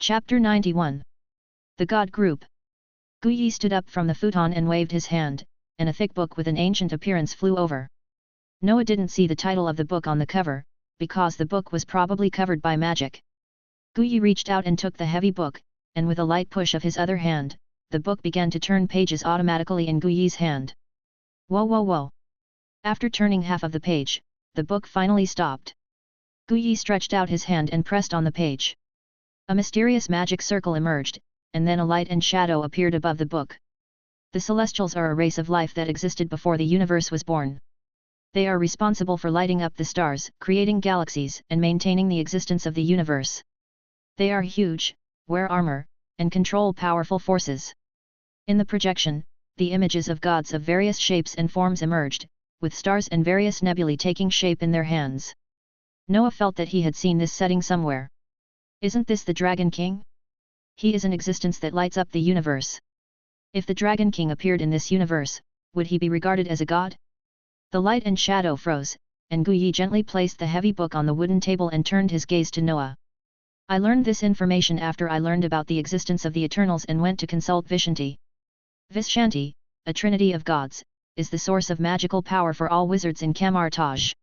Chapter 91. The God Group. Guyi stood up from the futon and waved his hand, and a thick book with an ancient appearance flew over. Noah didn't see the title of the book on the cover, because the book was probably covered by magic. Guyi reached out and took the heavy book, and with a light push of his other hand, the book began to turn pages automatically in Guyi's hand. Whoa whoa whoa! After turning half of the page, the book finally stopped. Guyi stretched out his hand and pressed on the page. A mysterious magic circle emerged, and then a light and shadow appeared above the book. The Celestials are a race of life that existed before the universe was born. They are responsible for lighting up the stars, creating galaxies, and maintaining the existence of the universe. They are huge, wear armor, and control powerful forces. In the projection, the images of gods of various shapes and forms emerged, with stars and various nebulae taking shape in their hands. Noah felt that he had seen this setting somewhere. Isn't this the Dragon King? He is an existence that lights up the universe. If the Dragon King appeared in this universe, would he be regarded as a god? The light and shadow froze, and Guyi gently placed the heavy book on the wooden table and turned his gaze to Noah. I learned this information after I learned about the existence of the Eternals and went to consult Vishanti. Vishanti, a trinity of gods, is the source of magical power for all wizards in Kamartaj.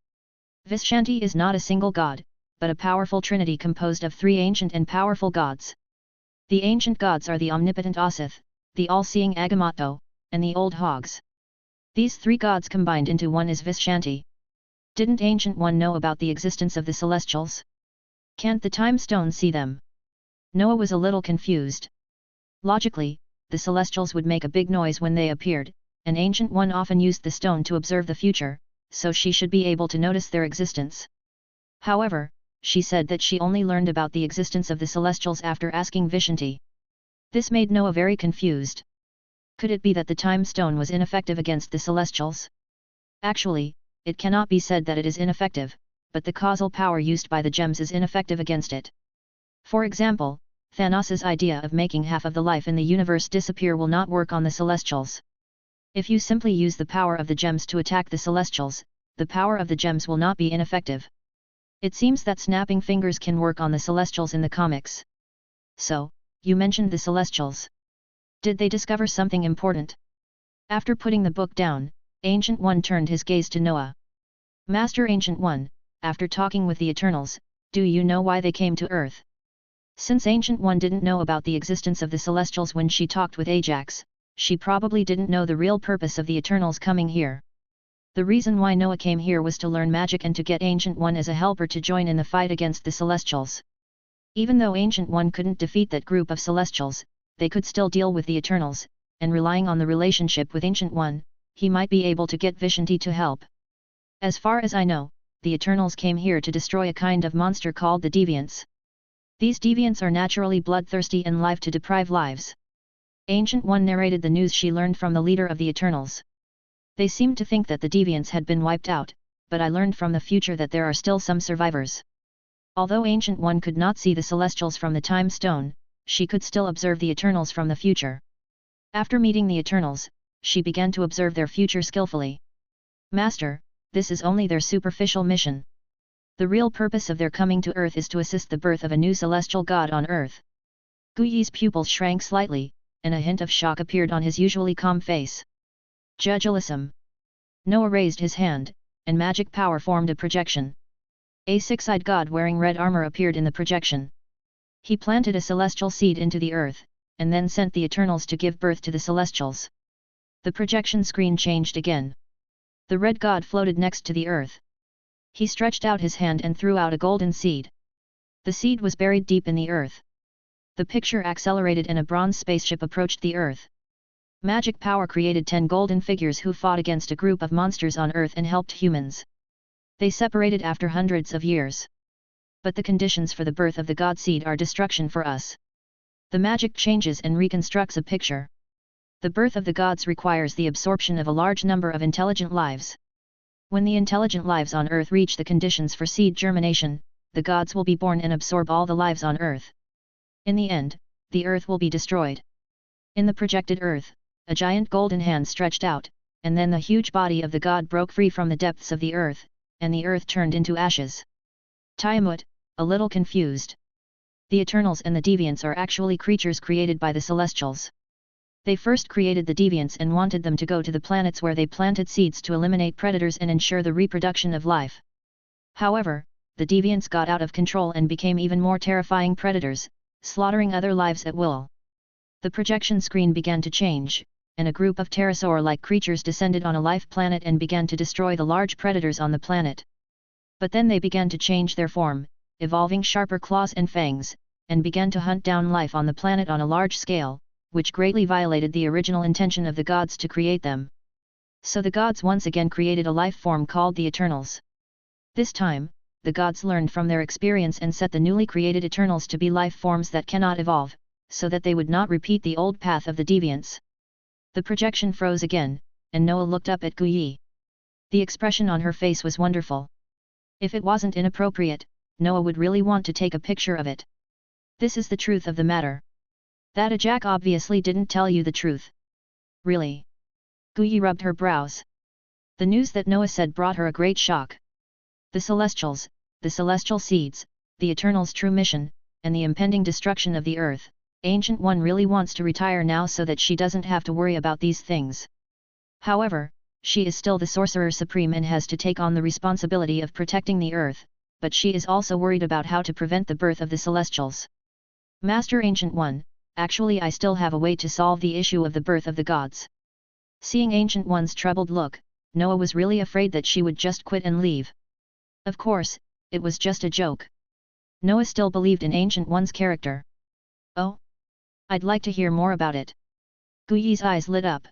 Vishanti is not a single god, but a powerful trinity composed of three ancient and powerful gods. The ancient gods are the omnipotent Osith, the all-seeing Agamotto, and the old hogs. These three gods combined into one is Vishanti. Didn't Ancient One know about the existence of the Celestials? Can't the Time Stone see them? Noah was a little confused. Logically, the Celestials would make a big noise when they appeared, and Ancient One often used the stone to observe the future, so she should be able to notice their existence. However, she said that she only learned about the existence of the Celestials after asking Vishanti. This made Noah very confused. Could it be that the Time Stone was ineffective against the Celestials? Actually, it cannot be said that it is ineffective, but the causal power used by the gems is ineffective against it. For example, Thanos's idea of making half of the life in the universe disappear will not work on the Celestials. If you simply use the power of the gems to attack the Celestials, the power of the gems will not be ineffective. It seems that snapping fingers can work on the Celestials in the comics. So, you mentioned the Celestials. Did they discover something important? After putting the book down, Ancient One turned his gaze to Noah. Master Ancient One, after talking with the Eternals, do you know why they came to Earth? Since Ancient One didn't know about the existence of the Celestials when she talked with Ajax, she probably didn't know the real purpose of the Eternals coming here. The reason why Noah came here was to learn magic and to get Ancient One as a helper to join in the fight against the Celestials. Even though Ancient One couldn't defeat that group of Celestials, they could still deal with the Eternals, and relying on the relationship with Ancient One, he might be able to get Vishanti to help. As far as I know, the Eternals came here to destroy a kind of monster called the Deviants. These Deviants are naturally bloodthirsty and live to deprive lives. Ancient One narrated the news she learned from the leader of the Eternals. They seemed to think that the Deviants had been wiped out, but I learned from the future that there are still some survivors. Although Ancient One could not see the Celestials from the Time Stone, she could still observe the Eternals from the future. After meeting the Eternals, she began to observe their future skillfully. Master, this is only their superficial mission. The real purpose of their coming to Earth is to assist the birth of a new celestial god on Earth. Guyi's pupils shrank slightly, and a hint of shock appeared on his usually calm face. Judulissum. Noah raised his hand, and magic power formed a projection. A six-eyed god wearing red armor appeared in the projection. He planted a celestial seed into the earth, and then sent the Eternals to give birth to the Celestials. The projection screen changed again. The red god floated next to the earth. He stretched out his hand and threw out a golden seed. The seed was buried deep in the earth. The picture accelerated and a bronze spaceship approached the earth. Magic power created 10 golden figures who fought against a group of monsters on Earth and helped humans. They separated after hundreds of years. But the conditions for the birth of the God Seed are destruction for us. The magic changes and reconstructs a picture. The birth of the gods requires the absorption of a large number of intelligent lives. When the intelligent lives on Earth reach the conditions for seed germination, the gods will be born and absorb all the lives on Earth. In the end, the Earth will be destroyed. In the projected Earth, a giant golden hand stretched out, and then the huge body of the god broke free from the depths of the earth, and the earth turned into ashes. Tiamut, a little confused. The Eternals and the Deviants are actually creatures created by the Celestials. They first created the Deviants and wanted them to go to the planets where they planted seeds to eliminate predators and ensure the reproduction of life. However, the Deviants got out of control and became even more terrifying predators, slaughtering other lives at will. The projection screen began to change, and a group of pterosaur-like creatures descended on a life planet and began to destroy the large predators on the planet. But then they began to change their form, evolving sharper claws and fangs, and began to hunt down life on the planet on a large scale, which greatly violated the original intention of the gods to create them. So the gods once again created a life form called the Eternals. This time, the gods learned from their experience and set the newly created Eternals to be life forms that cannot evolve, so that they would not repeat the old path of the Deviants. The projection froze again, and Noah looked up at Guyi. The expression on her face was wonderful. If it wasn't inappropriate, Noah would really want to take a picture of it. This is the truth of the matter. That Ajak obviously didn't tell you the truth. Really? Guyi rubbed her brows. The news that Noah said brought her a great shock. The Celestials, the Celestial Seeds, the Eternals' true mission, and the impending destruction of the Earth, Ancient One really wants to retire now so that she doesn't have to worry about these things. However, she is still the Sorcerer Supreme and has to take on the responsibility of protecting the Earth, but she is also worried about how to prevent the birth of the Celestials. Master Ancient One, actually I still have a way to solve the issue of the birth of the gods. Seeing Ancient One's troubled look, Noah was really afraid that she would just quit and leave. Of course, it was just a joke. Noah still believed in Ancient One's character. Oh? I'd like to hear more about it. Guyi's eyes lit up.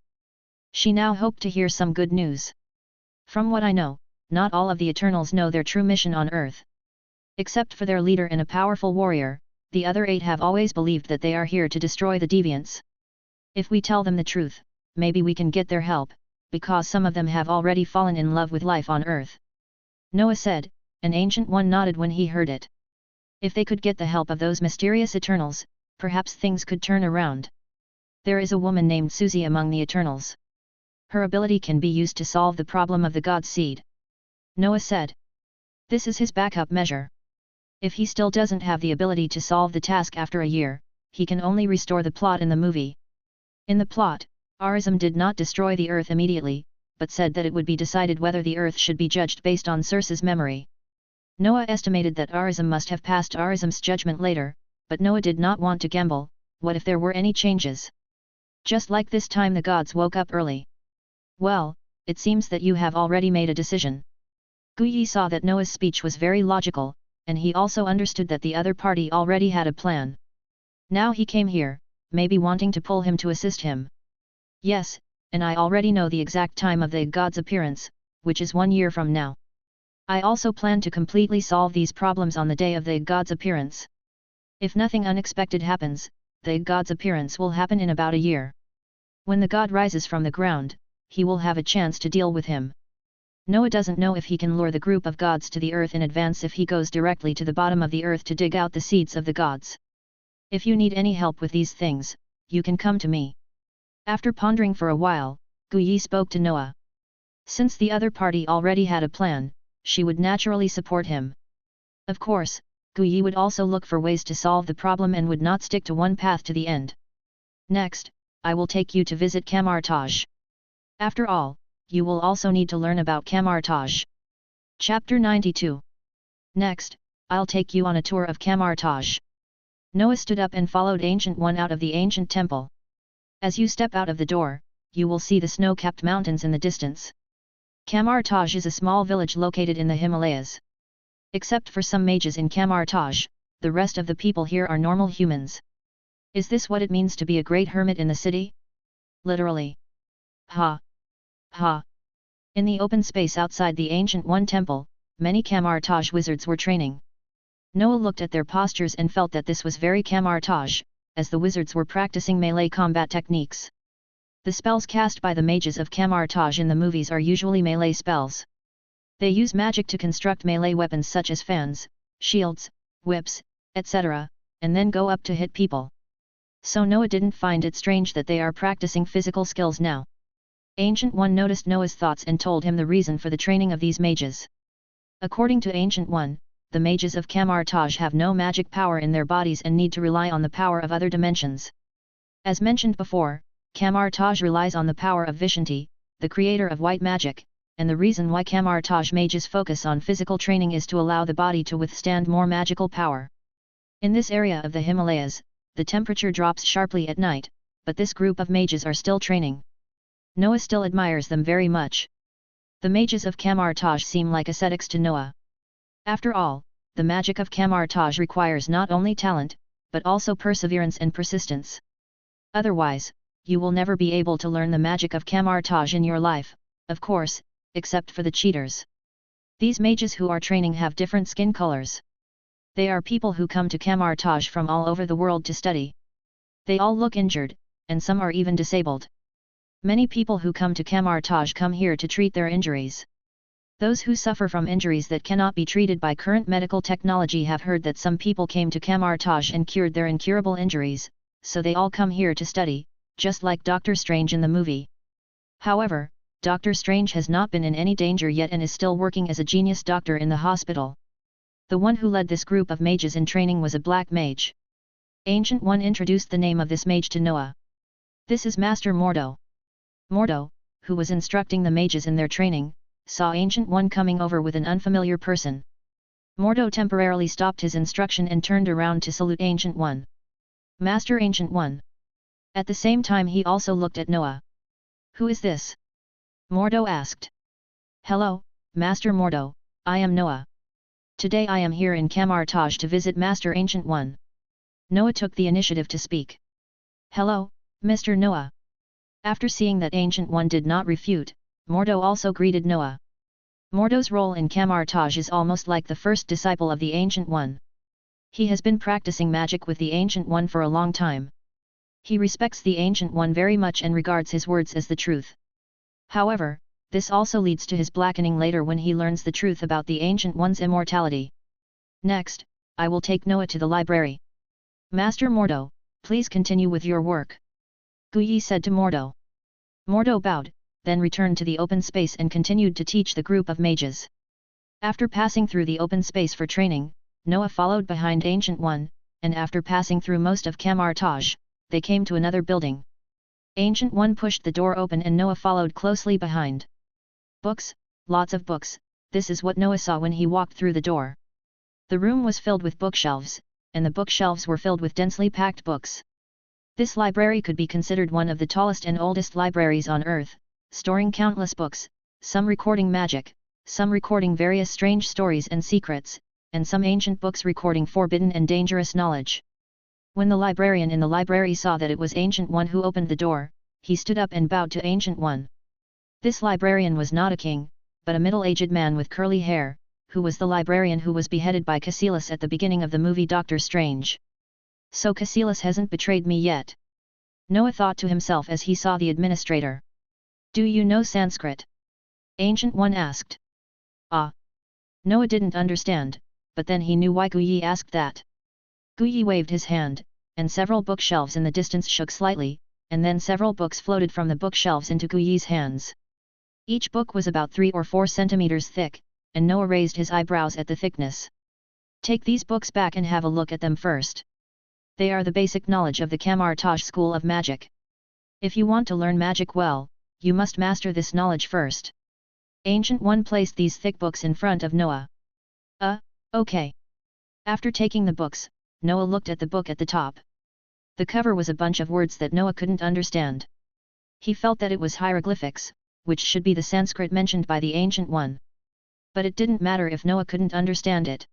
She now hoped to hear some good news. From what I know, not all of the Eternals know their true mission on Earth. Except for their leader and a powerful warrior, the other 8 have always believed that they are here to destroy the Deviants. If we tell them the truth, maybe we can get their help, because some of them have already fallen in love with life on Earth. Noah said, and Ancient One nodded when he heard it. If they could get the help of those mysterious Eternals, perhaps things could turn around. There is a woman named Susie among the Eternals. Her ability can be used to solve the problem of the God Seed. Noah said. This is his backup measure. If he still doesn't have the ability to solve the task after a year, he can only restore the plot in the movie. In the plot, Arism did not destroy the Earth immediately, but said that it would be decided whether the Earth should be judged based on Circe's memory. Noah estimated that Arism must have passed Arism's judgment later, but Noah did not want to gamble. What if there were any changes? Just like this time the gods woke up early. Well, it seems that you have already made a decision. Guyi saw that Noah's speech was very logical, and he also understood that the other party already had a plan. Now he came here, maybe wanting to pull him to assist him. Yes, and I already know the exact time of the god's appearance, which is 1 year from now. I also plan to completely solve these problems on the day of the god's appearance. If nothing unexpected happens, the god's appearance will happen in about a year. When the god rises from the ground, he will have a chance to deal with him. Noah doesn't know if he can lure the group of gods to the earth in advance if he goes directly to the bottom of the earth to dig out the seeds of the gods. If you need any help with these things, you can come to me. After pondering for a while, Guyi spoke to Noah. Since the other party already had a plan, she would naturally support him. Of course, Guyi would also look for ways to solve the problem and would not stick to one path to the end. Next, I will take you to visit Kamartaj. After all, you will also need to learn about Kamartaj. Chapter 92. Next, I'll take you on a tour of Kamartaj. Noah stood up and followed Ancient One out of the ancient temple. As you step out of the door, you will see the snow-capped mountains in the distance. Kamartaj is a small village located in the Himalayas. Except for some mages in Kamartaj, the rest of the people here are normal humans. Is this what it means to be a great hermit in the city? Literally. Ha! Ha! In the open space outside the Ancient One temple, many Kamartaj wizards were training. Noah looked at their postures and felt that this was very Kamartaj, as the wizards were practicing melee combat techniques. The spells cast by the mages of Kamartaj in the movies are usually melee spells. They use magic to construct melee weapons such as fans, shields, whips, etc., and then go up to hit people. So Noah didn't find it strange that they are practicing physical skills now. Ancient One noticed Noah's thoughts and told him the reason for the training of these mages. According to Ancient One, the mages of Kamar-Taj have no magic power in their bodies and need to rely on the power of other dimensions. As mentioned before, Kamar-Taj relies on the power of Vishanti, the creator of white magic, and the reason why Kamar-Taj mages focus on physical training is to allow the body to withstand more magical power. In this area of the Himalayas, the temperature drops sharply at night, but this group of mages are still training. Noah still admires them very much. The mages of Kamar-Taj seem like ascetics to Noah. After all, the magic of Kamar-Taj requires not only talent, but also perseverance and persistence. Otherwise, you will never be able to learn the magic of Kamar-Taj in your life, of course, except for the cheaters. These mages who are training have different skin colors. They are people who come to Kamar-Taj from all over the world to study. They all look injured, and some are even disabled. Many people who come to Kamar-Taj come here to treat their injuries. Those who suffer from injuries that cannot be treated by current medical technology have heard that some people came to Kamar-Taj and cured their incurable injuries, so they all come here to study, just like Doctor Strange in the movie. However, Doctor Strange has not been in any danger yet and is still working as a genius doctor in the hospital. The one who led this group of mages in training was a black mage. Ancient One introduced the name of this mage to Noah. This is Master Mordo. Mordo, who was instructing the mages in their training, saw Ancient One coming over with an unfamiliar person. Mordo temporarily stopped his instruction and turned around to salute Ancient One. Master Ancient One. At the same time he also looked at Noah. Who is this? Mordo asked. Hello, Master Mordo, I am Noah. Today I am here in Kamar-Taj to visit Master Ancient One. Noah took the initiative to speak. Hello, Mr. Noah. After seeing that Ancient One did not refute, Mordo also greeted Noah. Mordo's role in Kamar-Taj is almost like the first disciple of the Ancient One. He has been practicing magic with the Ancient One for a long time. He respects the Ancient One very much and regards his words as the truth. However, this also leads to his blackening later when he learns the truth about the Ancient One's immortality. Next, I will take Noah to the library. Master Mordo, please continue with your work. Guyi said to Mordo. Mordo bowed, then returned to the open space and continued to teach the group of mages. After passing through the open space for training, Noah followed behind Ancient One, and after passing through most of Kamar-Taj, they came to another building. Ancient One pushed the door open and Noah followed closely behind. Books, lots of books, this is what Noah saw when he walked through the door. The room was filled with bookshelves, and the bookshelves were filled with densely packed books. This library could be considered one of the tallest and oldest libraries on Earth, storing countless books, some recording magic, some recording various strange stories and secrets, and some ancient books recording forbidden and dangerous knowledge. When the librarian in the library saw that it was Ancient One who opened the door, he stood up and bowed to Ancient One. This librarian was not a king, but a middle-aged man with curly hair, who was the librarian who was beheaded by Caecilius at the beginning of the movie Doctor Strange. So Caecilius hasn't betrayed me yet. Noah thought to himself as he saw the administrator. Do you know Sanskrit? Ancient One asked. Ah. Noah didn't understand, but then he knew why Guyi asked that. Guyi waved his hand, and several bookshelves in the distance shook slightly, and then several books floated from the bookshelves into Guyi's hands. Each book was about 3 or 4 centimeters thick, and Noah raised his eyebrows at the thickness. Take these books back and have a look at them first. They are the basic knowledge of the Kamar-Taj school of magic. If you want to learn magic well, you must master this knowledge first. Ancient One placed these thick books in front of Noah. Okay. After taking the books, Noah looked at the book at the top. The cover was a bunch of words that Noah couldn't understand. He felt that it was hieroglyphics, which should be the Sanskrit mentioned by the Ancient One. But it didn't matter if Noah couldn't understand it.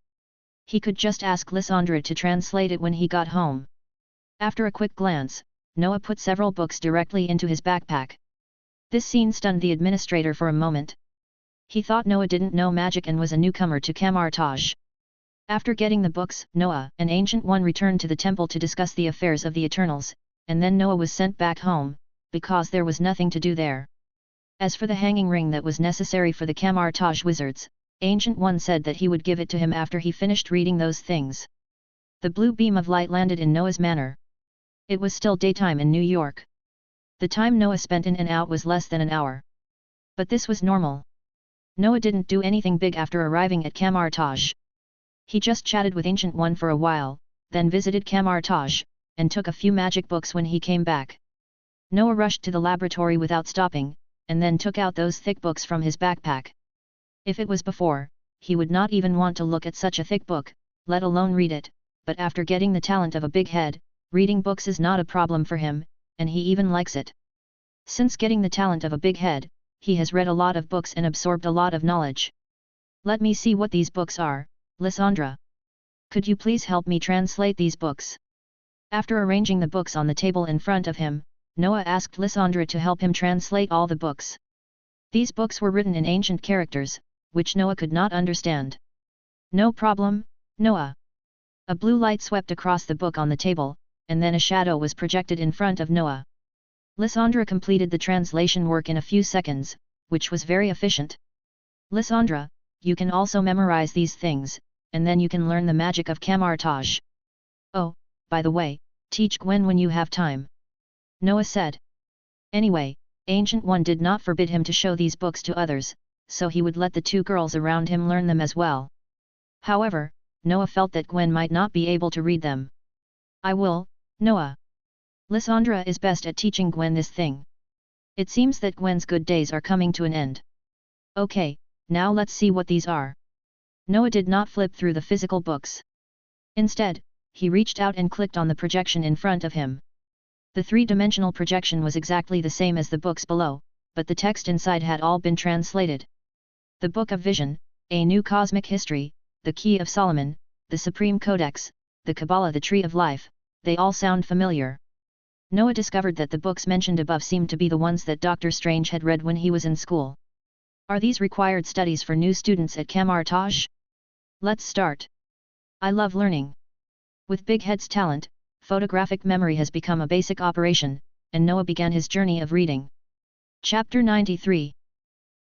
He could just ask Lysandra to translate it when he got home. After a quick glance, Noah put several books directly into his backpack. This scene stunned the administrator for a moment. He thought Noah didn't know magic and was a newcomer to Kamar-Taj. After getting the books, Noah and Ancient One returned to the temple to discuss the affairs of the Eternals, and then Noah was sent back home, because there was nothing to do there. As for the hanging ring that was necessary for the Kamar-Taj wizards, Ancient One said that he would give it to him after he finished reading those things. The blue beam of light landed in Noah's manor. It was still daytime in New York. The time Noah spent in and out was less than an hour. But this was normal. Noah didn't do anything big after arriving at Kamar-Taj. He just chatted with Ancient One for a while, then visited Kamar Taj, and took a few magic books when he came back. Noah rushed to the laboratory without stopping, and then took out those thick books from his backpack. If it was before, he would not even want to look at such a thick book, let alone read it, but after getting the talent of a big head, reading books is not a problem for him, and he even likes it. Since getting the talent of a big head, he has read a lot of books and absorbed a lot of knowledge. Let me see what these books are, Lysandra. Could you please help me translate these books? After arranging the books on the table in front of him, Noah asked Lysandra to help him translate all the books. These books were written in ancient characters, which Noah could not understand. No problem, Noah. A blue light swept across the book on the table, and then a shadow was projected in front of Noah. Lysandra completed the translation work in a few seconds, which was very efficient. Lysandra, you can also memorize these things, and then you can learn the magic of Kamar Taj. Oh, by the way, teach Gwen when you have time. Noah said. Anyway, Ancient One did not forbid him to show these books to others, so he would let the two girls around him learn them as well. However, Noah felt that Gwen might not be able to read them. I will, Noah. Lysandra is best at teaching Gwen this thing. It seems that Gwen's good days are coming to an end. Okay, now let's see what these are. Noah did not flip through the physical books. Instead, he reached out and clicked on the projection in front of him. The three-dimensional projection was exactly the same as the books below, but the text inside had all been translated. The Book of Vision, A New Cosmic History, The Key of Solomon, the Supreme Codex, the Kabbalah, the Tree of Life, they all sound familiar. Noah discovered that the books mentioned above seemed to be the ones that Dr. Strange had read when he was in school. Are these required studies for new students at Kamar Taj? Let's start. I love learning. With Big Head's talent, photographic memory has become a basic operation, and Noah began his journey of reading. Chapter 93.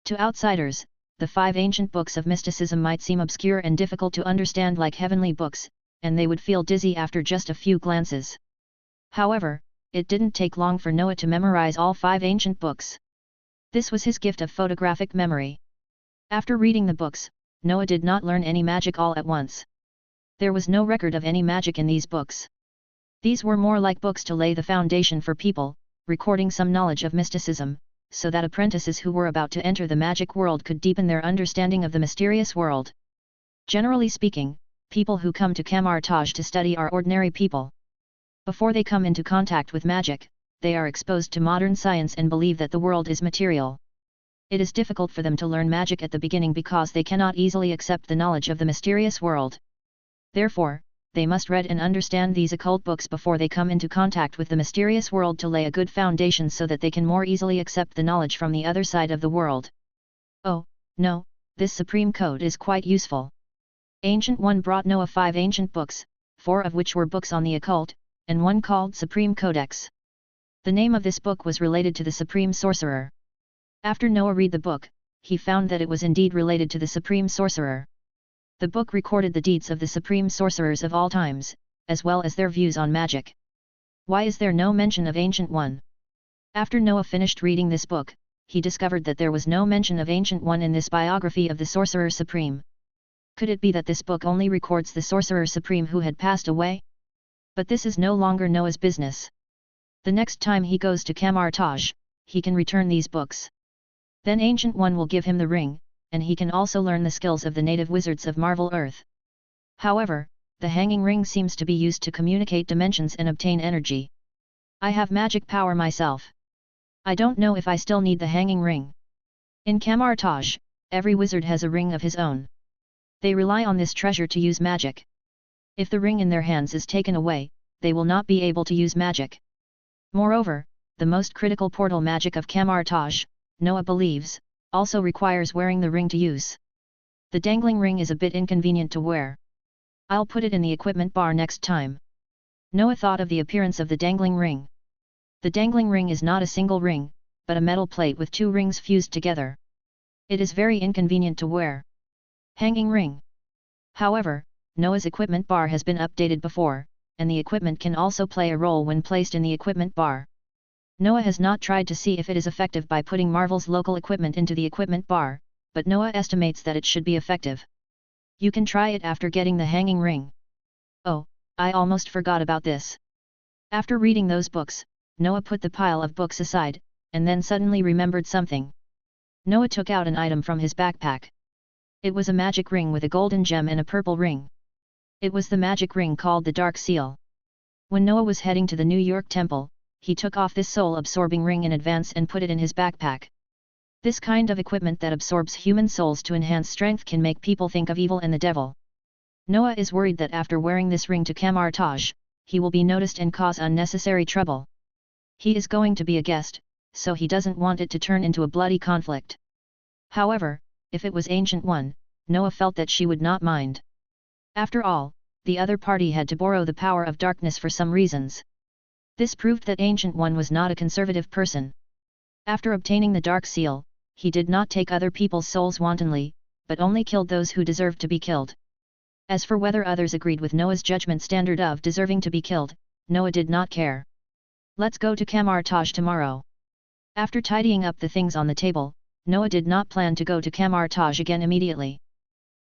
To outsiders, the 5 ancient books of mysticism might seem obscure and difficult to understand like heavenly books, and they would feel dizzy after just a few glances. However, it didn't take long for Noah to memorize all 5 ancient books. This was his gift of photographic memory. After reading the books, Noah did not learn any magic all at once. There was no record of any magic in these books. These were more like books to lay the foundation for people, recording some knowledge of mysticism, so that apprentices who were about to enter the magic world could deepen their understanding of the mysterious world. Generally speaking, people who come to Kamar Taj to study are ordinary people. Before they come into contact with magic, they are exposed to modern science and believe that the world is material. It is difficult for them to learn magic at the beginning because they cannot easily accept the knowledge of the mysterious world. Therefore, they must read and understand these occult books before they come into contact with the mysterious world to lay a good foundation so that they can more easily accept the knowledge from the other side of the world. Oh, no, this supreme code is quite useful. Ancient One brought Noah 5 ancient books, 4 of which were books on the occult, and one called Supreme Codex. The name of this book was related to the Supreme Sorcerer. After Noah read the book, he found that it was indeed related to the Supreme Sorcerer. The book recorded the deeds of the Supreme Sorcerers of all times, as well as their views on magic. Why is there no mention of Ancient One? After Noah finished reading this book, he discovered that there was no mention of Ancient One in this biography of the Sorcerer Supreme. Could it be that this book only records the Sorcerer Supreme who had passed away? But this is no longer Noah's business. The next time he goes to Kamar Taj, he can return these books. Then Ancient One will give him the ring, and he can also learn the skills of the native wizards of Marvel Earth. However, the hanging ring seems to be used to communicate dimensions and obtain energy. I have magic power myself. I don't know if I still need the hanging ring. In Kamar Taj, every wizard has a ring of his own. They rely on this treasure to use magic. If the ring in their hands is taken away, they will not be able to use magic. Moreover, the most critical portal magic of Kamar Taj, Noah believes, also requires wearing the ring to use. The dangling ring is a bit inconvenient to wear. I'll put it in the equipment bar next time. Noah thought of the appearance of the dangling ring. The dangling ring is not a single ring, but a metal plate with 2 rings fused together. It is very inconvenient to wear. Hanging ring. However, Noah's equipment bar has been updated before, and the equipment can also play a role when placed in the equipment bar. Noah has not tried to see if it is effective by putting Marvel's local equipment into the equipment bar, but Noah estimates that it should be effective. You can try it after getting the hanging ring. Oh, I almost forgot about this. After reading those books, Noah put the pile of books aside, and then suddenly remembered something. Noah took out an item from his backpack. It was a magic ring with a golden gem and a purple ring. It was the magic ring called the Dark Seal. When Noah was heading to the New York Temple, he took off this soul-absorbing ring in advance and put it in his backpack. This kind of equipment that absorbs human souls to enhance strength can make people think of evil and the devil. Noah is worried that after wearing this ring to Kamar Taj, he will be noticed and cause unnecessary trouble. He is going to be a guest, so he doesn't want it to turn into a bloody conflict. However, if it was Ancient One, Noah felt that she would not mind. After all, the other party had to borrow the power of darkness for some reasons. This proved that Ancient One was not a conservative person. After obtaining the Dark Seal, he did not take other people's souls wantonly, but only killed those who deserved to be killed. As for whether others agreed with Noah's judgment standard of deserving to be killed, Noah did not care. Let's go to Kamar Taj tomorrow. After tidying up the things on the table, Noah did not plan to go to Kamar Taj again immediately.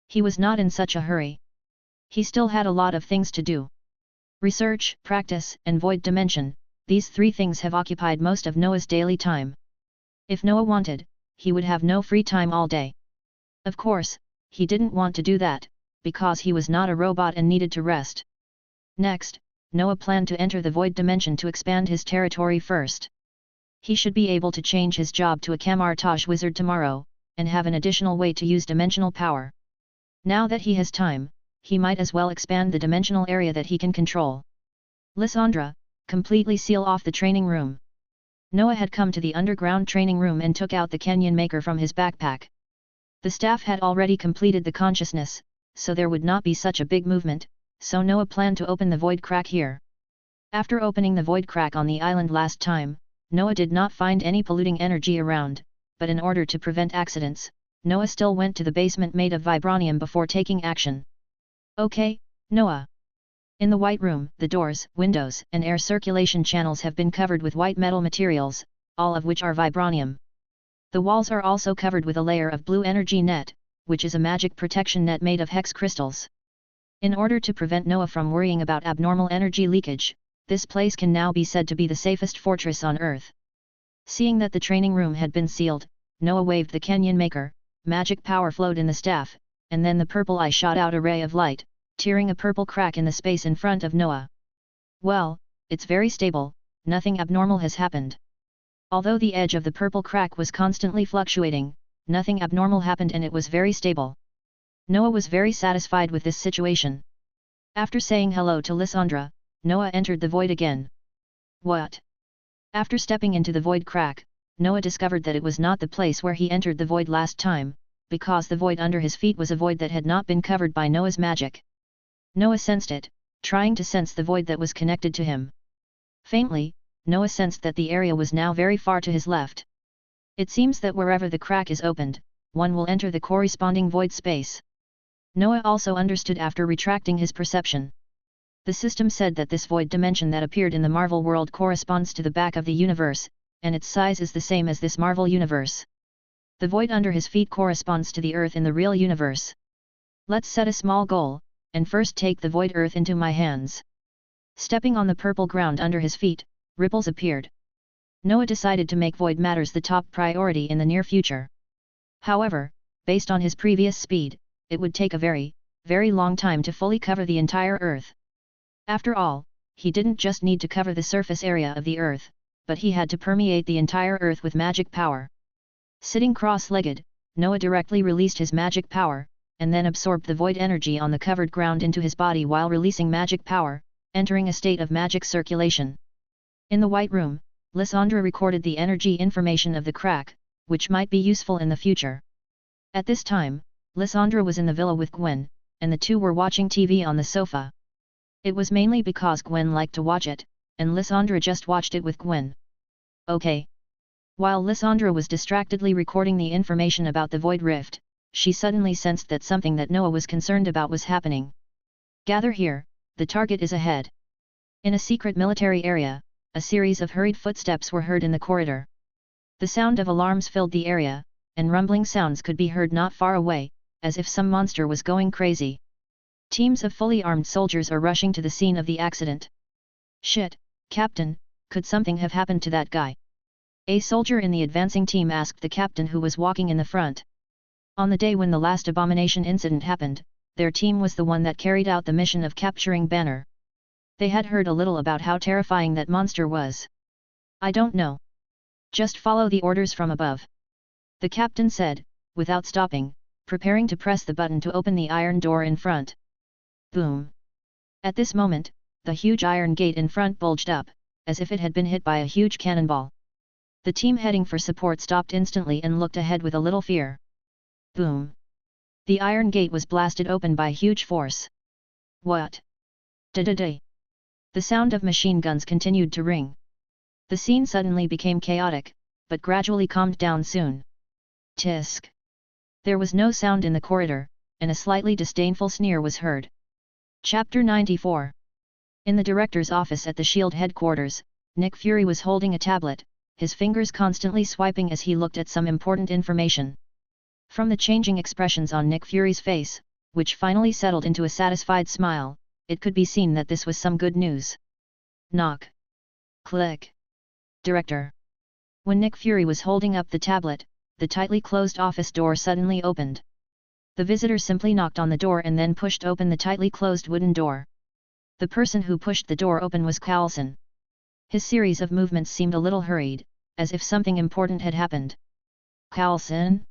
He was not in such a hurry. He still had a lot of things to do. Research, practice, and void dimension, these three things have occupied most of Noah's daily time. If Noah wanted, he would have no free time all day. Of course, he didn't want to do that, because he was not a robot and needed to rest. Next, Noah planned to enter the void dimension to expand his territory first. He should be able to change his job to a Kamar Taj wizard tomorrow, and have an additional way to use dimensional power. Now that he has time, he might as well expand the dimensional area that he can control. Lysandra, completely seal off the training room. Noah had come to the underground training room and took out the Kenyan maker from his backpack. The staff had already completed the consciousness, so there would not be such a big movement, so Noah planned to open the void crack here. After opening the void crack on the island last time, Noah did not find any polluting energy around, but in order to prevent accidents, Noah still went to the basement made of vibranium before taking action. Okay, Noah. In the white room, the doors, windows, and air circulation channels have been covered with white metal materials, all of which are vibranium. The walls are also covered with a layer of blue energy net, which is a magic protection net made of hex crystals. In order to prevent Noah from worrying about abnormal energy leakage, this place can now be said to be the safest fortress on Earth. Seeing that the training room had been sealed, Noah waved the Kenyan maker, magic power flowed in the staff, and then the purple eye shot out a ray of light, tearing a purple crack in the space in front of Noah. Well, it's very stable, nothing abnormal has happened. Although the edge of the purple crack was constantly fluctuating, nothing abnormal happened and it was very stable. Noah was very satisfied with this situation. After saying hello to Lysandra, Noah entered the void again. What? After stepping into the void crack, Noah discovered that it was not the place where he entered the void last time, because the void under his feet was a void that had not been covered by Noah's magic. Noah sensed it, trying to sense the void that was connected to him. Faintly, Noah sensed that the area was now very far to his left. It seems that wherever the crack is opened, one will enter the corresponding void space. Noah also understood after retracting his perception. The system said that this void dimension that appeared in the Marvel world corresponds to the back of the universe, and its size is the same as this Marvel universe. The void under his feet corresponds to the Earth in the real universe. Let's set a small goal, and first take the void Earth into my hands. Stepping on the purple ground under his feet, ripples appeared. Noah decided to make void matters the top priority in the near future. However, based on his previous speed, it would take a very, very long time to fully cover the entire Earth. After all, he didn't just need to cover the surface area of the Earth, but he had to permeate the entire Earth with magic power. Sitting cross-legged, Noah directly released his magic power, and then absorbed the void energy on the covered ground into his body while releasing magic power, entering a state of magic circulation. In the white room, Lysandra recorded the energy information of the crack, which might be useful in the future. At this time, Lysandra was in the villa with Gwen, and the two were watching TV on the sofa. It was mainly because Gwen liked to watch it, and Lysandra just watched it with Gwen. Okay. While Lysandra was distractedly recording the information about the Void Rift, she suddenly sensed that something that Noah was concerned about was happening. Gather here, the target is ahead. In a secret military area, a series of hurried footsteps were heard in the corridor. The sound of alarms filled the area, and rumbling sounds could be heard not far away, as if some monster was going crazy. Teams of fully armed soldiers are rushing to the scene of the accident. "Shit, Captain, could something have happened to that guy?" A soldier in the advancing team asked the captain who was walking in the front. On the day when the last abomination incident happened, their team was the one that carried out the mission of capturing Banner. They had heard a little about how terrifying that monster was. "I don't know. Just follow the orders from above," the captain said, without stopping, preparing to press the button to open the iron door in front. Boom! At this moment, the huge iron gate in front bulged up, as if it had been hit by a huge cannonball. The team heading for support stopped instantly and looked ahead with a little fear. Boom! The iron gate was blasted open by huge force. "What? Da-da-da!" The sound of machine guns continued to ring. The scene suddenly became chaotic, but gradually calmed down soon. Tisk! There was no sound in the corridor, and a slightly disdainful sneer was heard. Chapter 94. In the director's office at the SHIELD headquarters, Nick Fury was holding a tablet, his fingers constantly swiping as he looked at some important information. From the changing expressions on Nick Fury's face, which finally settled into a satisfied smile, it could be seen that this was some good news. Knock. Click. Director. When Nick Fury was holding up the tablet, the tightly closed office door suddenly opened. The visitor simply knocked on the door and then pushed open the tightly closed wooden door. The person who pushed the door open was Coulson. His series of movements seemed a little hurried, as if something important had happened. "Coulson?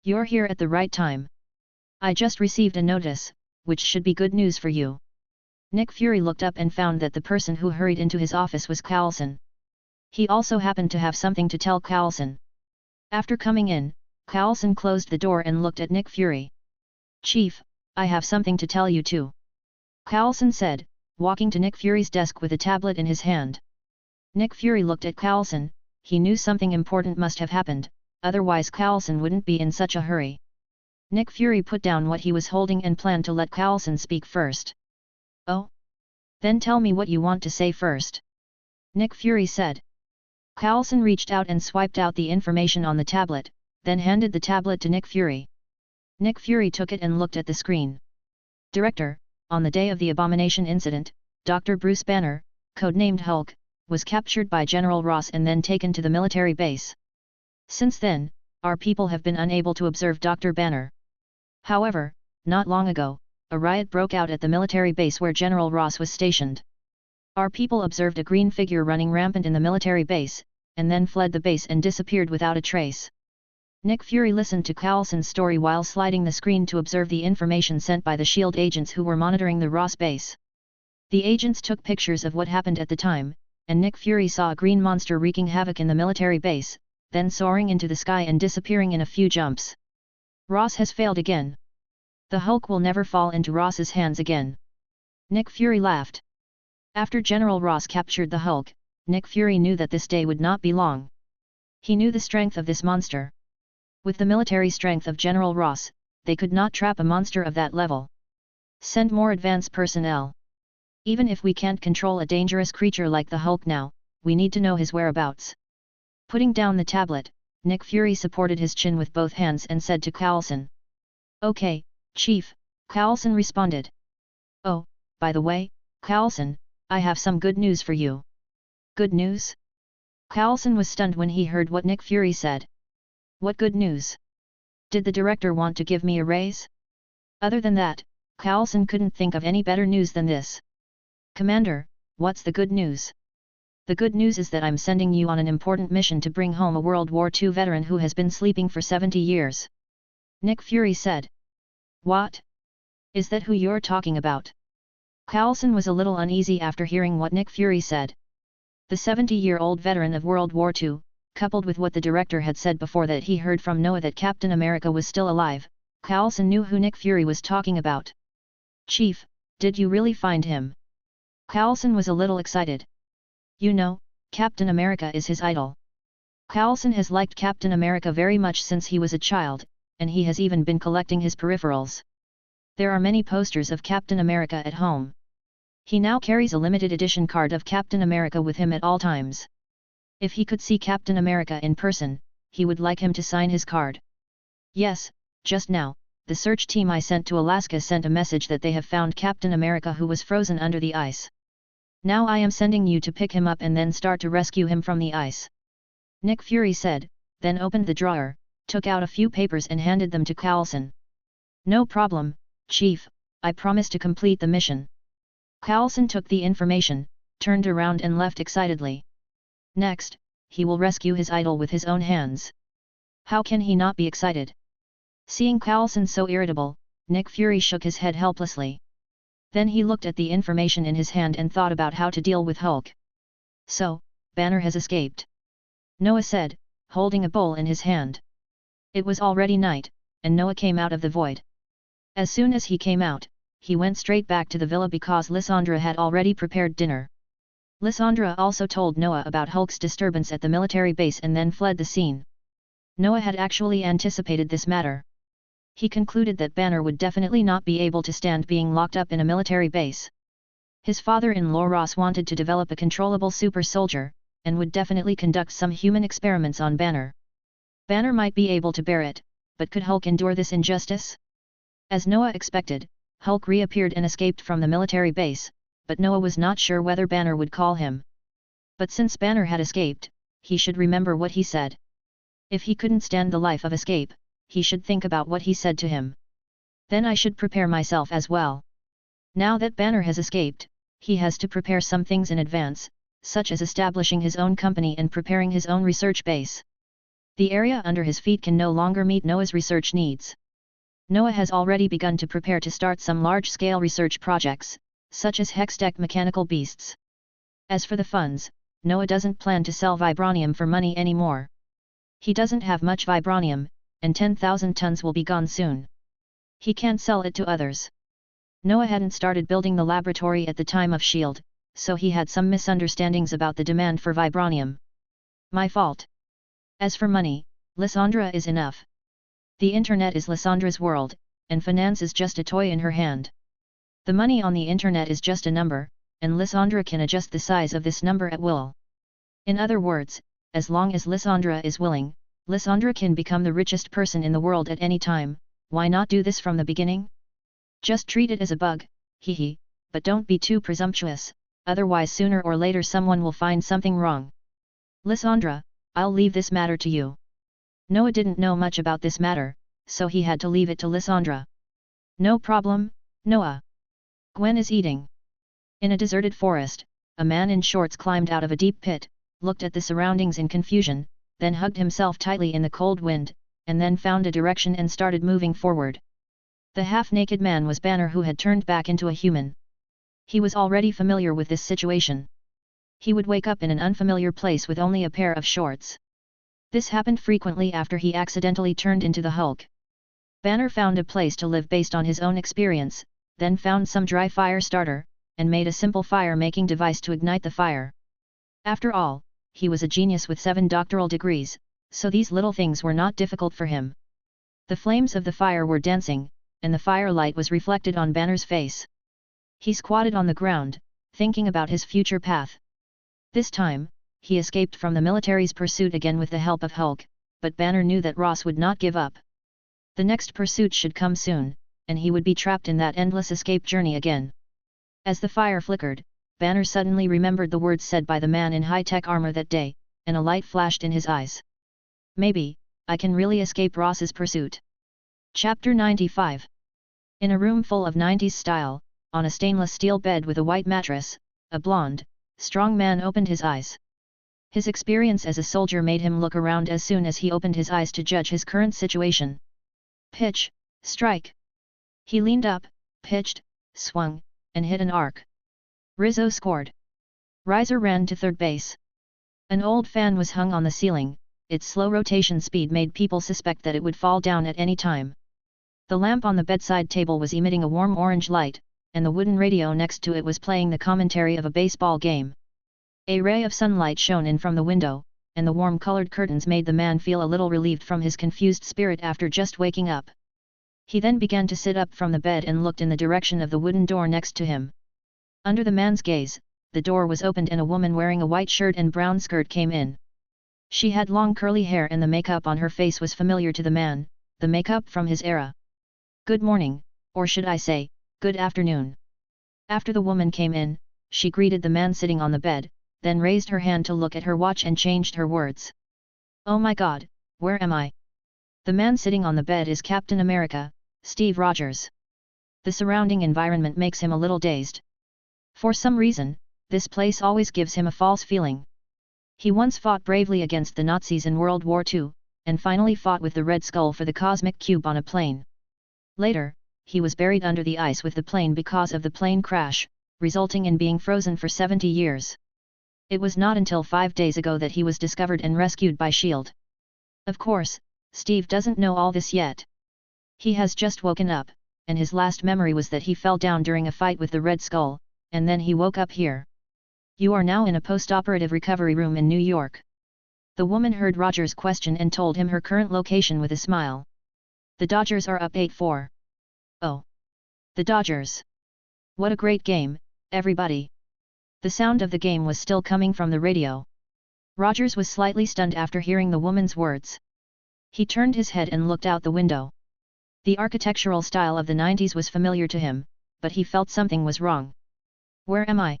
You're here at the right time. I just received a notice, which should be good news for you." Nick Fury looked up and found that the person who hurried into his office was Coulson. He also happened to have something to tell Coulson. After coming in, Coulson closed the door and looked at Nick Fury. "Chief, I have something to tell you too," Coulson said, walking to Nick Fury's desk with a tablet in his hand. Nick Fury looked at Coulson. He knew something important must have happened, otherwise Coulson wouldn't be in such a hurry. Nick Fury put down what he was holding and planned to let Coulson speak first. "Oh? Then tell me what you want to say first," Nick Fury said. Coulson reached out and swiped out the information on the tablet, then handed the tablet to Nick Fury. Nick Fury took it and looked at the screen. "Director, on the day of the abomination incident, Dr. Bruce Banner, codenamed Hulk, was captured by General Ross and then taken to the military base. Since then, our people have been unable to observe Dr. Banner. However, not long ago, a riot broke out at the military base where General Ross was stationed. Our people observed a green figure running rampant in the military base, and then fled the base and disappeared without a trace." Nick Fury listened to Coulson's story while sliding the screen to observe the information sent by the SHIELD agents who were monitoring the Ross base. The agents took pictures of what happened at the time, and Nick Fury saw a green monster wreaking havoc in the military base, then soaring into the sky and disappearing in a few jumps. "Ross has failed again. The Hulk will never fall into Ross's hands again." Nick Fury laughed. After General Ross captured the Hulk, Nick Fury knew that this day would not be long. He knew the strength of this monster. With the military strength of General Ross, they could not trap a monster of that level. "Send more advanced personnel. Even if we can't control a dangerous creature like the Hulk now, we need to know his whereabouts." Putting down the tablet, Nick Fury supported his chin with both hands and said to Coulson. "Okay, Chief," Coulson responded. "Oh, by the way, Coulson, I have some good news for you." "Good news?" Coulson was stunned when he heard what Nick Fury said. "What good news? Did the director want to give me a raise?" Other than that, Coulson couldn't think of any better news than this. "Commander, what's the good news?" "The good news is that I'm sending you on an important mission to bring home a World War II veteran who has been sleeping for 70 years. Nick Fury said. "What? Is that who you're talking about?" Coulson was a little uneasy after hearing what Nick Fury said. The 70-year-old veteran of World War II, coupled with what the director had said before that he heard from Noah that Captain America was still alive, Coulson knew who Nick Fury was talking about. "Chief, did you really find him?" Coulson was a little excited. "You know, Captain America is his idol. Coulson has liked Captain America very much since he was a child, and he has even been collecting his peripherals. There are many posters of Captain America at home. He now carries a limited edition card of Captain America with him at all times. If he could see Captain America in person, he would like him to sign his card." "Yes, just now, the search team I sent to Alaska sent a message that they have found Captain America who was frozen under the ice. Now I am sending you to pick him up and then start to rescue him from the ice. Nick Fury said, then opened the drawer, took out a few papers and handed them to Coulson. No problem, Chief, I promise to complete the mission. Coulson took the information, turned around and left excitedly. Next, he will rescue his idol with his own hands. How can he not be excited? Seeing Coulson so irritable, Nick Fury shook his head helplessly. Then he looked at the information in his hand and thought about how to deal with Hulk. So, Banner has escaped. Noah said, holding a bowl in his hand. It was already night, and Noah came out of the void. As soon as he came out, he went straight back to the villa because Lysandra had already prepared dinner. Lysandra also told Noah about Hulk's disturbance at the military base and then fled the scene. Noah had actually anticipated this matter. He concluded that Banner would definitely not be able to stand being locked up in a military base. His father-in-law Ross wanted to develop a controllable super soldier, and would definitely conduct some human experiments on Banner. Banner might be able to bear it, but could Hulk endure this injustice? As Noah expected, Hulk reappeared and escaped from the military base, but Noah was not sure whether Banner would call him. But since Banner had escaped, he should remember what he said. If he couldn't stand the life of escape, he should think about what he said to him. Then I should prepare myself as well. Now that Banner has escaped, he has to prepare some things in advance, such as establishing his own company and preparing his own research base. The area under his feet can no longer meet Noah's research needs. Noah has already begun to prepare to start some large-scale research projects, such as Hextech mechanical beasts. As for the funds, Noah doesn't plan to sell vibranium for money anymore. He doesn't have much vibranium, and 10,000 tons will be gone soon. He can't sell it to others. Noah hadn't started building the laboratory at the time of S.H.I.E.L.D., so he had some misunderstandings about the demand for vibranium. My fault. As for money, Lysandra is enough. The internet is Lysandra's world, and finance is just a toy in her hand. The money on the internet is just a number, and Lysandra can adjust the size of this number at will. In other words, as long as Lysandra is willing, Lysandra can become the richest person in the world at any time. Why not do this from the beginning? Just treat it as a bug, hehe, but don't be too presumptuous, otherwise sooner or later someone will find something wrong. Lysandra, I'll leave this matter to you. Noah didn't know much about this matter, so he had to leave it to Lysandra. No problem, Noah. Gwen is eating. In a deserted forest, a man in shorts climbed out of a deep pit, looked at the surroundings in confusion, then hugged himself tightly in the cold wind, and then found a direction and started moving forward. The half-naked man was Banner, who had turned back into a human. He was already familiar with this situation. He would wake up in an unfamiliar place with only a pair of shorts. This happened frequently after he accidentally turned into the Hulk. Banner found a place to live based on his own experience, then found some dry fire starter, and made a simple fire-making device to ignite the fire. After all, he was a genius with 7 doctoral degrees, so these little things were not difficult for him. The flames of the fire were dancing, and the firelight was reflected on Banner's face. He squatted on the ground, thinking about his future path. This time, he escaped from the military's pursuit again with the help of Hulk, but Banner knew that Ross would not give up. The next pursuit should come soon, and he would be trapped in that endless escape journey again. As the fire flickered, Banner suddenly remembered the words said by the man in high-tech armor that day, and a light flashed in his eyes. Maybe, I can really escape Ross's pursuit. Chapter 95. In a room full of 90s style, on a stainless steel bed with a white mattress, a blonde, strong man opened his eyes. His experience as a soldier made him look around as soon as he opened his eyes to judge his current situation. Pitch, strike. He leaned up, pitched, swung, and hit an arc. Rizzo scored. Riser ran to third base. An old fan was hung on the ceiling, its slow rotation speed made people suspect that it would fall down at any time. The lamp on the bedside table was emitting a warm orange light, and the wooden radio next to it was playing the commentary of a baseball game. A ray of sunlight shone in from the window, and the warm-colored curtains made the man feel a little relieved from his confused spirit after just waking up. He then began to sit up from the bed and looked in the direction of the wooden door next to him. Under the man's gaze, the door was opened and a woman wearing a white shirt and brown skirt came in. She had long curly hair and the makeup on her face was familiar to the man, the makeup from his era. Good morning, or should I say, good afternoon. After the woman came in, she greeted the man sitting on the bed, then raised her hand to look at her watch and changed her words. Oh my God, where am I? The man sitting on the bed is Captain America, Steve Rogers. The surrounding environment makes him a little dazed. For some reason, this place always gives him a false feeling. He once fought bravely against the Nazis in World War II, and finally fought with the Red Skull for the Cosmic Cube on a plane. Later, he was buried under the ice with the plane because of the plane crash, resulting in being frozen for 70 years. It was not until 5 days ago that he was discovered and rescued by S.H.I.E.L.D. Of course, Steve doesn't know all this yet. He has just woken up, and his last memory was that he fell down during a fight with the Red Skull, and then he woke up here. You are now in a post-operative recovery room in New York. The woman heard Roger's question and told him her current location with a smile. The Dodgers are up 8-4. Oh. The Dodgers. What a great game, everybody. The sound of the game was still coming from the radio. Rogers was slightly stunned after hearing the woman's words. He turned his head and looked out the window. The architectural style of the 90s was familiar to him, but he felt something was wrong. Where am I?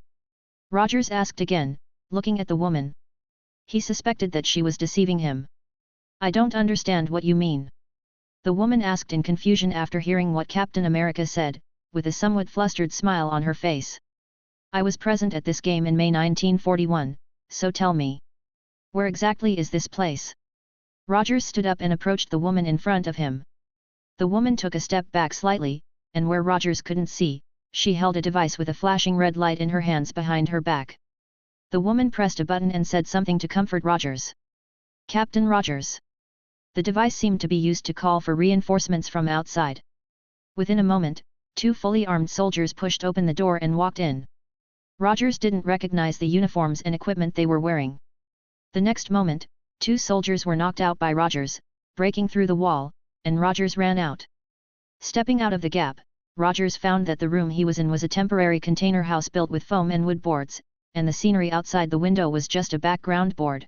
Rogers asked again, looking at the woman. He suspected that she was deceiving him. I don't understand what you mean. The woman asked in confusion after hearing what Captain America said, with a somewhat flustered smile on her face. I was present at this game in May 1941, so tell me. Where exactly is this place? Rogers stood up and approached the woman in front of him. The woman took a step back slightly, and where Rogers couldn't see, she held a device with a flashing red light in her hands behind her back. The woman pressed a button and said something to comfort Rogers. Captain Rogers. The device seemed to be used to call for reinforcements from outside. Within a moment, 2 fully armed soldiers pushed open the door and walked in. Rogers didn't recognize the uniforms and equipment they were wearing. The next moment, 2 soldiers were knocked out by Rogers, breaking through the wall, and Rogers ran out. Stepping out of the gap, Rogers found that the room he was in was a temporary container house built with foam and wood boards, and the scenery outside the window was just a background board.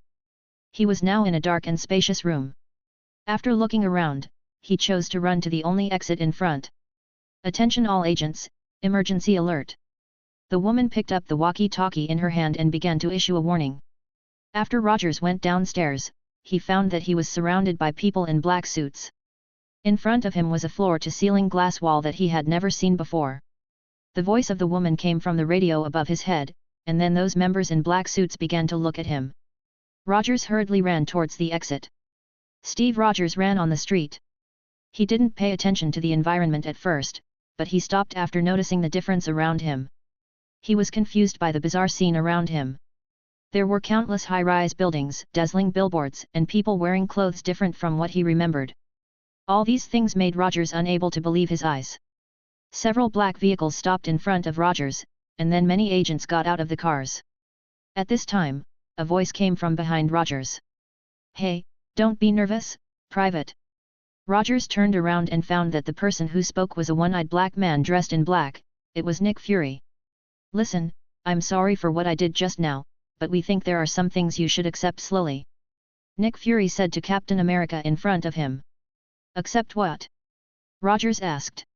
He was now in a dark and spacious room. After looking around, he chose to run to the only exit in front. Attention all agents, emergency alert. The woman picked up the walkie-talkie in her hand and began to issue a warning. After Rogers went downstairs, he found that he was surrounded by people in black suits. In front of him was a floor-to-ceiling glass wall that he had never seen before. The voice of the woman came from the radio above his head, and then those members in black suits began to look at him. Rogers hurriedly ran towards the exit. Steve Rogers ran on the street. He didn't pay attention to the environment at first, but he stopped after noticing the difference around him. He was confused by the bizarre scene around him. There were countless high-rise buildings, dazzling billboards, and people wearing clothes different from what he remembered. All these things made Rogers unable to believe his eyes. Several black vehicles stopped in front of Rogers, and then many agents got out of the cars. At this time, a voice came from behind Rogers. Hey, don't be nervous, Private. Rogers turned around and found that the person who spoke was a one-eyed black man dressed in black. It was Nick Fury. Listen, I'm sorry for what I did just now, but we think there are some things you should accept slowly. Nick Fury said to Captain America in front of him. Accept what? Rogers asked.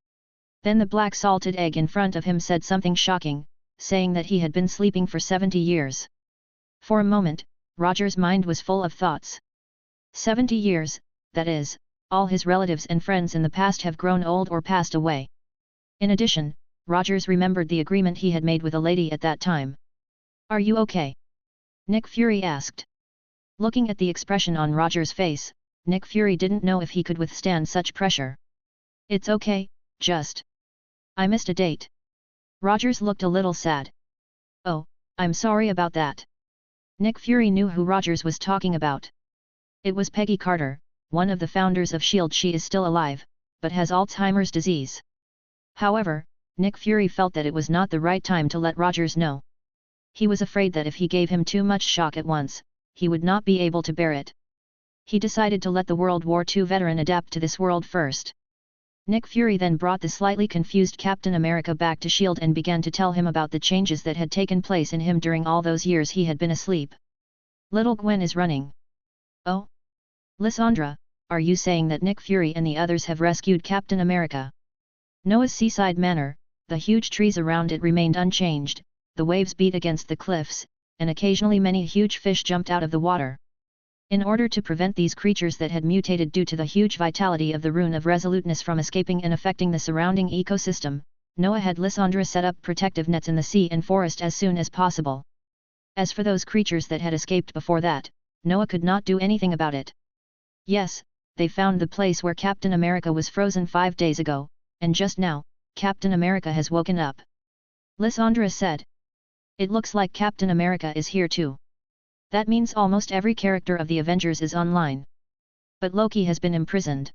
Then the black salted egg in front of him said something shocking, saying that he had been sleeping for 70 years. For a moment, Rogers' mind was full of thoughts. 70 years, that is, all his relatives and friends in the past have grown old or passed away. In addition, Rogers remembered the agreement he had made with a lady at that time. Are you okay? Nick Fury asked. Looking at the expression on Rogers' face, Nick Fury didn't know if he could withstand such pressure. It's okay, just. I missed a date. Rogers looked a little sad. Oh, I'm sorry about that. Nick Fury knew who Rogers was talking about. It was Peggy Carter, one of the founders of S.H.I.E.L.D. She is still alive, but has Alzheimer's disease. However, Nick Fury felt that it was not the right time to let Rogers know. He was afraid that if he gave him too much shock at once, he would not be able to bear it. He decided to let the World War II veteran adapt to this world first. Nick Fury then brought the slightly confused Captain America back to S.H.I.E.L.D. and began to tell him about the changes that had taken place in him during all those years he had been asleep. Little Gwen is running. Oh? Lysandra, are you saying that Nick Fury and the others have rescued Captain America? Noah's seaside manor, the huge trees around it remained unchanged, the waves beat against the cliffs, and occasionally many huge fish jumped out of the water. In order to prevent these creatures that had mutated due to the huge vitality of the rune of resoluteness from escaping and affecting the surrounding ecosystem, Noah had Lysandra set up protective nets in the sea and forest as soon as possible. As for those creatures that had escaped before that, Noah could not do anything about it. Yes, they found the place where Captain America was frozen 5 days ago, and just now, Captain America has woken up. Lysandra said. It looks like Captain America is here too. That means almost every character of the Avengers is online. But Loki has been imprisoned.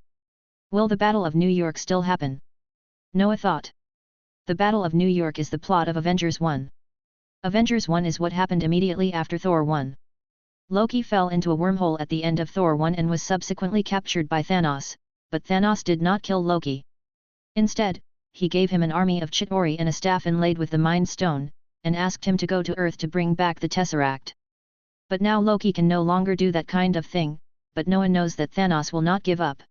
Will the Battle of New York still happen? Noah thought. The Battle of New York is the plot of Avengers 1. Avengers 1 is what happened immediately after Thor 1. Loki fell into a wormhole at the end of Thor 1 and was subsequently captured by Thanos, but Thanos did not kill Loki. Instead, he gave him an army of Chitauri and a staff inlaid with the Mind Stone, and asked him to go to Earth to bring back the Tesseract. But now Loki can no longer do that kind of thing, but Noah knows that Thanos will not give up.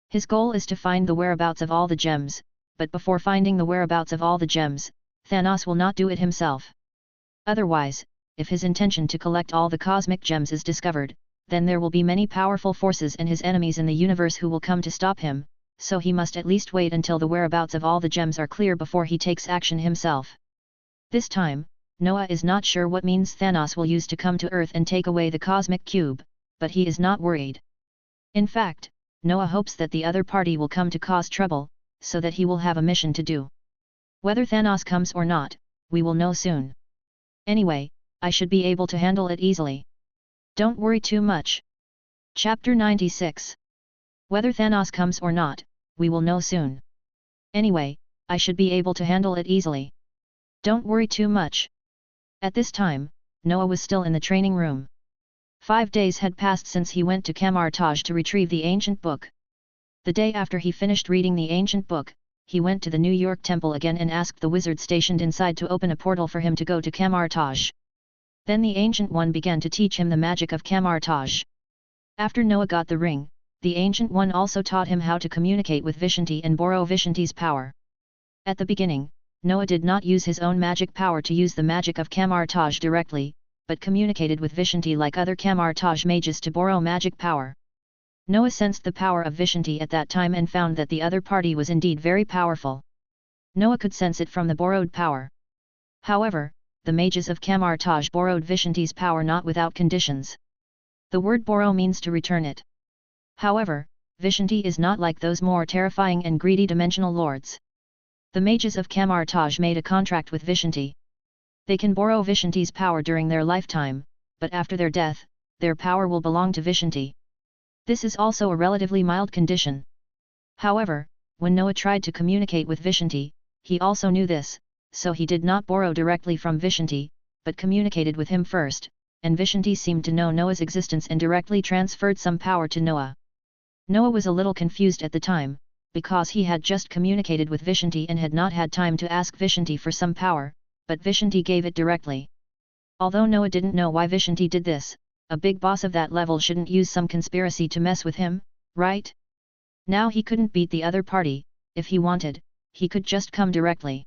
His goal is to find the whereabouts of all the gems, but before finding the whereabouts of all the gems, Thanos will not do it himself. Otherwise, if his intention to collect all the cosmic gems is discovered, then there will be many powerful forces and his enemies in the universe who will come to stop him, so he must at least wait until the whereabouts of all the gems are clear before he takes action himself. This time, Noah is not sure what means Thanos will use to come to Earth and take away the cosmic cube, but he is not worried. In fact, Noah hopes that the other party will come to cause trouble, so that he will have a mission to do. Whether Thanos comes or not, we will know soon. Anyway, I should be able to handle it easily. Don't worry too much. Chapter 96. Whether Thanos comes or not, we will know soon. Anyway, I should be able to handle it easily. Don't worry too much. At this time, Noah was still in the training room. 5 days had passed since he went to Kamar-Taj to retrieve the ancient book. The day after he finished reading the ancient book, he went to the New York temple again and asked the wizard stationed inside to open a portal for him to go to Kamar-Taj. Then the Ancient One began to teach him the magic of Kamar-Taj. After Noah got the ring, the Ancient One also taught him how to communicate with Vishanti and borrow Vishanti's power. At the beginning, Noah did not use his own magic power to use the magic of Kamar-Taj directly, but communicated with Vishanti like other Kamar-Taj mages to borrow magic power. Noah sensed the power of Vishanti at that time and found that the other party was indeed very powerful. Noah could sense it from the borrowed power. However, the mages of Kamar-Taj borrowed Vishanti's power not without conditions. The word borrow means to return it. However, Vishanti is not like those more terrifying and greedy dimensional lords. The mages of Kamar-Taj made a contract with Vishanti. They can borrow Vishanti's power during their lifetime, but after their death, their power will belong to Vishanti. This is also a relatively mild condition. However, when Noah tried to communicate with Vishanti, he also knew this, so he did not borrow directly from Vishanti, but communicated with him first, and Vishanti seemed to know Noah's existence and directly transferred some power to Noah. Noah was a little confused at the time, because he had just communicated with Vishanti and had not had time to ask Vishanti for some power, but Vishanti gave it directly. Although Noah didn't know why Vishanti did this, a big boss of that level shouldn't use some conspiracy to mess with him, right? Now he couldn't beat the other party. If he wanted, he could just come directly.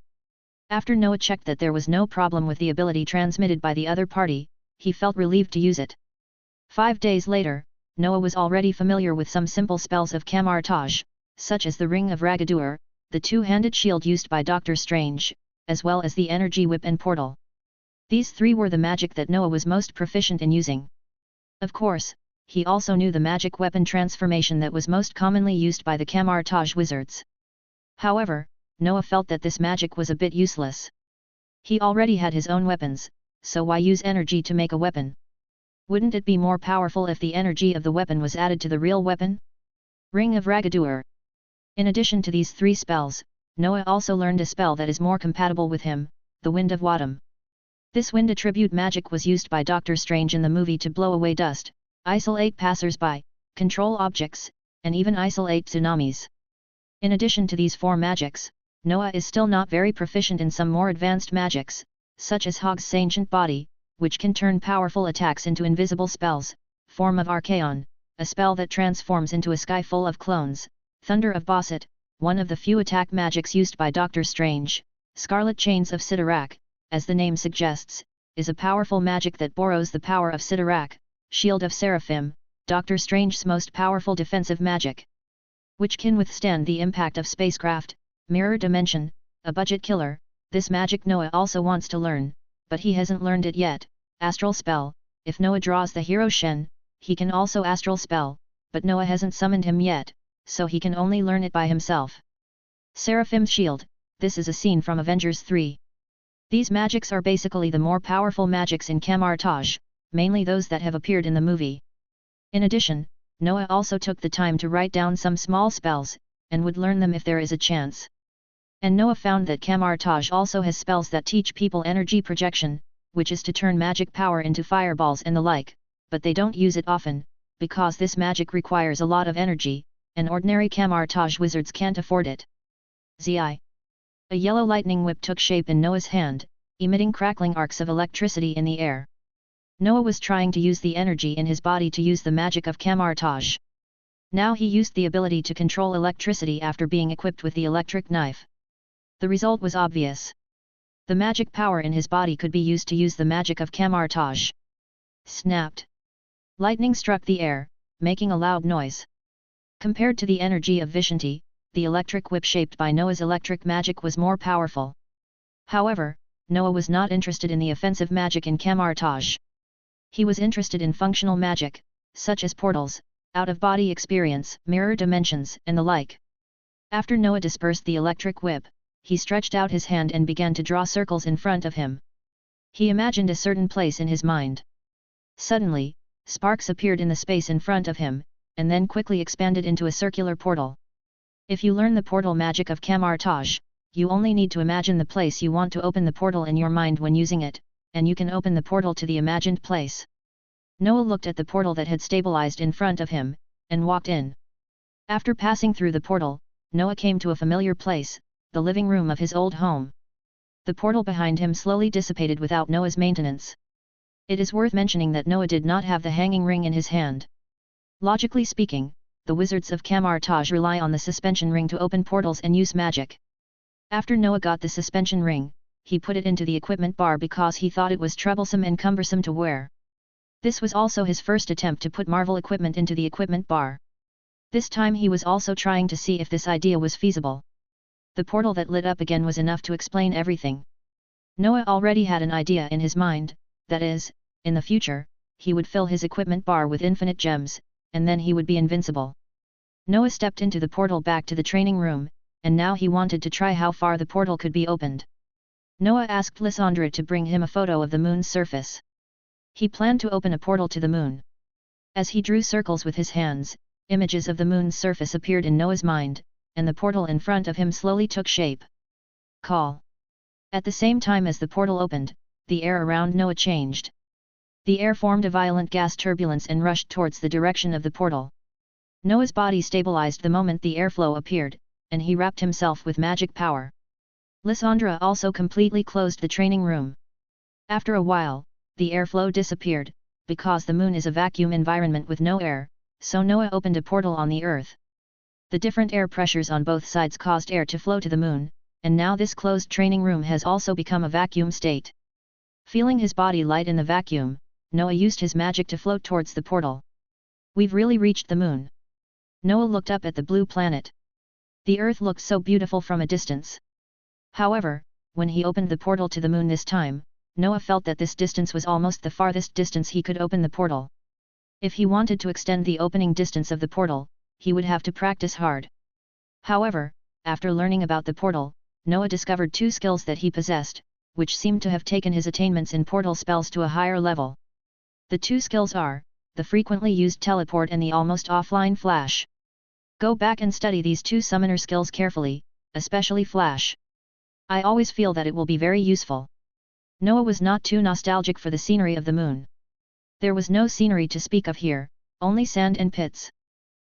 After Noah checked that there was no problem with the ability transmitted by the other party, he felt relieved to use it. 5 days later, Noah was already familiar with some simple spells of Kamar-Taj, such as the Ring of Ragadur, the two-handed shield used by Doctor Strange, as well as the energy whip and portal. These 3 were the magic that Noah was most proficient in using. Of course, he also knew the magic weapon transformation that was most commonly used by the Kamar-Taj wizards. However, Noah felt that this magic was a bit useless. He already had his own weapons, so why use energy to make a weapon? Wouldn't it be more powerful if the energy of the weapon was added to the real weapon? Ring of Ragadur. In addition to these 3 spells, Noah also learned a spell that is more compatible with him, the Wind of Wadam. This wind attribute magic was used by Doctor Strange in the movie to blow away dust, isolate passers-by, control objects, and even isolate tsunamis. In addition to these 4 magics, Noah is still not very proficient in some more advanced magics, such as Hog's ancient body, which can turn powerful attacks into invisible spells, Form of Archaon, a spell that transforms into a sky full of clones, Thunder of Basset, one of the few attack magics used by Doctor Strange. Scarlet Chains of Sidorak, as the name suggests, is a powerful magic that borrows the power of Sidorak, Shield of Seraphim, Doctor Strange's most powerful defensive magic, which can withstand the impact of spacecraft, mirror dimension, a budget killer. This magic Noah also wants to learn, but he hasn't learned it yet. Astral Spell. If Noah draws the hero Shen, he can also astral spell, but Noah hasn't summoned him yet, so he can only learn it by himself. Seraphim's Shield. This is a scene from Avengers 3. These magics are basically the more powerful magics in Kamar-Taj, mainly those that have appeared in the movie. In addition, Noah also took the time to write down some small spells, and would learn them if there is a chance. And Noah found that Kamar-Taj also has spells that teach people energy projection, which is to turn magic power into fireballs and the like, but they don't use it often, because this magic requires a lot of energy, and ordinary Kamar-Taj wizards can't afford it. Zi. A yellow lightning whip took shape in Noah's hand, emitting crackling arcs of electricity in the air. Noah was trying to use the energy in his body to use the magic of Kamar-Taj. Now he used the ability to control electricity after being equipped with the electric knife. The result was obvious. The magic power in his body could be used to use the magic of Kamar-Taj. Snapped. Lightning struck the air, making a loud noise. Compared to the energy of Vishanti, the electric whip shaped by Noah's electric magic was more powerful. However, Noah was not interested in the offensive magic in Kamar-Taj. He was interested in functional magic, such as portals, out-of-body experience, mirror dimensions, and the like. After Noah dispersed the electric whip, he stretched out his hand and began to draw circles in front of him. He imagined a certain place in his mind. Suddenly, sparks appeared in the space in front of him, and then quickly expanded into a circular portal. If you learn the portal magic of Kamar-Taj, you only need to imagine the place you want to open the portal in your mind when using it, and you can open the portal to the imagined place. Noah looked at the portal that had stabilized in front of him, and walked in. After passing through the portal, Noah came to a familiar place, the living room of his old home. The portal behind him slowly dissipated without Noah's maintenance. It is worth mentioning that Noah did not have the hanging ring in his hand. Logically speaking, the wizards of Kamar-Taj rely on the suspension ring to open portals and use magic. After Noah got the suspension ring, he put it into the equipment bar because he thought it was troublesome and cumbersome to wear. This was also his first attempt to put Marvel equipment into the equipment bar. This time he was also trying to see if this idea was feasible. The portal that lit up again was enough to explain everything. Noah already had an idea in his mind, that is, in the future, he would fill his equipment bar with infinite gems, and then he would be invincible. Noah stepped into the portal back to the training room, and now he wanted to try how far the portal could be opened. Noah asked Lysandra to bring him a photo of the moon's surface. He planned to open a portal to the moon. As he drew circles with his hands, images of the moon's surface appeared in Noah's mind, and the portal in front of him slowly took shape. Call. At the same time as the portal opened, the air around Noah changed. The air formed a violent gas turbulence and rushed towards the direction of the portal. Noah's body stabilized the moment the airflow appeared, and he wrapped himself with magic power. Lysandra also completely closed the training room. After a while, the airflow disappeared, because the moon is a vacuum environment with no air, so Noah opened a portal on the earth. The different air pressures on both sides caused air to flow to the moon, and now this closed training room has also become a vacuum state. Feeling his body light in the vacuum, Noah used his magic to float towards the portal. We've really reached the moon. Noah looked up at the blue planet. The earth looked so beautiful from a distance. However, when he opened the portal to the moon this time, Noah felt that this distance was almost the farthest distance he could open the portal. If he wanted to extend the opening distance of the portal, he would have to practice hard. However, after learning about the portal, Noah discovered two skills that he possessed, which seemed to have taken his attainments in portal spells to a higher level. The two skills are, the frequently used teleport and the almost offline flash. Go back and study these two summoner skills carefully, especially flash. I always feel that it will be very useful. Noah was not too nostalgic for the scenery of the moon. There was no scenery to speak of here, only sand and pits.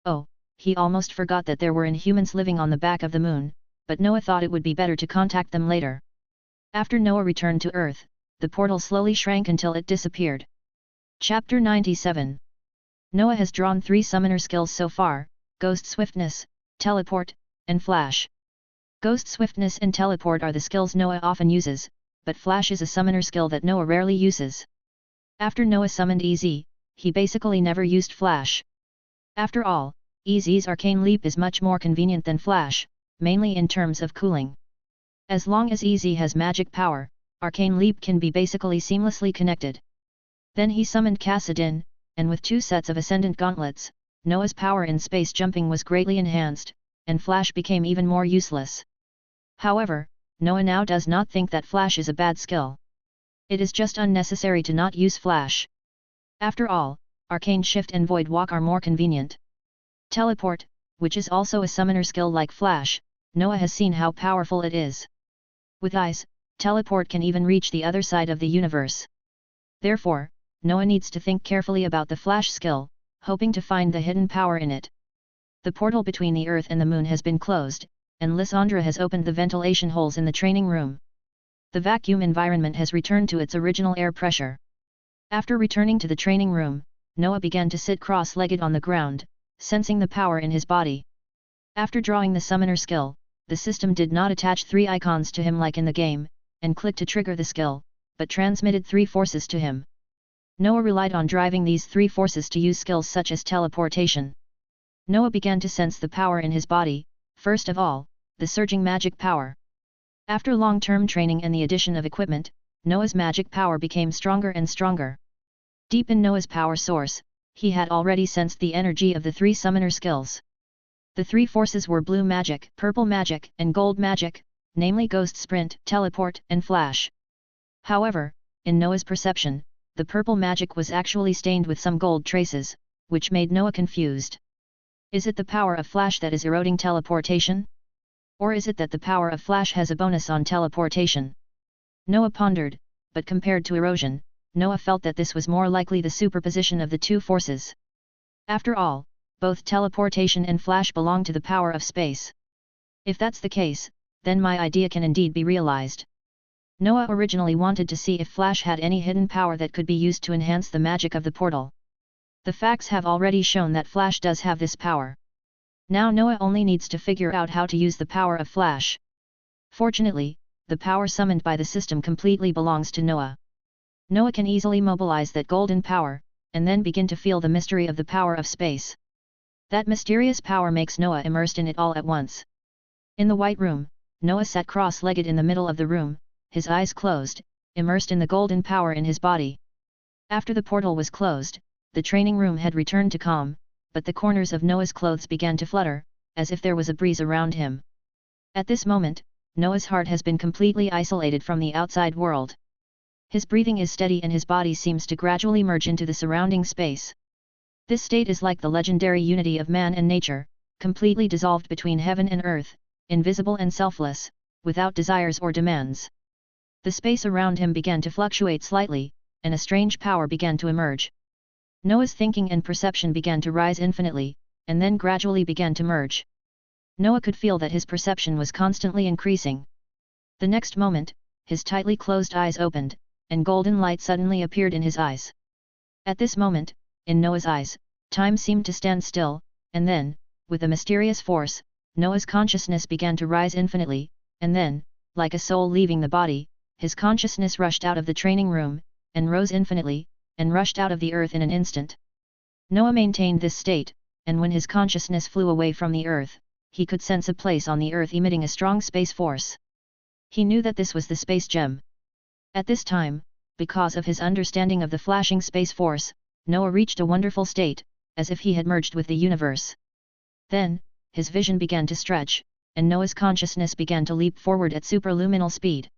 Oh, he almost forgot that there were inhumans living on the back of the moon, but Noah thought it would be better to contact them later. After Noah returned to Earth, the portal slowly shrank until it disappeared. Chapter 97. Noah has drawn 3 summoner skills so far: Ghost Swiftness, Teleport, and Flash. Ghost Swiftness and Teleport are the skills Noah often uses, but Flash is a summoner skill that Noah rarely uses. After Noah summoned EZ, he basically never used Flash. After all, EZ's Arcane Leap is much more convenient than Flash, mainly in terms of cooling. As long as EZ has magic power, Arcane Leap can be basically seamlessly connected. Then he summoned Kassadin, and with 2 sets of Ascendant Gauntlets, Noah's power in space jumping was greatly enhanced, and Flash became even more useless. However, Noah now does not think that Flash is a bad skill. It is just unnecessary to not use Flash. After all, Arcane Shift and Void Walk are more convenient. Teleport, which is also a summoner skill like Flash, Noah has seen how powerful it is. With eyes, Teleport can even reach the other side of the universe. Therefore, Noah needs to think carefully about the Flash skill, hoping to find the hidden power in it. The portal between the Earth and the Moon has been closed, and Lysandra has opened the ventilation holes in the training room. The vacuum environment has returned to its original air pressure. After returning to the training room, Noah began to sit cross-legged on the ground, sensing the power in his body. After drawing the summoner skill, the system did not attach 3 icons to him like in the game, and click to trigger the skill, but transmitted 3 forces to him. Noah relied on driving these 3 forces to use skills such as teleportation. Noah began to sense the power in his body, first of all, the surging magic power. After long-term training and the addition of equipment, Noah's magic power became stronger and stronger. Deep in Noah's power source, he had already sensed the energy of the 3 summoner skills. The 3 forces were blue magic, purple magic, and gold magic, namely Ghost Sprint, Teleport, and Flash. However, in Noah's perception, the purple magic was actually stained with some gold traces, which made Noah confused. Is it the power of Flash that is eroding teleportation? Or is it that the power of Flash has a bonus on teleportation? Noah pondered, but compared to erosion, Noah felt that this was more likely the superposition of the 2 forces. After all, both teleportation and Flash belong to the power of space. If that's the case, then my idea can indeed be realized. Noah originally wanted to see if Flash had any hidden power that could be used to enhance the magic of the portal. The facts have already shown that Flash does have this power. Now Noah only needs to figure out how to use the power of Flash. Fortunately, the power summoned by the system completely belongs to Noah. Noah can easily mobilize that golden power, and then begin to feel the mystery of the power of space. That mysterious power makes Noah immersed in it all at once. In the white room, Noah sat cross-legged in the middle of the room, his eyes closed, immersed in the golden power in his body. After the portal was closed, the training room had returned to calm, but the corners of Noah's clothes began to flutter, as if there was a breeze around him. At this moment, Noah's heart has been completely isolated from the outside world. His breathing is steady and his body seems to gradually merge into the surrounding space. This state is like the legendary unity of man and nature, completely dissolved between heaven and earth, invisible and selfless, without desires or demands. The space around him began to fluctuate slightly, and a strange power began to emerge. Noah's thinking and perception began to rise infinitely, and then gradually began to merge. Noah could feel that his perception was constantly increasing. The next moment, his tightly closed eyes opened, and golden light suddenly appeared in his eyes. At this moment, in Noah's eyes, time seemed to stand still, and then, with a mysterious force, Noah's consciousness began to rise infinitely, and then, like a soul leaving the body, his consciousness rushed out of the training room, and rose infinitely, and rushed out of the earth in an instant. Noah maintained this state, and when his consciousness flew away from the earth, he could sense a place on the earth emitting a strong space force. He knew that this was the space gem. At this time, because of his understanding of the flashing space force, Noah reached a wonderful state, as if he had merged with the universe. Then, his vision began to stretch, and Noah's consciousness began to leap forward at superluminal speed.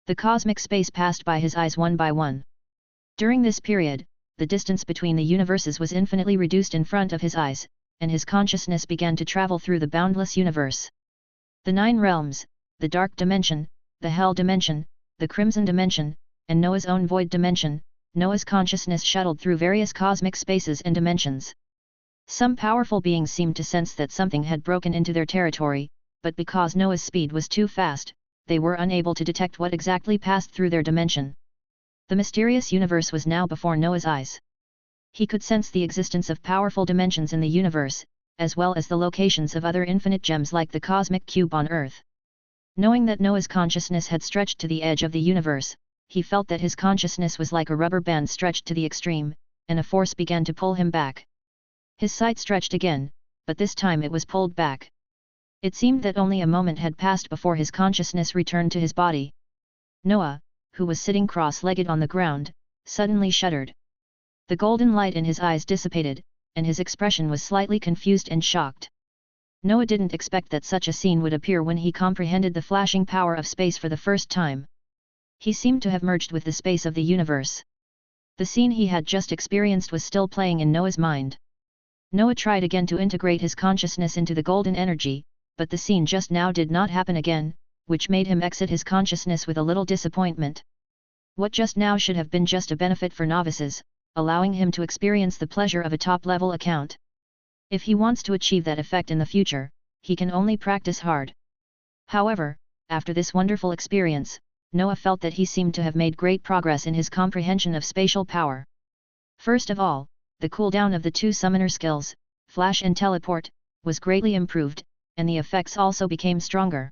The cosmic space passed by his eyes one by one. During this period, the distance between the universes was infinitely reduced in front of his eyes, and his consciousness began to travel through the boundless universe. The 9 realms, the dark dimension, the hell dimension, the crimson dimension, and Noah's own void dimension, Noah's consciousness shuttled through various cosmic spaces and dimensions. Some powerful beings seemed to sense that something had broken into their territory, but because Noah's speed was too fast, they were unable to detect what exactly passed through their dimension. The mysterious universe was now before Noah's eyes. He could sense the existence of powerful dimensions in the universe, as well as the locations of other infinite gems like the cosmic cube on Earth. Knowing that Noah's consciousness had stretched to the edge of the universe, he felt that his consciousness was like a rubber band stretched to the extreme, and a force began to pull him back. His sight stretched again, but this time it was pulled back. It seemed that only a moment had passed before his consciousness returned to his body. Noah, who was sitting cross-legged on the ground, suddenly shuddered. The golden light in his eyes dissipated, and his expression was slightly confused and shocked. Noah didn't expect that such a scene would appear when he comprehended the flashing power of space for the first time. He seemed to have merged with the space of the universe. The scene he had just experienced was still playing in Noah's mind. Noah tried again to integrate his consciousness into the golden energy, but the scene just now did not happen again, which made him exit his consciousness with a little disappointment. What just now should have been just a benefit for novices, allowing him to experience the pleasure of a top-level account. If he wants to achieve that effect in the future, he can only practice hard. However, after this wonderful experience, Noah felt that he seemed to have made great progress in his comprehension of spatial power. First of all, the cooldown of the two summoner skills, Flash and Teleport, was greatly improved, and the effects also became stronger.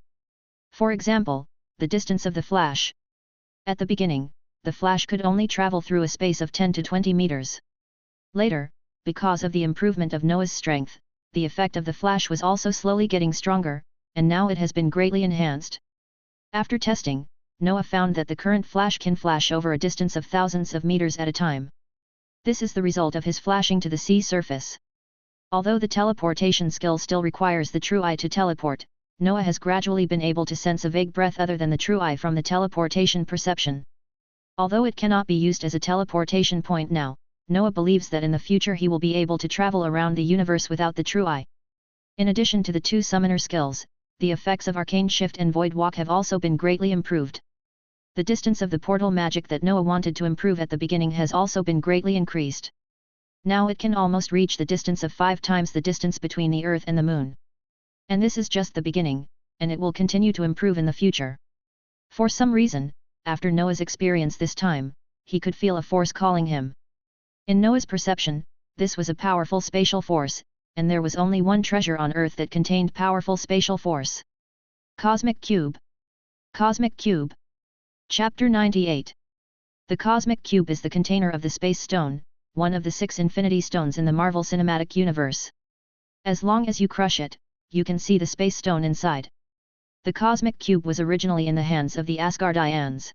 For example, the distance of the Flash. At the beginning, the Flash could only travel through a space of 10 to 20 meters. Later, because of the improvement of Noah's strength, the effect of the Flash was also slowly getting stronger, and now it has been greatly enhanced. After testing, Noah found that the current Flash can flash over a distance of thousands of meters at a time. This is the result of his flashing to the sea surface. Although the teleportation skill still requires the true eye to teleport, Noah has gradually been able to sense a vague breath other than the true eye from the teleportation perception. Although it cannot be used as a teleportation point now, Noah believes that in the future he will be able to travel around the universe without the true eye. In addition to the two summoner skills, the effects of Arcane Shift and Void Walk have also been greatly improved. The distance of the portal magic that Noah wanted to improve at the beginning has also been greatly increased. Now it can almost reach the distance of 5 times the distance between the Earth and the Moon. And this is just the beginning, and it will continue to improve in the future. For some reason, after Noah's experience this time, he could feel a force calling him. In Noah's perception, this was a powerful spatial force, and there was only one treasure on Earth that contained powerful spatial force. Cosmic Cube. Cosmic Cube. Chapter 98. The Cosmic Cube is the container of the Space Stone, one of the 6 Infinity Stones in the Marvel Cinematic Universe. As long as you crush it, you can see the Space Stone inside. The Cosmic Cube was originally in the hands of the Asgardians.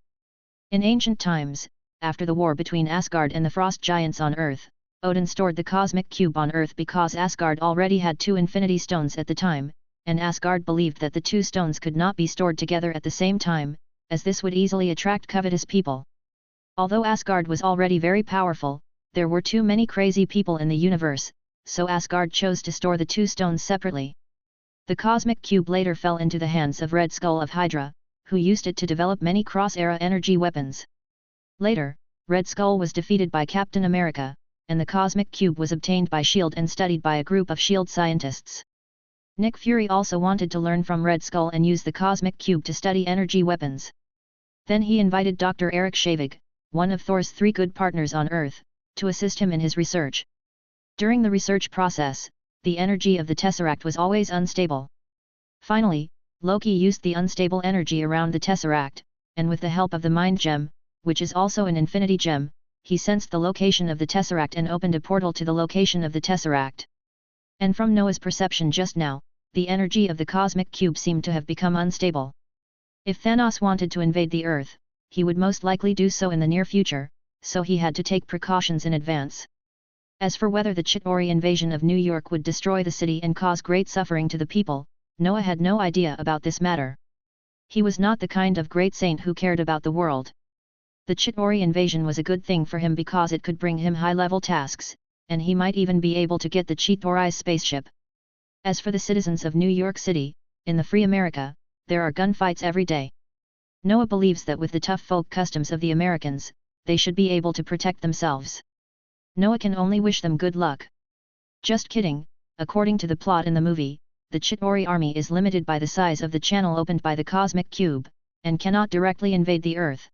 In ancient times, after the war between Asgard and the Frost Giants on Earth, Odin stored the Cosmic Cube on Earth because Asgard already had 2 Infinity Stones at the time, and Asgard believed that the 2 stones could not be stored together at the same time, as this would easily attract covetous people. Although Asgard was already very powerful, there were too many crazy people in the universe, so Asgard chose to store the 2 stones separately. The Cosmic Cube later fell into the hands of Red Skull of Hydra, who used it to develop many cross-era energy weapons. Later, Red Skull was defeated by Captain America, and the Cosmic Cube was obtained by S.H.I.E.L.D. and studied by a group of S.H.I.E.L.D. scientists. Nick Fury also wanted to learn from Red Skull and use the Cosmic Cube to study energy weapons. Then he invited Dr. Eric Shavig, one of Thor's 3 good partners on Earth, to assist him in his research. During the research process, the energy of the Tesseract was always unstable. Finally, Loki used the unstable energy around the Tesseract, and with the help of the Mind Gem, which is also an Infinity Gem, he sensed the location of the Tesseract and opened a portal to the location of the Tesseract. And from Noah's perception just now, the energy of the Cosmic Cube seemed to have become unstable. If Thanos wanted to invade the Earth, he would most likely do so in the near future, so he had to take precautions in advance. As for whether the Chitauri invasion of New York would destroy the city and cause great suffering to the people, Noah had no idea about this matter. He was not the kind of great saint who cared about the world. The Chitauri invasion was a good thing for him because it could bring him high-level tasks, and he might even be able to get the Chitauri's spaceship. As for the citizens of New York City, in the free America, there are gunfights every day. Noah believes that with the tough folk customs of the Americans, they should be able to protect themselves. Noah can only wish them good luck. Just kidding, according to the plot in the movie, the Chitauri army is limited by the size of the channel opened by the Cosmic Cube, and cannot directly invade the Earth.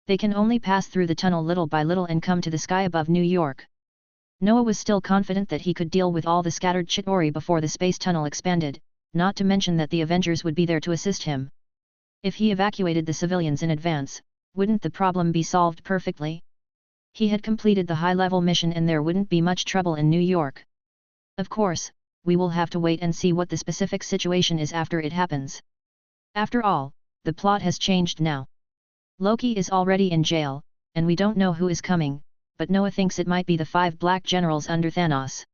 They can only pass through the tunnel little by little and come to the sky above New York. Noah was still confident that he could deal with all the scattered Chitauri before the space tunnel expanded, not to mention that the Avengers would be there to assist him. If he evacuated the civilians in advance, wouldn't the problem be solved perfectly? He had completed the high-level mission and there wouldn't be much trouble in New York. Of course, we will have to wait and see what the specific situation is after it happens. After all, the plot has changed now. Loki is already in jail, and we don't know who is coming, but Noah thinks it might be the 5 black generals under Thanos.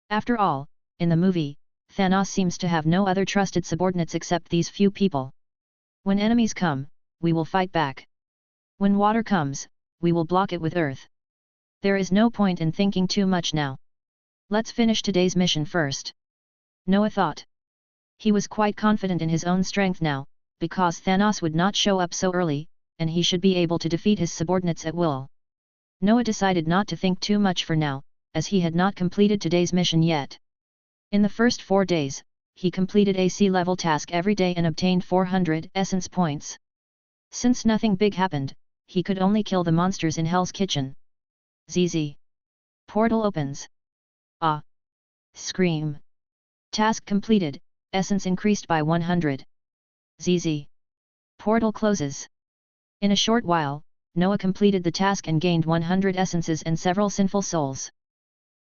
After all, in the movie, Thanos seems to have no other trusted subordinates except these few people. When enemies come, we will fight back. When water comes, we will block it with earth. There is no point in thinking too much now. Let's finish today's mission first. Noah thought. He was quite confident in his own strength now, because Thanos would not show up so early, and he should be able to defeat his subordinates at will. Noah decided not to think too much for now, as he had not completed today's mission yet. In the first 4 days, he completed a sea-level task every day and obtained 400 essence points. Since nothing big happened, he could only kill the monsters in Hell's Kitchen. ZZ. Portal opens. Ah! Scream. Task completed, essence increased by 100. ZZ. Portal closes. In a short while, Noah completed the task and gained 100 essences and several sinful souls.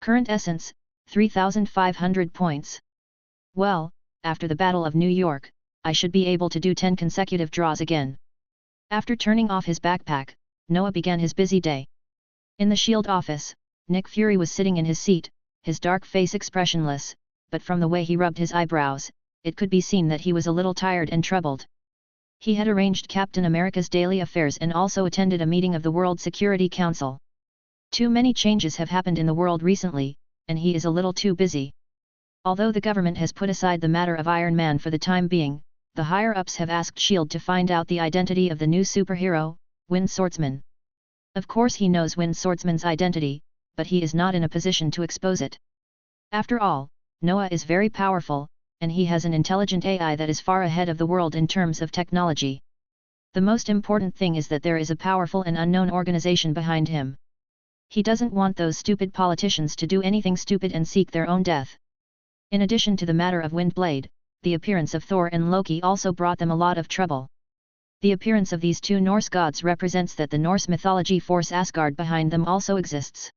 Current essence, 3,500 points. Well, after the Battle of New York, I should be able to do 10 consecutive draws again. After turning off his backpack, Noah began his busy day. In the S.H.I.E.L.D. office, Nick Fury was sitting in his seat, his dark face expressionless, but from the way he rubbed his eyebrows, it could be seen that he was a little tired and troubled. He had arranged Captain America's daily affairs and also attended a meeting of the World Security Council. Too many changes have happened in the world recently, and he is a little too busy. Although the government has put aside the matter of Iron Man for the time being, the higher-ups have asked S.H.I.E.L.D. to find out the identity of the new superhero, Wind Swordsman. Of course he knows Wind Swordsman's identity, but he is not in a position to expose it. After all, Noah is very powerful, and he has an intelligent AI that is far ahead of the world in terms of technology. The most important thing is that there is a powerful and unknown organization behind him. He doesn't want those stupid politicians to do anything stupid and seek their own death. In addition to the matter of Windblade, the appearance of Thor and Loki also brought them a lot of trouble. The appearance of these 2 Norse gods represents that the Norse mythology force Asgard behind them also exists.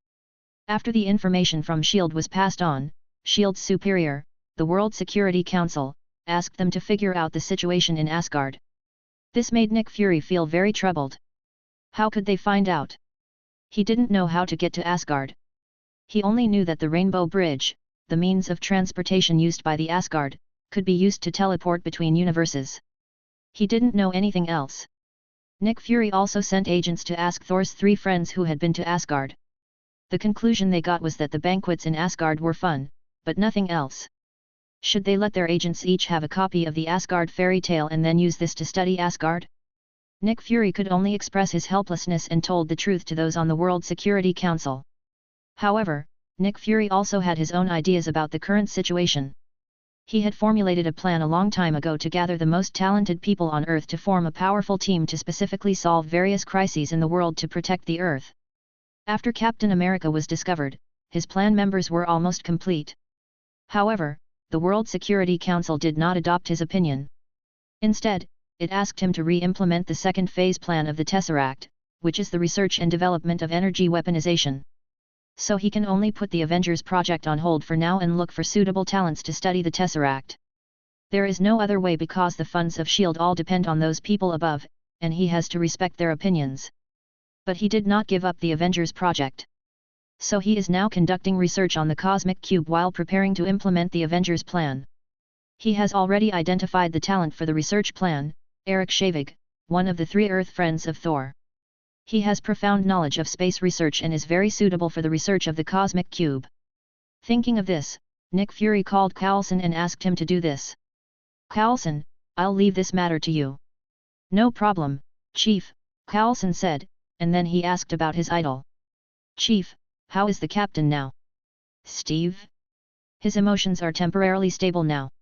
After the information from S.H.I.E.L.D. was passed on, S.H.I.E.L.D.'s superior, the World Security Council, asked them to figure out the situation in Asgard. This made Nick Fury feel very troubled. How could they find out? He didn't know how to get to Asgard. He only knew that the Rainbow Bridge, the means of transportation used by the Asgard, could be used to teleport between universes. He didn't know anything else. Nick Fury also sent agents to ask Thor's 3 friends who had been to Asgard. The conclusion they got was that the banquets in Asgard were fun, but nothing else. Should they let their agents each have a copy of the Asgard fairy tale and then use this to study Asgard? Nick Fury could only express his helplessness and told the truth to those on the World Security Council. However, Nick Fury also had his own ideas about the current situation. He had formulated a plan a long time ago to gather the most talented people on Earth to form a powerful team to specifically solve various crises in the world to protect the Earth. After Captain America was discovered, his plan members were almost complete. However, the World Security Council did not adopt his opinion. Instead, it asked him to re-implement the second phase plan of the Tesseract, which is the research and development of energy weaponization. So he can only put the Avengers project on hold for now and look for suitable talents to study the Tesseract. There is no other way because the funds of S.H.I.E.L.D. all depend on those people above, and he has to respect their opinions. But he did not give up the Avengers project. So he is now conducting research on the Cosmic Cube while preparing to implement the Avengers plan. He has already identified the talent for the research plan, Eric Shavig, one of the 3 Earth friends of Thor. He has profound knowledge of space research and is very suitable for the research of the Cosmic Cube. Thinking of this, Nick Fury called Coulson and asked him to do this. Coulson, I'll leave this matter to you. No problem, Chief, Coulson said, and then he asked about his idol. Chief, how is the captain now? Steve? His emotions are temporarily stable now.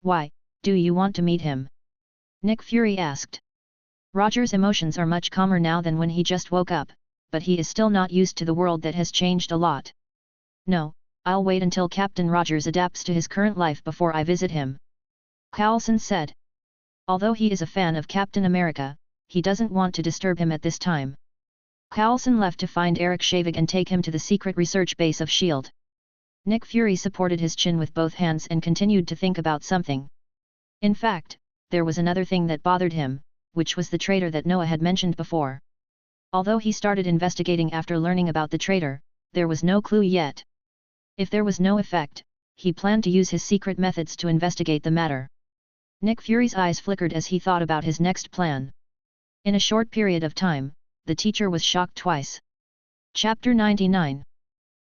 Why, do you want to meet him? Nick Fury asked. Roger's emotions are much calmer now than when he just woke up, but he is still not used to the world that has changed a lot. No, I'll wait until Captain Rogers adapts to his current life before I visit him. Coulson said. Although he is a fan of Captain America, he doesn't want to disturb him at this time. Coulson left to find Eric Shavig and take him to the secret research base of S.H.I.E.L.D. Nick Fury supported his chin with both hands and continued to think about something. In fact, there was another thing that bothered him, which was the traitor that Noah had mentioned before. Although he started investigating after learning about the traitor, there was no clue yet. If there was no effect, he planned to use his secret methods to investigate the matter. Nick Fury's eyes flickered as he thought about his next plan. In a short period of time, the teacher was shocked twice. Chapter 99.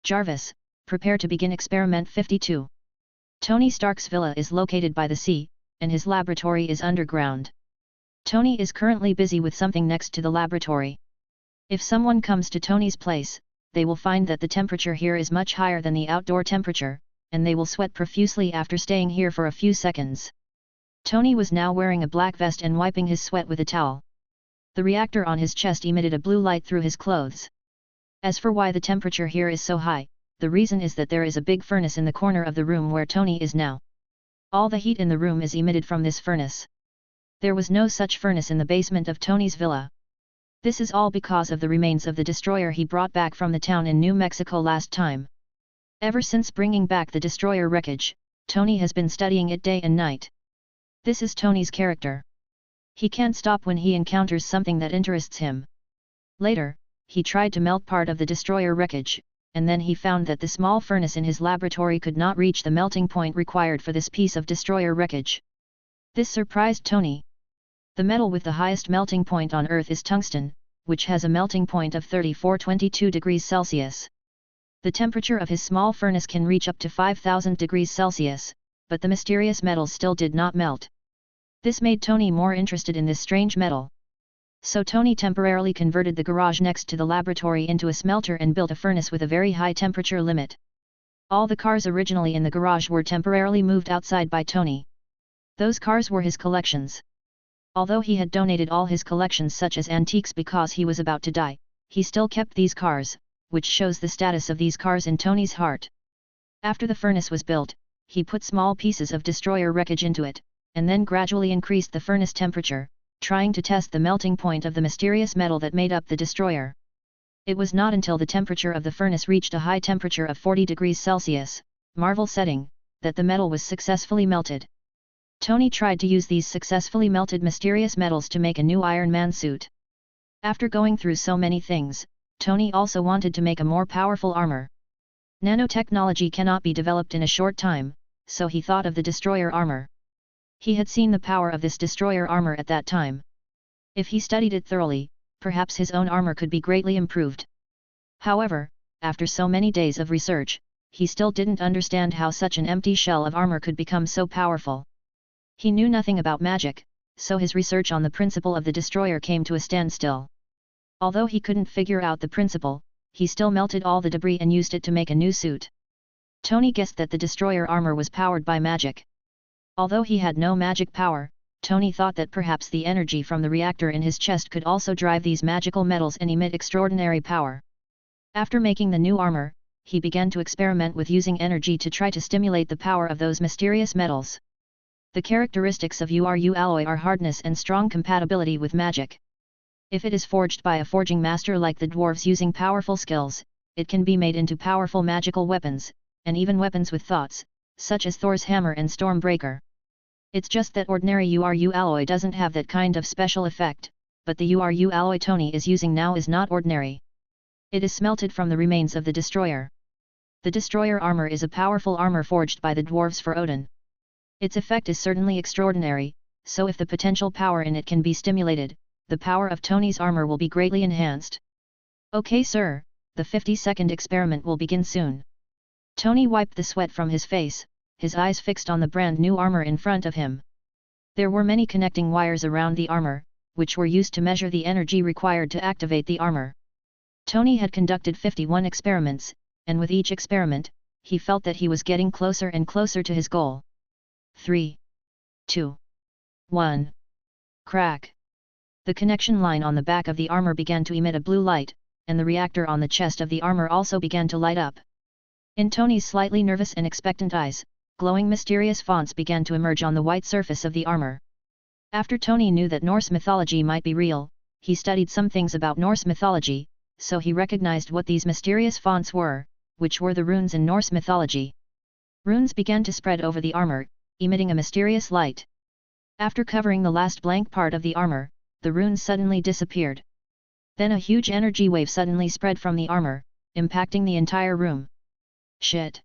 Jarvis, prepare to begin Experiment 52. Tony Stark's villa is located by the sea, and his laboratory is underground. Tony is currently busy with something next to the laboratory. If someone comes to Tony's place, they will find that the temperature here is much higher than the outdoor temperature, and they will sweat profusely after staying here for a few seconds. Tony was now wearing a black vest and wiping his sweat with a towel. The reactor on his chest emitted a blue light through his clothes. As for why the temperature here is so high, the reason is that there is a big furnace in the corner of the room where Tony is now. All the heat in the room is emitted from this furnace. There was no such furnace in the basement of Tony's villa. This is all because of the remains of the destroyer he brought back from the town in New Mexico last time. Ever since bringing back the destroyer wreckage, Tony has been studying it day and night. This is Tony's character. He can't stop when he encounters something that interests him. Later, he tried to melt part of the destroyer wreckage, and then he found that the small furnace in his laboratory could not reach the melting point required for this piece of destroyer wreckage. This surprised Tony. The metal with the highest melting point on Earth is tungsten, which has a melting point of 3422 degrees Celsius. The temperature of his small furnace can reach up to 5000 degrees Celsius, but the mysterious metals still did not melt. This made Tony more interested in this strange metal. So Tony temporarily converted the garage next to the laboratory into a smelter and built a furnace with a very high temperature limit. All the cars originally in the garage were temporarily moved outside by Tony. Those cars were his collections. Although he had donated all his collections such as antiques because he was about to die, he still kept these cars, which shows the status of these cars in Tony's heart. After the furnace was built, he put small pieces of destroyer wreckage into it, and then gradually increased the furnace temperature, trying to test the melting point of the mysterious metal that made up the destroyer. It was not until the temperature of the furnace reached a high temperature of 40 degrees Celsius, Marvel setting, that the metal was successfully melted. Tony tried to use these successfully melted mysterious metals to make a new Iron Man suit. After going through so many things, Tony also wanted to make a more powerful armor. Nanotechnology cannot be developed in a short time, so he thought of the destroyer armor. He had seen the power of this destroyer armor at that time. If he studied it thoroughly, perhaps his own armor could be greatly improved. However, after so many days of research, he still didn't understand how such an empty shell of armor could become so powerful. He knew nothing about magic, so his research on the principle of the destroyer came to a standstill. Although he couldn't figure out the principle, he still melted all the debris and used it to make a new suit. Tony guessed that the destroyer armor was powered by magic. Although he had no magic power, Tony thought that perhaps the energy from the reactor in his chest could also drive these magical metals and emit extraordinary power. After making the new armor, he began to experiment with using energy to try to stimulate the power of those mysterious metals. The characteristics of URU alloy are hardness and strong compatibility with magic. If it is forged by a forging master like the dwarves using powerful skills, it can be made into powerful magical weapons, and even weapons with thoughts, such as Thor's hammer and Stormbreaker. It's just that ordinary URU alloy doesn't have that kind of special effect, but the URU alloy Tony is using now is not ordinary. It is smelted from the remains of the destroyer. The destroyer armor is a powerful armor forged by the dwarves for Odin. Its effect is certainly extraordinary, so if the potential power in it can be stimulated, the power of Tony's armor will be greatly enhanced. Okay sir, the 50-second experiment will begin soon. Tony wiped the sweat from his face, his eyes fixed on the brand new armor in front of him. There were many connecting wires around the armor, which were used to measure the energy required to activate the armor. Tony had conducted 51 experiments, and with each experiment, he felt that he was getting closer and closer to his goal. 3, 2, 1. Crack. The connection line on the back of the armor began to emit a blue light, and the reactor on the chest of the armor also began to light up. In Tony's slightly nervous and expectant eyes, glowing mysterious fonts began to emerge on the white surface of the armor. After Tony knew that Norse mythology might be real, he studied some things about Norse mythology, so he recognized what these mysterious fonts were, which were the runes in Norse mythology. Runes began to spread over the armor, emitting a mysterious light. After covering the last blank part of the armor, the runes suddenly disappeared. Then a huge energy wave suddenly spread from the armor, impacting the entire room. Shit!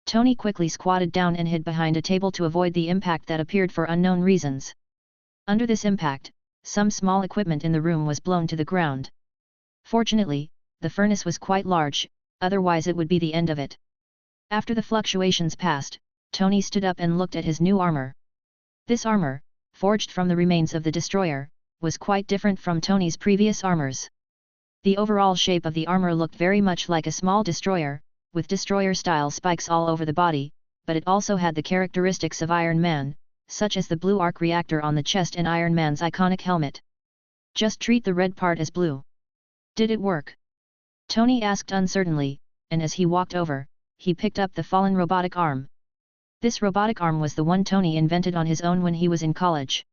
Tony quickly squatted down and hid behind a table to avoid the impact that appeared for unknown reasons. Under this impact, some small equipment in the room was blown to the ground. Fortunately, the furnace was quite large, otherwise it would be the end of it. After the fluctuations passed, Tony stood up and looked at his new armor. This armor, forged from the remains of the destroyer, was quite different from Tony's previous armors. The overall shape of the armor looked very much like a small destroyer, with destroyer-style spikes all over the body, but it also had the characteristics of Iron Man, such as the blue arc reactor on the chest and Iron Man's iconic helmet. Just treat the red part as blue. Did it work? Tony asked uncertainly, and as he walked over, he picked up the fallen robotic arm. This robotic arm was the one Tony invented on his own when he was in college.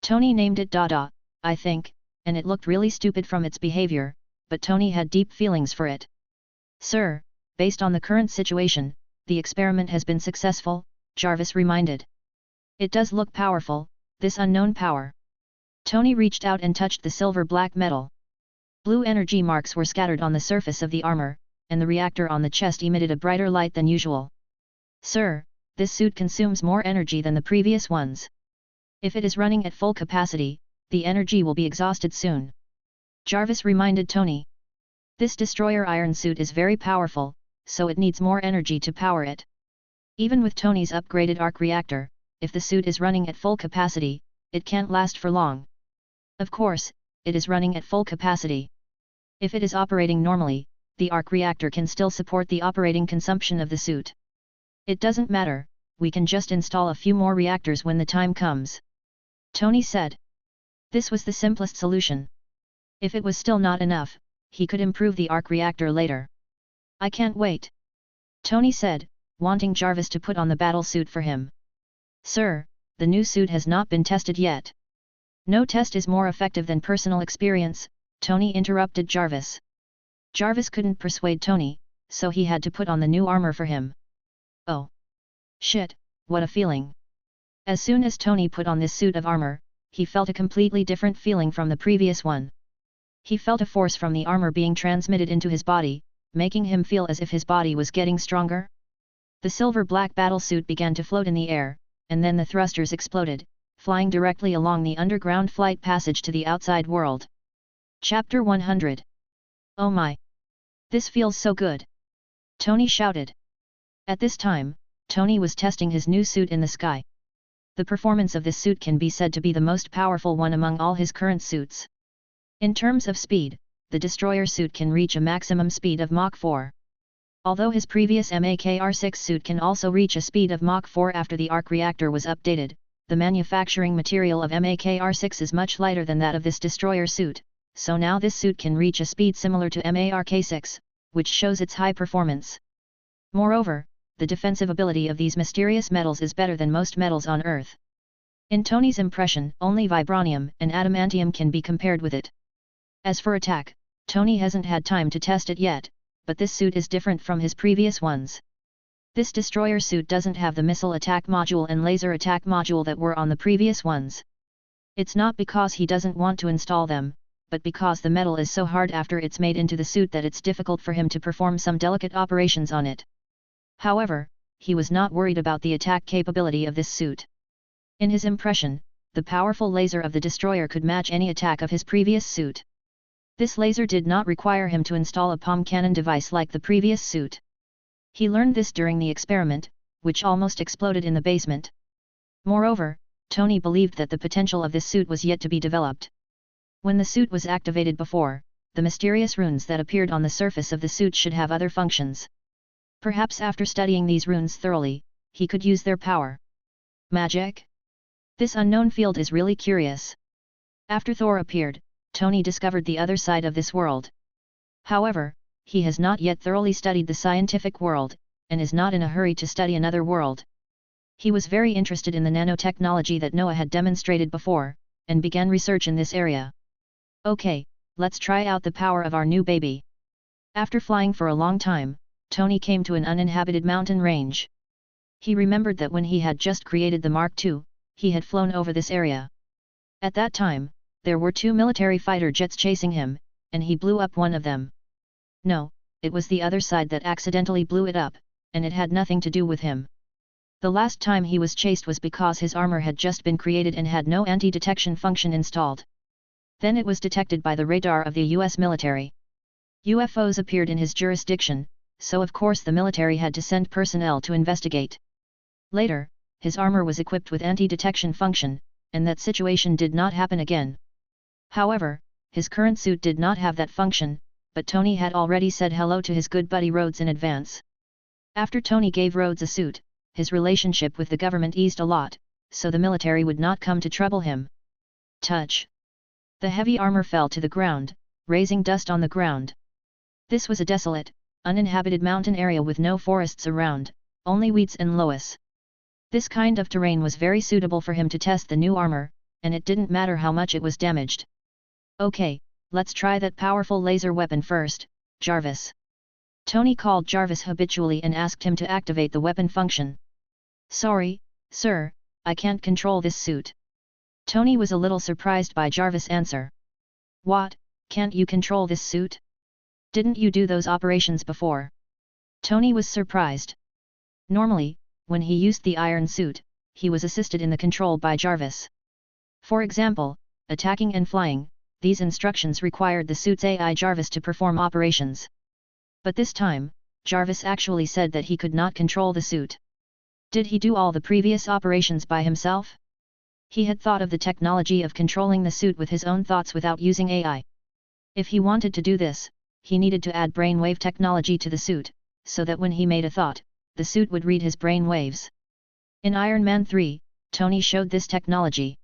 Tony named it Dada, I think, and it looked really stupid from its behavior, but Tony had deep feelings for it. Sir, based on the current situation, the experiment has been successful, Jarvis reminded. It does look powerful, this unknown power. Tony reached out and touched the silver-black metal. Blue energy marks were scattered on the surface of the armor, and the reactor on the chest emitted a brighter light than usual. Sir, this suit consumes more energy than the previous ones. If it is running at full capacity, the energy will be exhausted soon. Jarvis reminded Tony. This destroyer iron suit is very powerful, so it needs more energy to power it. Even with Tony's upgraded arc reactor, if the suit is running at full capacity, it can't last for long. Of course, it is running at full capacity. If it is operating normally, the arc reactor can still support the operating consumption of the suit. It doesn't matter, we can just install a few more reactors when the time comes. Tony said. This was the simplest solution. If it was still not enough, he could improve the arc reactor later. I can't wait. Tony said, wanting Jarvis to put on the battle suit for him. Sir, the new suit has not been tested yet. No test is more effective than personal experience, Tony interrupted Jarvis. Jarvis couldn't persuade Tony, so he had to put on the new armor for him. Oh. Shit, what a feeling. As soon as Tony put on this suit of armor, he felt a completely different feeling from the previous one. He felt a force from the armor being transmitted into his body, making him feel as if his body was getting stronger. The silver-black battlesuit began to float in the air, and then the thrusters exploded, flying directly along the underground flight passage to the outside world. Chapter 100. Oh my! This feels so good! Tony shouted. At this time, Tony was testing his new suit in the sky. The performance of this suit can be said to be the most powerful one among all his current suits. In terms of speed, the destroyer suit can reach a maximum speed of Mach 4. Although his previous Makr-6 suit can also reach a speed of Mach 4 after the arc reactor was updated, the manufacturing material of Makr-6 is much lighter than that of this destroyer suit, so now this suit can reach a speed similar to Mark-6, which shows its high performance. Moreover, the defensive ability of these mysterious metals is better than most metals on Earth. In Tony's impression, only vibranium and adamantium can be compared with it. As for attack, Tony hasn't had time to test it yet, but this suit is different from his previous ones. This destroyer suit doesn't have the missile attack module and laser attack module that were on the previous ones. It's not because he doesn't want to install them, but because the metal is so hard after it's made into the suit that it's difficult for him to perform some delicate operations on it. However, he was not worried about the attack capability of this suit. In his impression, the powerful laser of the destroyer could match any attack of his previous suit. This laser did not require him to install a palm cannon device like the previous suit. He learned this during the experiment, which almost exploded in the basement. Moreover, Tony believed that the potential of this suit was yet to be developed. When the suit was activated before, the mysterious runes that appeared on the surface of the suit should have other functions. Perhaps after studying these runes thoroughly, he could use their power. Magic? This unknown field is really curious. After Thor appeared, Tony discovered the other side of this world. However, he has not yet thoroughly studied the scientific world, and is not in a hurry to study another world. He was very interested in the nanotechnology that Noah had demonstrated before, and began research in this area. Okay, let's try out the power of our new baby. After flying for a long time, Tony came to an uninhabited mountain range. He remembered that when he had just created the Mark II, he had flown over this area. At that time, there were 2 military fighter jets chasing him, and he blew up one of them. No, it was the other side that accidentally blew it up, and it had nothing to do with him. The last time he was chased was because his armor had just been created and had no anti-detection function installed. Then it was detected by the radar of the US military. UFOs appeared in his jurisdiction, so of course the military had to send personnel to investigate. Later, his armor was equipped with anti-detection function, and that situation did not happen again. However, his current suit did not have that function, but Tony had already said hello to his good buddy Rhodes in advance. After Tony gave Rhodes a suit, his relationship with the government eased a lot, so the military would not come to trouble him. Touch! The heavy armor fell to the ground, raising dust on the ground. This was a desolate, uninhabited mountain area with no forests around, only weeds and loess. This kind of terrain was very suitable for him to test the new armor, and it didn't matter how much it was damaged. Okay, let's try that powerful laser weapon first, Jarvis. Tony called Jarvis habitually and asked him to activate the weapon function. Sorry, sir, I can't control this suit. Tony was a little surprised by Jarvis' answer. What, can't you control this suit? Didn't you do those operations before? Tony was surprised. Normally, when he used the iron suit, he was assisted in the control by Jarvis. For example, attacking and flying, these instructions required the suit's AI Jarvis to perform operations. But this time, Jarvis actually said that he could not control the suit. Did he do all the previous operations by himself? He had thought of the technology of controlling the suit with his own thoughts without using AI. If he wanted to do this, he needed to add brainwave technology to the suit, so that when he made a thought, the suit would read his brain waves. In Iron Man 3, Tony showed this technology.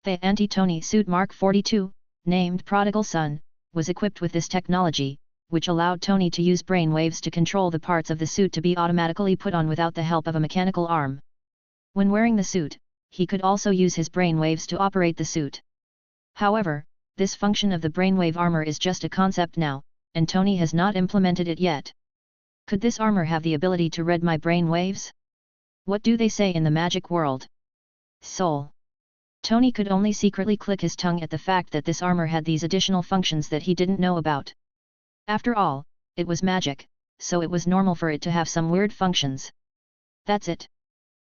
The anti-Tony suit Mark 42, named Prodigal Son, was equipped with this technology, which allowed Tony to use brainwaves to control the parts of the suit to be automatically put on without the help of a mechanical arm. When wearing the suit, he could also use his brainwaves to operate the suit. However, this function of the brainwave armor is just a concept now, and Tony has not implemented it yet. Could this armor have the ability to read my brainwaves? What do they say in the magic world? Soul. Tony could only secretly click his tongue at the fact that this armor had these additional functions that he didn't know about. After all, it was magic, so it was normal for it to have some weird functions. That's it.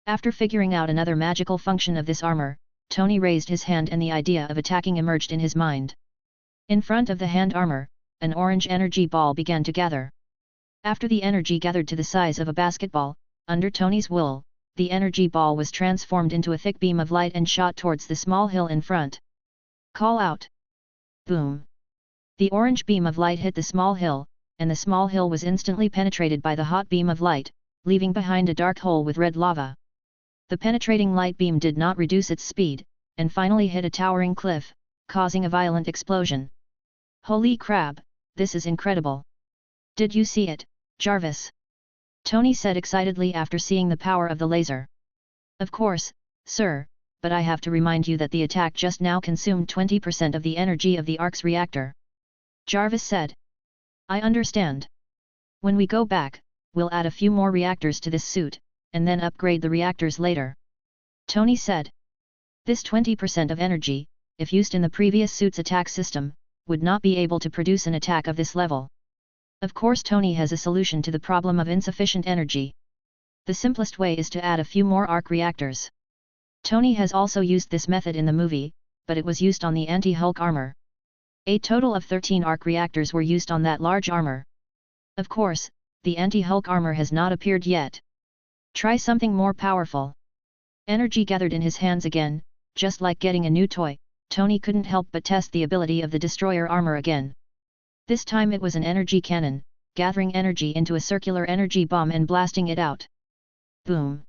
After figuring out another magical function of this armor, Tony raised his hand and the idea of attacking emerged in his mind. In front of the hand armor, an orange energy ball began to gather. After the energy gathered to the size of a basketball, under Tony's will, the energy ball was transformed into a thick beam of light and shot towards the small hill in front. Call out! Boom! The orange beam of light hit the small hill, and the small hill was instantly penetrated by the hot beam of light, leaving behind a dark hole with red lava. The penetrating light beam did not reduce its speed, and finally hit a towering cliff, causing a violent explosion. Holy crap, this is incredible! Did you see it, Jarvis? Tony said excitedly after seeing the power of the laser. Of course, sir, but I have to remind you that the attack just now consumed 20% of the energy of the Ark's reactor. Jarvis said. I understand. When we go back, we'll add a few more reactors to this suit, and then upgrade the reactors later. Tony said. This 20% of energy, if used in the previous suit's attack system, would not be able to produce an attack of this level. Of course Tony has a solution to the problem of insufficient energy. The simplest way is to add a few more arc reactors. Tony has also used this method in the movie, but it was used on the anti-Hulk armor. A total of 13 arc reactors were used on that large armor. Of course, the anti-Hulk armor has not appeared yet. Try something more powerful. Energy gathered in his hands again, just like getting a new toy. Tony couldn't help but test the ability of the destroyer armor again. This time it was an energy cannon, gathering energy into a circular energy bomb and blasting it out. Boom!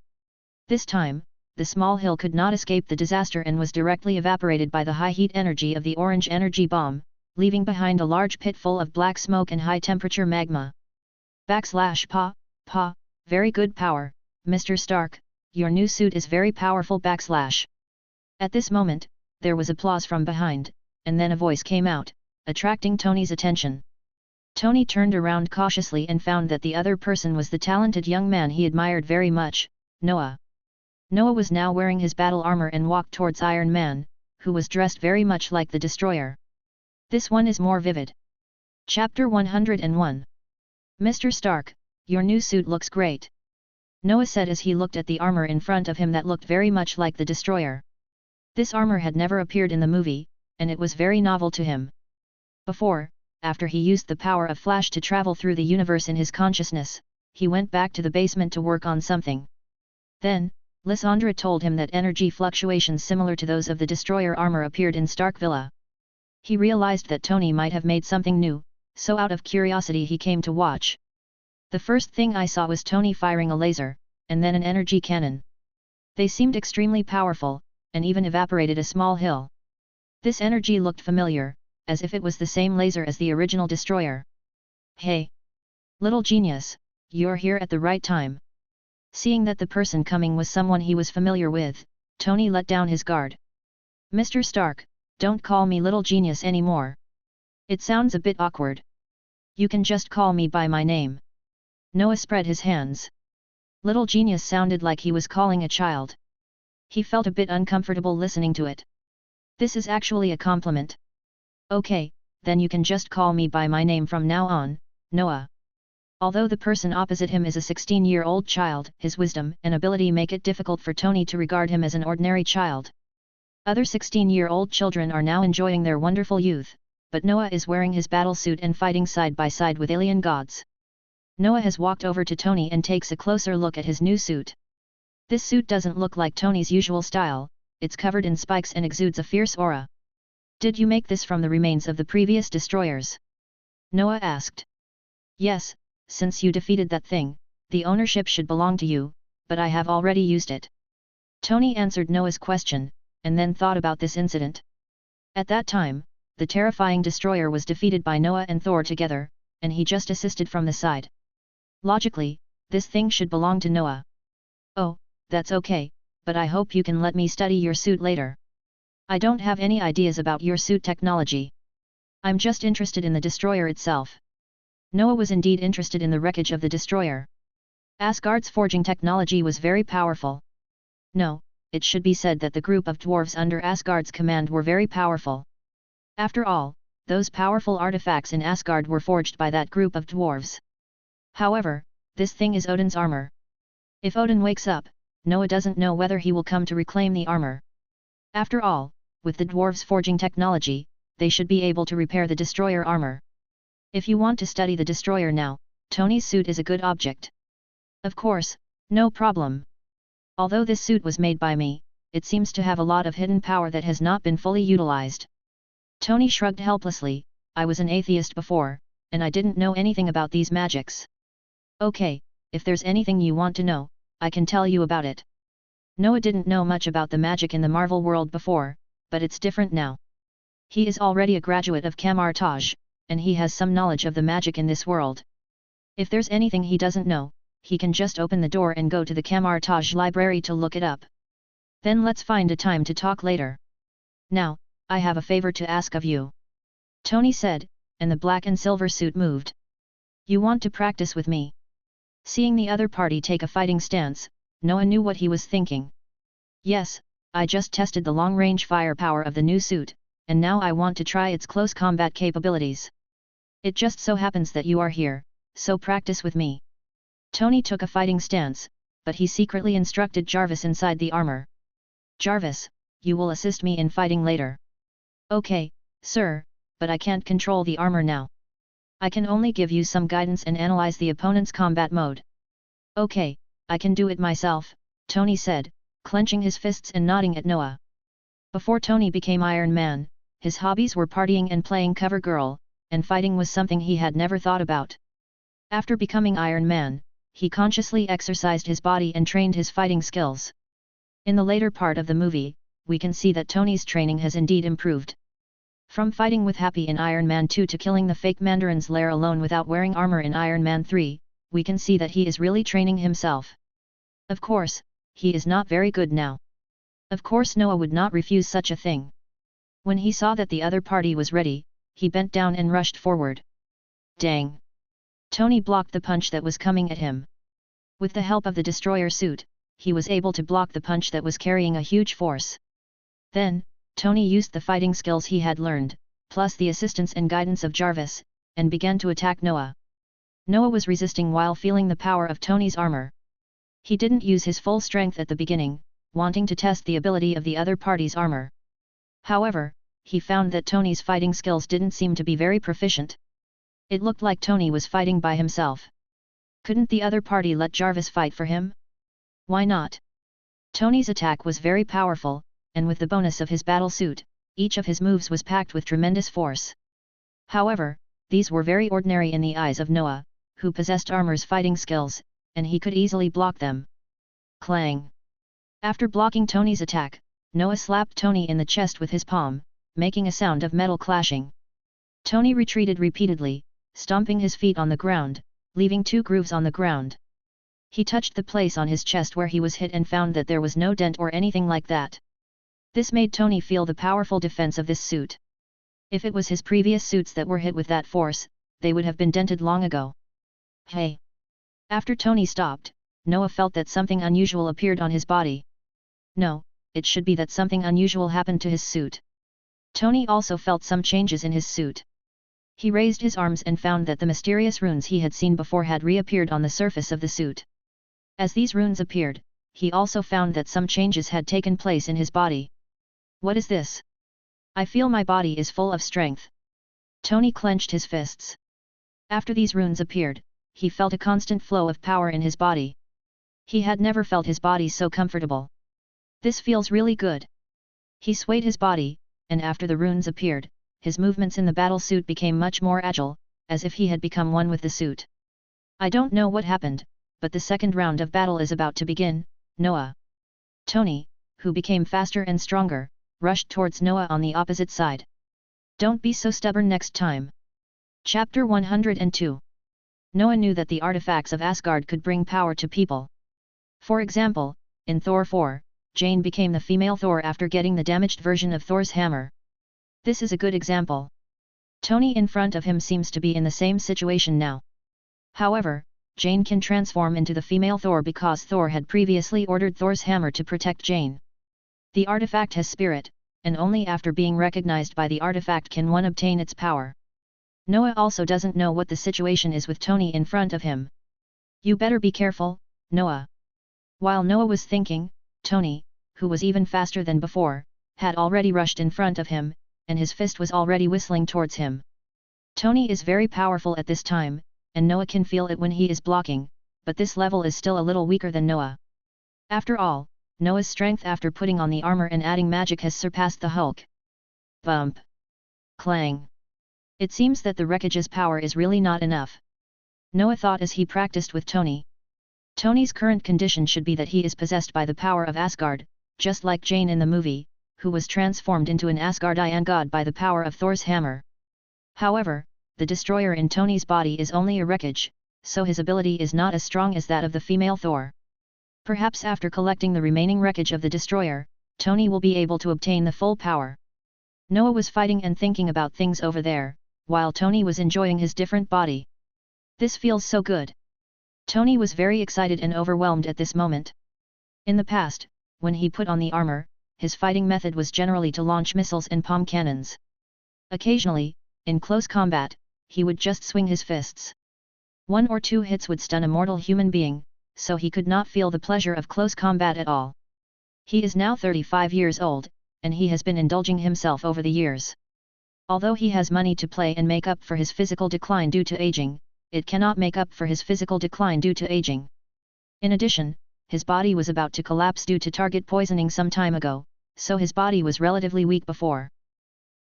This time, the small hill could not escape the disaster and was directly evaporated by the high heat energy of the orange energy bomb, leaving behind a large pit full of black smoke and high temperature magma. Pa, very good power, Mr. Stark, your new suit is very powerful ! At this moment, there was applause from behind, and then a voice came out, attracting Tony's attention. Tony turned around cautiously and found that the other person was the talented young man he admired very much, Noah. Noah was now wearing his battle armor and walked towards Iron Man, who was dressed very much like the Destroyer. This one is more vivid. Chapter 101. Mr. Stark, your new suit looks great, Noah said as he looked at the armor in front of him that looked very much like the Destroyer. This armor had never appeared in the movie, and it was very novel to him. Before, after he used the power of Flash to travel through the universe in his consciousness, he went back to the basement to work on something. Then, Lysandra told him that energy fluctuations similar to those of the Destroyer armor appeared in Stark Villa. He realized that Tony might have made something new, so out of curiosity he came to watch. The first thing I saw was Tony firing a laser, and then an energy cannon. They seemed extremely powerful, and even evaporated a small hill. This energy looked familiar, as if it was the same laser as the original Destroyer. Hey! Little genius, you're here at the right time. Seeing that the person coming was someone he was familiar with, Tony let down his guard. Mr. Stark, don't call me little genius anymore. It sounds a bit awkward. You can just call me by my name. Noah spread his hands. Little genius sounded like he was calling a child. He felt a bit uncomfortable listening to it. This is actually a compliment. Okay, then you can just call me by my name from now on, Noah. Although the person opposite him is a 16-year-old child, his wisdom and ability make it difficult for Tony to regard him as an ordinary child. Other 16-year-old children are now enjoying their wonderful youth, but Noah is wearing his battle suit and fighting side by side with alien gods. Noah has walked over to Tony and takes a closer look at his new suit. This suit doesn't look like Tony's usual style, it's covered in spikes and exudes a fierce aura. Did you make this from the remains of the previous destroyers? Noah asked. Yes, since you defeated that thing, the ownership should belong to you, but I have already used it. Tony answered Noah's question, and then thought about this incident. At that time, the terrifying destroyer was defeated by Noah and Thor together, and he just assisted from the side. Logically, this thing should belong to Noah. Oh, that's okay, but I hope you can let me study your suit later. I don't have any ideas about your suit technology. I'm just interested in the destroyer itself. Noah was indeed interested in the wreckage of the destroyer. Asgard's forging technology was very powerful. No, it should be said that the group of dwarves under Asgard's command were very powerful. After all, those powerful artifacts in Asgard were forged by that group of dwarves. However, this thing is Odin's armor. If Odin wakes up, Noah doesn't know whether he will come to reclaim the armor. After all, with the dwarves' forging technology, they should be able to repair the destroyer armor. If you want to study the destroyer now, Tony's suit is a good object. Of course, no problem. Although this suit was made by me, it seems to have a lot of hidden power that has not been fully utilized. Tony shrugged helplessly. I was an atheist before, and I didn't know anything about these magics. Okay, if there's anything you want to know, I can tell you about it. Noah didn't know much about the magic in the Marvel world before, but it's different now. He is already a graduate of Kamar-Taj, and he has some knowledge of the magic in this world. If there's anything he doesn't know, he can just open the door and go to the Kamar-Taj library to look it up. Then let's find a time to talk later. Now, I have a favor to ask of you. Tony said, and the black and silver suit moved. You want to practice with me? Seeing the other party take a fighting stance, Noah knew what he was thinking. Yes, I just tested the long-range firepower of the new suit, and now I want to try its close combat capabilities. It just so happens that you are here, so practice with me. Tony took a fighting stance, but he secretly instructed Jarvis inside the armor. Jarvis, you will assist me in fighting later. Okay, sir, but I can't control the armor now. I can only give you some guidance and analyze the opponent's combat mode. Okay, I can do it myself, Tony said, clenching his fists and nodding at Noah. Before Tony became Iron Man, his hobbies were partying and playing cover girl, and fighting was something he had never thought about. After becoming Iron Man, he consciously exercised his body and trained his fighting skills. In the later part of the movie, we can see that Tony's training has indeed improved. From fighting with Happy in Iron Man 2 to killing the fake Mandarin's lair alone without wearing armor in Iron Man 3, we can see that he is really training himself. Of course, he is not very good now. Of course Noah would not refuse such a thing. When he saw that the other party was ready, he bent down and rushed forward. Dang! Tony blocked the punch that was coming at him. With the help of the destroyer suit, he was able to block the punch that was carrying a huge force. Then, Tony used the fighting skills he had learned, plus the assistance and guidance of Jarvis, and began to attack Noah. Noah was resisting while feeling the power of Tony's armor. He didn't use his full strength at the beginning, wanting to test the ability of the other party's armor. However, he found that Tony's fighting skills didn't seem to be very proficient. It looked like Tony was fighting by himself. Couldn't the other party let Jarvis fight for him? Why not? Tony's attack was very powerful, and with the bonus of his battle suit, each of his moves was packed with tremendous force. However, these were very ordinary in the eyes of Noah, who possessed armor's fighting skills, and he could easily block them. Clang! After blocking Tony's attack, Noah slapped Tony in the chest with his palm, making a sound of metal clashing. Tony retreated repeatedly, stomping his feet on the ground, leaving 2 grooves on the ground. He touched the place on his chest where he was hit and found that there was no dent or anything like that. This made Tony feel the powerful defense of this suit. If it was his previous suits that were hit with that force, they would have been dented long ago. Hey! After Tony stopped, Noah felt that something unusual appeared on his body. No, it should be that something unusual happened to his suit. Tony also felt some changes in his suit. He raised his arms and found that the mysterious runes he had seen before had reappeared on the surface of the suit. As these runes appeared, he also found that some changes had taken place in his body. What is this? I feel my body is full of strength. Tony clenched his fists. After these runes appeared, he felt a constant flow of power in his body. He had never felt his body so comfortable. This feels really good. He swayed his body, and after the runes appeared, his movements in the battle suit became much more agile, as if he had become one with the suit. I don't know what happened, but the second round of battle is about to begin, Noah. Tony, who became faster and stronger, rushed towards Noah on the opposite side. Don't be so stubborn next time. Chapter 102. Noah knew that the artifacts of Asgard could bring power to people. For example, in Thor 4, Jane became the female Thor after getting the damaged version of Thor's hammer. This is a good example. Tony in front of him seems to be in the same situation now. However, Jane can transform into the female Thor because Thor had previously ordered Thor's hammer to protect Jane. The artifact has spirit, and only after being recognized by the artifact can one obtain its power. Noah also doesn't know what the situation is with Tony in front of him. You better be careful, Noah. While Noah was thinking, Tony, who was even faster than before, had already rushed in front of him, and his fist was already whistling towards him. Tony is very powerful at this time, and Noah can feel it when he is blocking, but this level is still a little weaker than Noah. After all, Noah's strength after putting on the armor and adding magic has surpassed the Hulk. Bump! Clang! It seems that the wreckage's power is really not enough. Noah thought as he practiced with Tony. Tony's current condition should be that he is possessed by the power of Asgard, just like Jane in the movie, who was transformed into an Asgardian god by the power of Thor's hammer. However, the destroyer in Tony's body is only a wreckage, so his ability is not as strong as that of the female Thor. Perhaps after collecting the remaining wreckage of the destroyer, Tony will be able to obtain the full power. Noah was fighting and thinking about things over there, while Tony was enjoying his different body. This feels so good. Tony was very excited and overwhelmed at this moment. In the past, when he put on the armor, his fighting method was generally to launch missiles and palm cannons. Occasionally, in close combat, he would just swing his fists. 1 or 2 hits would stun a mortal human being, so he could not feel the pleasure of close combat at all. He is now 35 years old, and he has been indulging himself over the years. Although he has money to play and make up for his physical decline due to aging, it cannot make up for his physical decline due to aging. In addition, his body was about to collapse due to target poisoning some time ago, so his body was relatively weak before.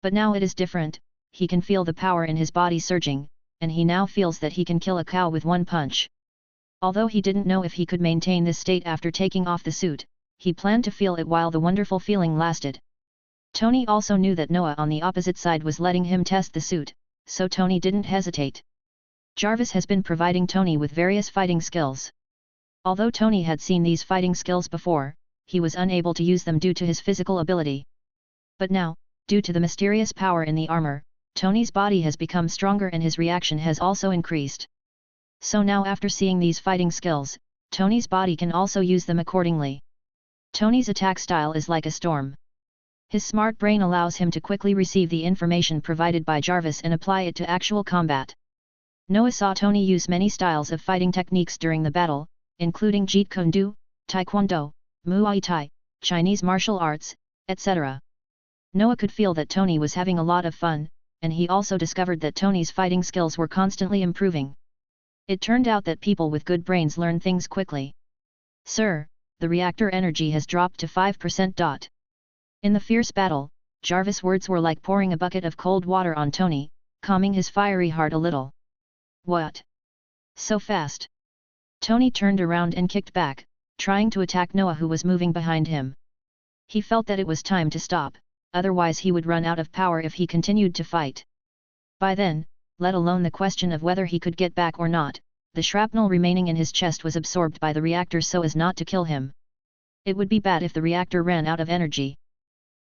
But now it is different, he can feel the power in his body surging, and he now feels that he can kill a cow with one punch. Although he didn't know if he could maintain this state after taking off the suit, he planned to feel it while the wonderful feeling lasted. Tony also knew that Noah on the opposite side was letting him test the suit, so Tony didn't hesitate. Jarvis has been providing Tony with various fighting skills. Although Tony had seen these fighting skills before, he was unable to use them due to his physical ability. But now, due to the mysterious power in the armor, Tony's body has become stronger and his reaction has also increased. So now after seeing these fighting skills, Tony's body can also use them accordingly. Tony's attack style is like a storm. His smart brain allows him to quickly receive the information provided by Jarvis and apply it to actual combat. Noah saw Tony use many styles of fighting techniques during the battle, including Jeet Kune Do, Taekwondo, Muay Thai, Chinese martial arts, etc. Noah could feel that Tony was having a lot of fun, and he also discovered that Tony's fighting skills were constantly improving. It turned out that people with good brains learn things quickly. "Sir, the reactor energy has dropped to 5%. In the fierce battle, Jarvis' words were like pouring a bucket of cold water on Tony, calming his fiery heart a little. "What? So fast?" Tony turned around and kicked back, trying to attack Noah who was moving behind him. He felt that it was time to stop, otherwise he would run out of power if he continued to fight. By then, let alone the question of whether he could get back or not, the shrapnel remaining in his chest was absorbed by the reactor so as not to kill him. It would be bad if the reactor ran out of energy.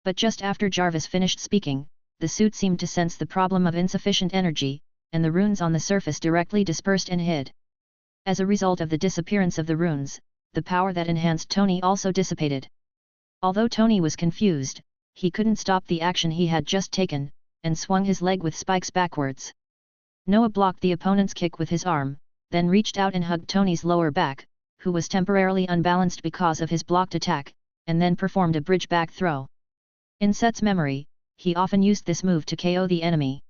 But just after Jarvis finished speaking, the suit seemed to sense the problem of insufficient energy, and the runes on the surface directly dispersed and hid. As a result of the disappearance of the runes, the power that enhanced Tony also dissipated. Although Tony was confused, he couldn't stop the action he had just taken, and swung his leg with spikes backwards. Noah blocked the opponent's kick with his arm, then reached out and hugged Tony's lower back, who was temporarily unbalanced because of his blocked attack, and then performed a bridge back throw. In Set's memory, he often used this move to KO the enemy.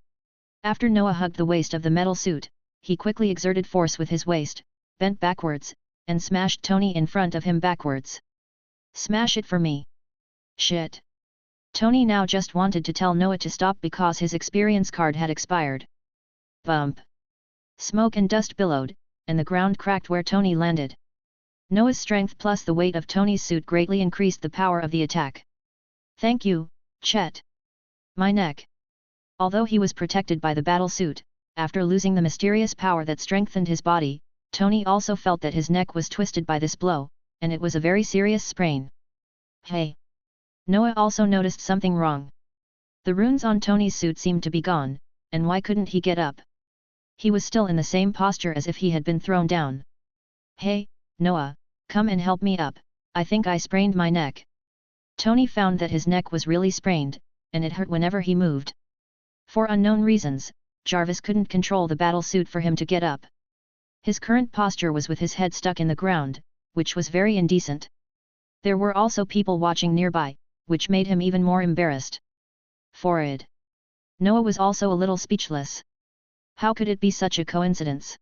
After Noah hugged the waist of the metal suit, he quickly exerted force with his waist, bent backwards, and smashed Tony in front of him backwards. "Smash it for me." "Shit." Tony now just wanted to tell Noah to stop because his experience card had expired. Bump. Smoke and dust billowed, and the ground cracked where Tony landed. Noah's strength plus the weight of Tony's suit greatly increased the power of the attack. "Thank you, Chet." "My neck." Although he was protected by the battle suit, after losing the mysterious power that strengthened his body, Tony also felt that his neck was twisted by this blow, and it was a very serious sprain. "Hey!" Noah also noticed something wrong. The runes on Tony's suit seemed to be gone, and why couldn't he get up? He was still in the same posture as if he had been thrown down. "Hey, Noah, come and help me up, I think I sprained my neck." Tony found that his neck was really sprained, and it hurt whenever he moved. For unknown reasons, Jarvis couldn't control the battle suit for him to get up. His current posture was with his head stuck in the ground, which was very indecent. There were also people watching nearby, which made him even more embarrassed. Forward. Noah was also a little speechless. How could it be such a coincidence?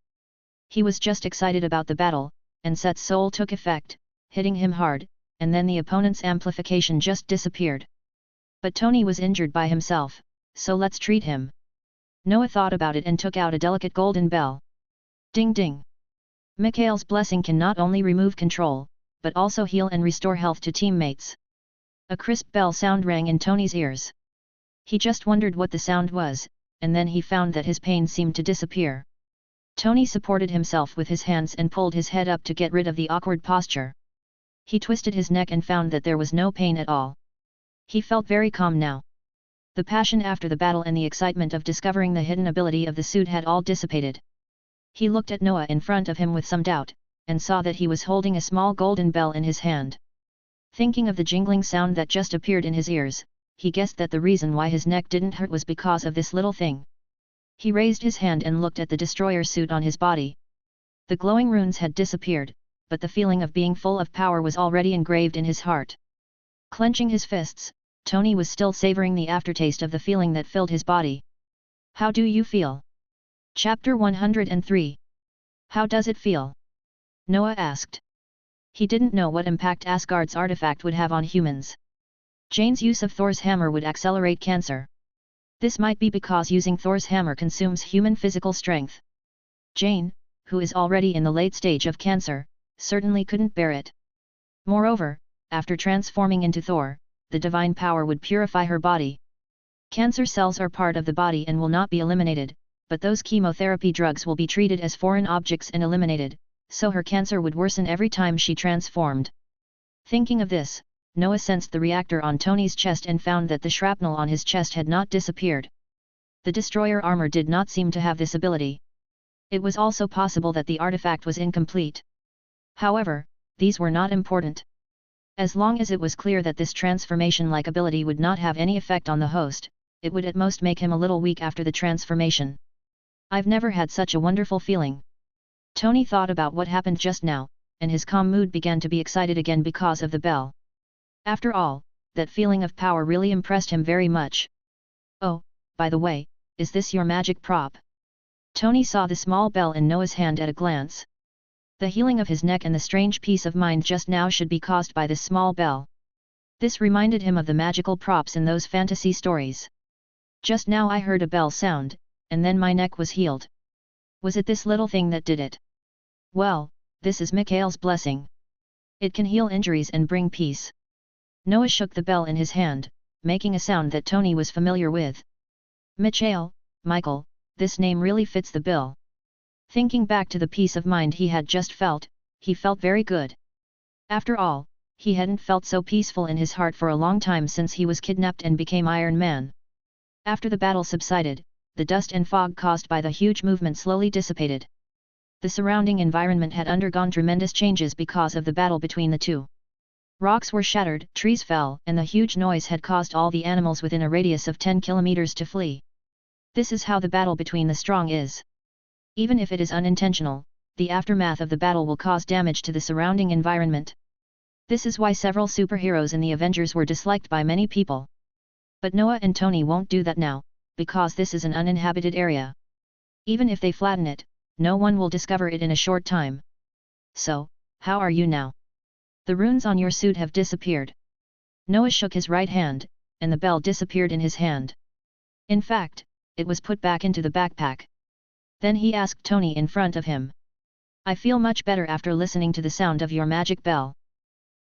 He was just excited about the battle, and Set's soul took effect, hitting him hard, and then the opponent's amplification just disappeared. But Tony was injured by himself, so let's treat him. Noah thought about it and took out a delicate golden bell. Ding ding! Mikhail's blessing can not only remove control, but also heal and restore health to teammates. A crisp bell sound rang in Tony's ears. He just wondered what the sound was, and then he found that his pain seemed to disappear. Tony supported himself with his hands and pulled his head up to get rid of the awkward posture. He twisted his neck and found that there was no pain at all. He felt very calm now. The passion after the battle and the excitement of discovering the hidden ability of the suit had all dissipated. He looked at Noah in front of him with some doubt, and saw that he was holding a small golden bell in his hand. Thinking of the jingling sound that just appeared in his ears, he guessed that the reason why his neck didn't hurt was because of this little thing. He raised his hand and looked at the destroyer suit on his body. The glowing runes had disappeared, but the feeling of being full of power was already engraved in his heart. Clenching his fists, Tony was still savoring the aftertaste of the feeling that filled his body. "How do you feel?" Chapter 103. How does it feel? Noah asked. He didn't know what impact Asgard's artifact would have on humans. Jane's use of Thor's hammer would accelerate cancer. This might be because using Thor's hammer consumes human physical strength. Jane, who is already in the late stage of cancer, certainly couldn't bear it. Moreover, after transforming into Thor, the divine power would purify her body. Cancer cells are part of the body and will not be eliminated, but those chemotherapy drugs will be treated as foreign objects and eliminated, so her cancer would worsen every time she transformed. Thinking of this, Noah sensed the reactor on Tony's chest and found that the shrapnel on his chest had not disappeared. The destroyer armor did not seem to have this ability. It was also possible that the artifact was incomplete. However, these were not important. As long as it was clear that this transformation-like ability would not have any effect on the host, it would at most make him a little weak after the transformation. I've never had such a wonderful feeling. Tony thought about what happened just now, and his calm mood began to be excited again because of the bell. After all, that feeling of power really impressed him very much. Oh, by the way, is this your magic prop? Tony saw the small bell in Noah's hand at a glance. The healing of his neck and the strange peace of mind just now should be caused by this small bell. This reminded him of the magical props in those fantasy stories. Just now I heard a bell sound, and then my neck was healed. Was it this little thing that did it? Well, this is Mikhail's blessing. It can heal injuries and bring peace. Noah shook the bell in his hand, making a sound that Tony was familiar with. Mikhail, Michael, this name really fits the bill. Thinking back to the peace of mind he had just felt, he felt very good. After all, he hadn't felt so peaceful in his heart for a long time since he was kidnapped and became Iron Man. After the battle subsided, the dust and fog caused by the huge movement slowly dissipated. The surrounding environment had undergone tremendous changes because of the battle between the two. Rocks were shattered, trees fell, and the huge noise had caused all the animals within a radius of 10 kilometers to flee. This is how the battle between the strong is. Even if it is unintentional, the aftermath of the battle will cause damage to the surrounding environment. This is why several superheroes in the Avengers were disliked by many people. But Noah and Tony won't do that now, because this is an uninhabited area. Even if they flatten it, no one will discover it in a short time. So, how are you now? The runes on your suit have disappeared. Noah shook his right hand, and the bell disappeared in his hand. In fact, it was put back into the backpack. Then he asked Tony in front of him. I feel much better after listening to the sound of your magic bell.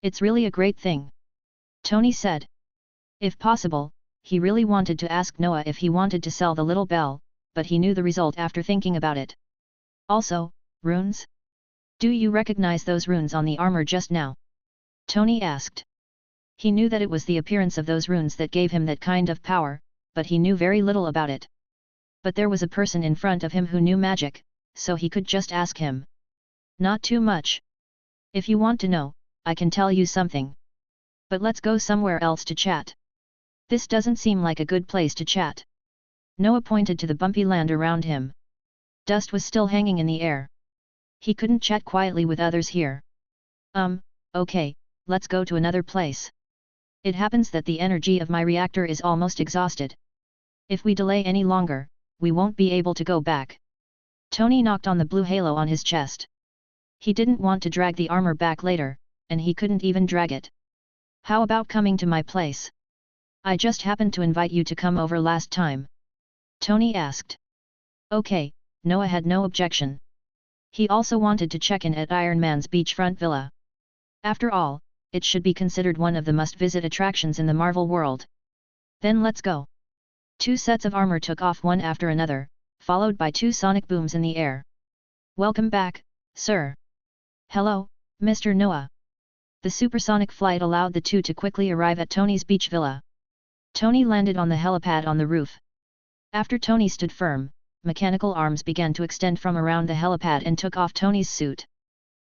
It's really a great thing. Tony said. If possible, he really wanted to ask Noah if he wanted to sell the little bell, but he knew the result after thinking about it. Also, runes? Do you recognize those runes on the armor just now? Tony asked. He knew that it was the appearance of those runes that gave him that kind of power, but he knew very little about it. But there was a person in front of him who knew magic, so he could just ask him. Not too much. If you want to know, I can tell you something. But let's go somewhere else to chat. This doesn't seem like a good place to chat. Noah pointed to the bumpy land around him. Dust was still hanging in the air. He couldn't chat quietly with others here. Okay, let's go to another place. It happens that the energy of my reactor is almost exhausted. If we delay any longer, we won't be able to go back. Tony knocked on the blue halo on his chest. He didn't want to drag the armor back later, and he couldn't even drag it. How about coming to my place? I just happened to invite you to come over last time. Tony asked. Okay, Noah had no objection. He also wanted to check in at Iron Man's beachfront villa. After all, it should be considered one of the must-visit attractions in the Marvel world. Then let's go. 2 sets of armor took off one after another, followed by 2 sonic booms in the air. Welcome back, sir. Hello, Mr. Noah. The supersonic flight allowed the two to quickly arrive at Tony's beach villa. Tony landed on the helipad on the roof. After Tony stood firm, mechanical arms began to extend from around the helipad and took off Tony's suit.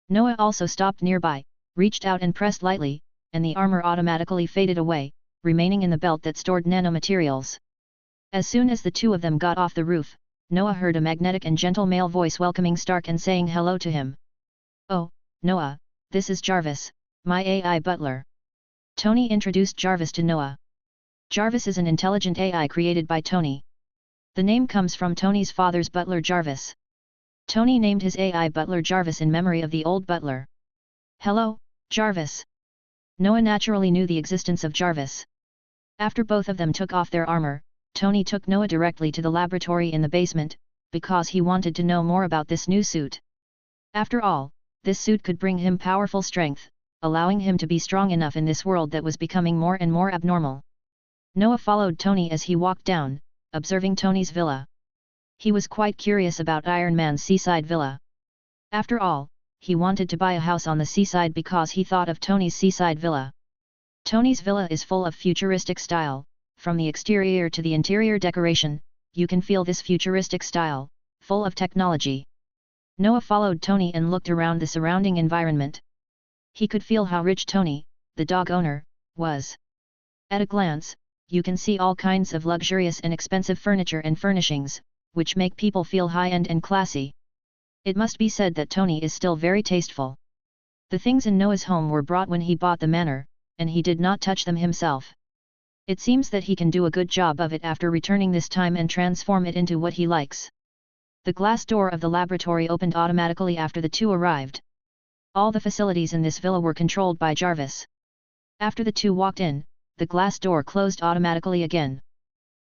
Noah also stopped nearby, reached out and pressed lightly, and the armor automatically faded away, remaining in the belt that stored nanomaterials. As soon as the two of them got off the roof, Noah heard a magnetic and gentle male voice welcoming Stark and saying hello to him. Oh, Noah, this is Jarvis, my AI butler. Tony introduced Jarvis to Noah. Jarvis is an intelligent AI created by Tony. The name comes from Tony's father's butler Jarvis. Tony named his AI butler Jarvis in memory of the old butler. Hello, Jarvis. Noah naturally knew the existence of Jarvis. After both of them took off their armor, Tony took Noah directly to the laboratory in the basement, because he wanted to know more about this new suit. After all, this suit could bring him powerful strength, allowing him to be strong enough in this world that was becoming more and more abnormal. Noah followed Tony as he walked down, observing Tony's villa. He was quite curious about Iron Man's seaside villa. After all, he wanted to buy a house on the seaside because he thought of Tony's seaside villa. Tony's villa is full of futuristic style, from the exterior to the interior decoration, you can feel this futuristic style, full of technology. Noah followed Tony and looked around the surrounding environment. He could feel how rich Tony, the dog owner, was. At a glance, you can see all kinds of luxurious and expensive furniture and furnishings, which make people feel high-end and classy. It must be said that Tony is still very tasteful. The things in Noah's home were brought when he bought the manor, and he did not touch them himself. It seems that he can do a good job of it after returning this time and transform it into what he likes. The glass door of the laboratory opened automatically after the two arrived. All the facilities in this villa were controlled by Jarvis. After the two walked in, the glass door closed automatically again.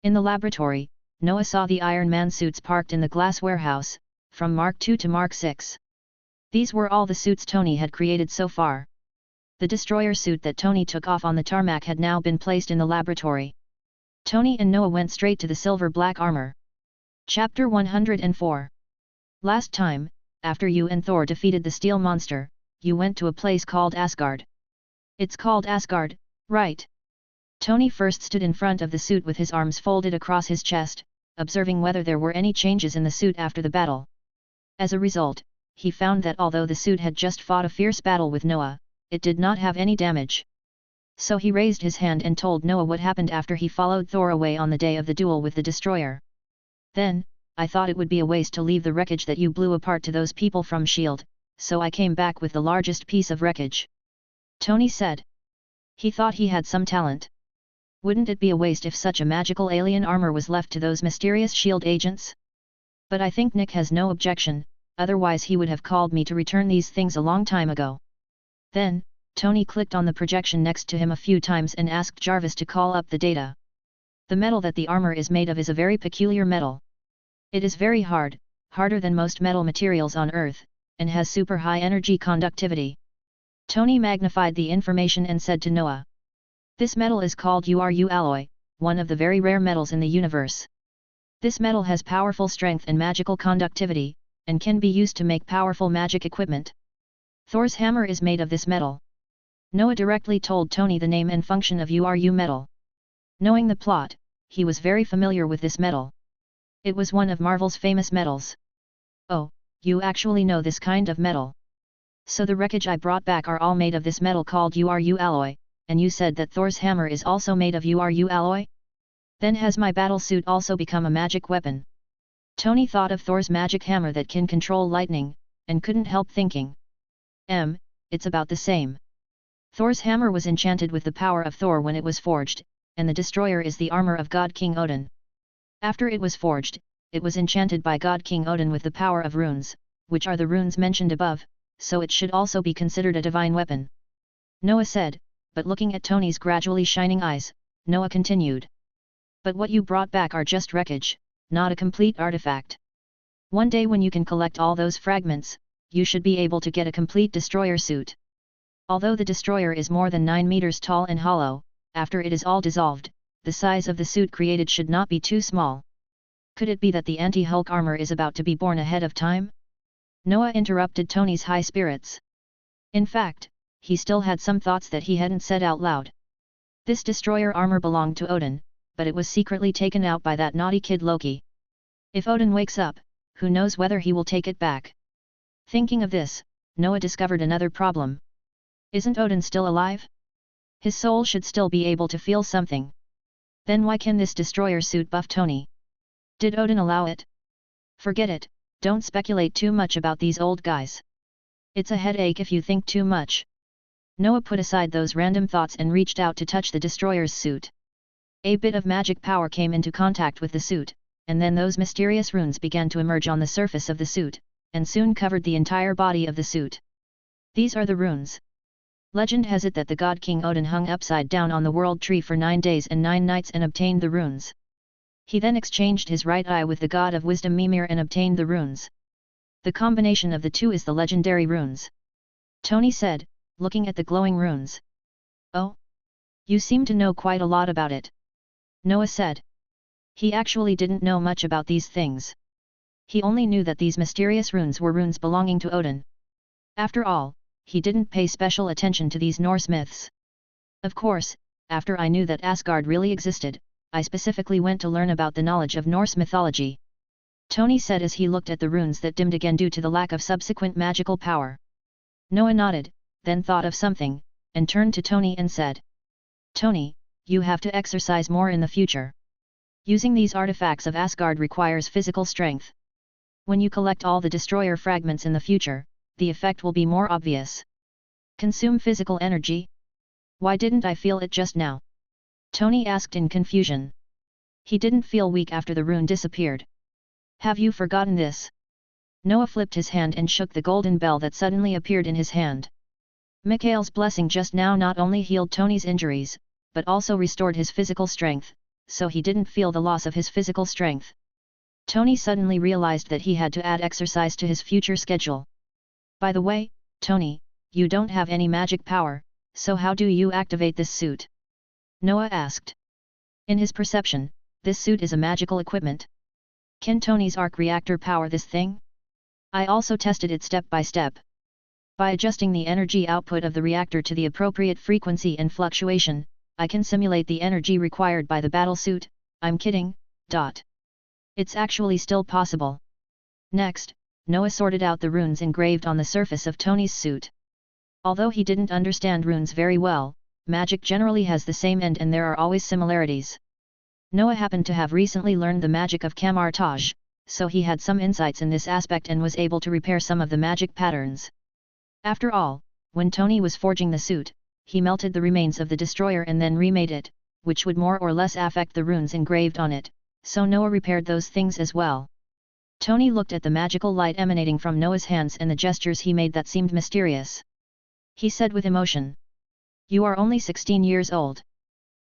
In the laboratory, Noah saw the Iron Man suits parked in the glass warehouse, from Mark II to Mark VI. These were all the suits Tony had created so far. The destroyer suit that Tony took off on the tarmac had now been placed in the laboratory. Tony and Noah went straight to the silver-black armor. Chapter 104. Last time, after you and Thor defeated the steel monster, you went to a place called Asgard. It's called Asgard, right? Tony first stood in front of the suit with his arms folded across his chest, observing whether there were any changes in the suit after the battle. As a result, he found that although the suit had just fought a fierce battle with Noah, it did not have any damage. So he raised his hand and told Noah what happened after he followed Thor away on the day of the duel with the destroyer. Then, I thought it would be a waste to leave the wreckage that you blew apart to those people from S.H.I.E.L.D., so I came back with the largest piece of wreckage. Tony said. He thought he had some talent. Wouldn't it be a waste if such a magical alien armor was left to those mysterious S.H.I.E.L.D. agents? But I think Nick has no objection, otherwise he would have called me to return these things a long time ago. Then, Tony clicked on the projection next to him a few times and asked Jarvis to call up the data. The metal that the armor is made of is a very peculiar metal. It is very hard, harder than most metal materials on Earth, and has super high energy conductivity. Tony magnified the information and said to Noah. This metal is called URU alloy, one of the very rare metals in the universe. This metal has powerful strength and magical conductivity, and can be used to make powerful magic equipment. Thor's hammer is made of this metal. Noah directly told Tony the name and function of URU metal. Knowing the plot, he was very familiar with this metal. It was one of Marvel's famous metals. Oh, you actually know this kind of metal. So the wreckage I brought back are all made of this metal called URU alloy, and you said that Thor's hammer is also made of URU alloy? Then has my battle suit also become a magic weapon? Tony thought of Thor's magic hammer that can control lightning, and couldn't help thinking. It's about the same. Thor's hammer was enchanted with the power of Thor when it was forged, and the destroyer is the armor of God King Odin. After it was forged, it was enchanted by God King Odin with the power of runes, which are the runes mentioned above, so it should also be considered a divine weapon. Noah said, but looking at Tony's gradually shining eyes, Noah continued. But what you brought back are just wreckage, not a complete artifact. One day when you can collect all those fragments, you should be able to get a complete destroyer suit. Although the destroyer is more than 9 meters tall and hollow, after it is all dissolved, the size of the suit created should not be too small. Could it be that the anti-Hulk armor is about to be born ahead of time? Noah interrupted Tony's high spirits. In fact, he still had some thoughts that he hadn't said out loud. This destroyer armor belonged to Odin, but it was secretly taken out by that naughty kid Loki. If Odin wakes up, who knows whether he will take it back. Thinking of this, Noah discovered another problem. Isn't Odin still alive? His soul should still be able to feel something. Then why can this destroyer suit buff Tony? Did Odin allow it? Forget it, don't speculate too much about these old guys. It's a headache if you think too much. Noah put aside those random thoughts and reached out to touch the destroyer's suit. A bit of magic power came into contact with the suit, and then those mysterious runes began to emerge on the surface of the suit, and soon covered the entire body of the suit. These are the runes. Legend has it that the god King Odin hung upside down on the world tree for 9 days and 9 nights and obtained the runes. He then exchanged his right eye with the god of wisdom Mimir and obtained the runes. The combination of the two is the legendary runes. Tony said, looking at the glowing runes. Oh? You seem to know quite a lot about it. Noah said. He actually didn't know much about these things. He only knew that these mysterious runes were runes belonging to Odin. After all, he didn't pay special attention to these Norse myths. Of course, after I knew that Asgard really existed, I specifically went to learn about the knowledge of Norse mythology. Tony said as he looked at the runes that dimmed again due to the lack of subsequent magical power. Noah nodded, then thought of something, and turned to Tony and said, "Tony, you have to exercise more in the future. Using these artifacts of Asgard requires physical strength. When you collect all the destroyer fragments in the future, the effect will be more obvious. Consume physical energy? Why didn't I feel it just now?" Tony asked in confusion. He didn't feel weak after the rune disappeared. "Have you forgotten this?" Noah flipped his hand and shook the golden bell that suddenly appeared in his hand. Mikhail's blessing just now not only healed Tony's injuries, but also restored his physical strength, so he didn't feel the loss of his physical strength. Tony suddenly realized that he had to add exercise to his future schedule. "By the way, Tony, you don't have any magic power, so how do you activate this suit?" Noah asked. In his perception, this suit is a magical equipment. Can Tony's arc reactor power this thing? I also tested it step by step. By adjusting the energy output of the reactor to the appropriate frequency and fluctuation, I can simulate the energy required by the battle suit. I'm kidding. It's actually still possible. Next, Noah sorted out the runes engraved on the surface of Tony's suit. Although he didn't understand runes very well, magic generally has the same end and there are always similarities. Noah happened to have recently learned the magic of camouflage, so he had some insights in this aspect and was able to repair some of the magic patterns. After all, when Tony was forging the suit, he melted the remains of the destroyer and then remade it, which would more or less affect the runes engraved on it, so Noah repaired those things as well. Tony looked at the magical light emanating from Noah's hands and the gestures he made that seemed mysterious. He said with emotion, "You are only 16 years old.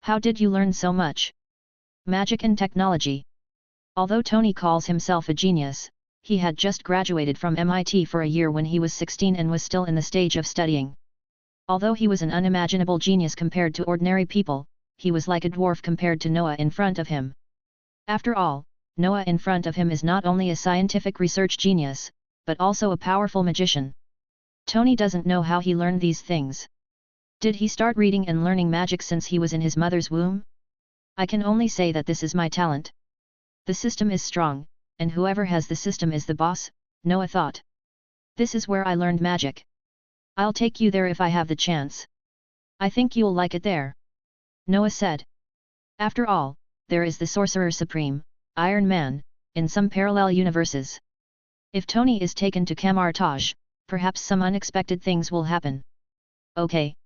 How did you learn so much? Magic and technology." Although Tony calls himself a genius, he had just graduated from MIT for a year when he was 16 and was still in the stage of studying. Although he was an unimaginable genius compared to ordinary people, he was like a dwarf compared to Noah in front of him. After all, Noah in front of him is not only a scientific research genius, but also a powerful magician. Tony doesn't know how he learned these things. Did he start reading and learning magic since he was in his mother's womb? I can only say that this is my talent. The system is strong, and whoever has the system is the boss, Noah thought. This is where I learned magic. I'll take you there if I have the chance. I think you'll like it there. Noah said. After all, there is the Sorcerer Supreme, Iron Man, in some parallel universes. If Tony is taken to camouflage, perhaps some unexpected things will happen. Okay.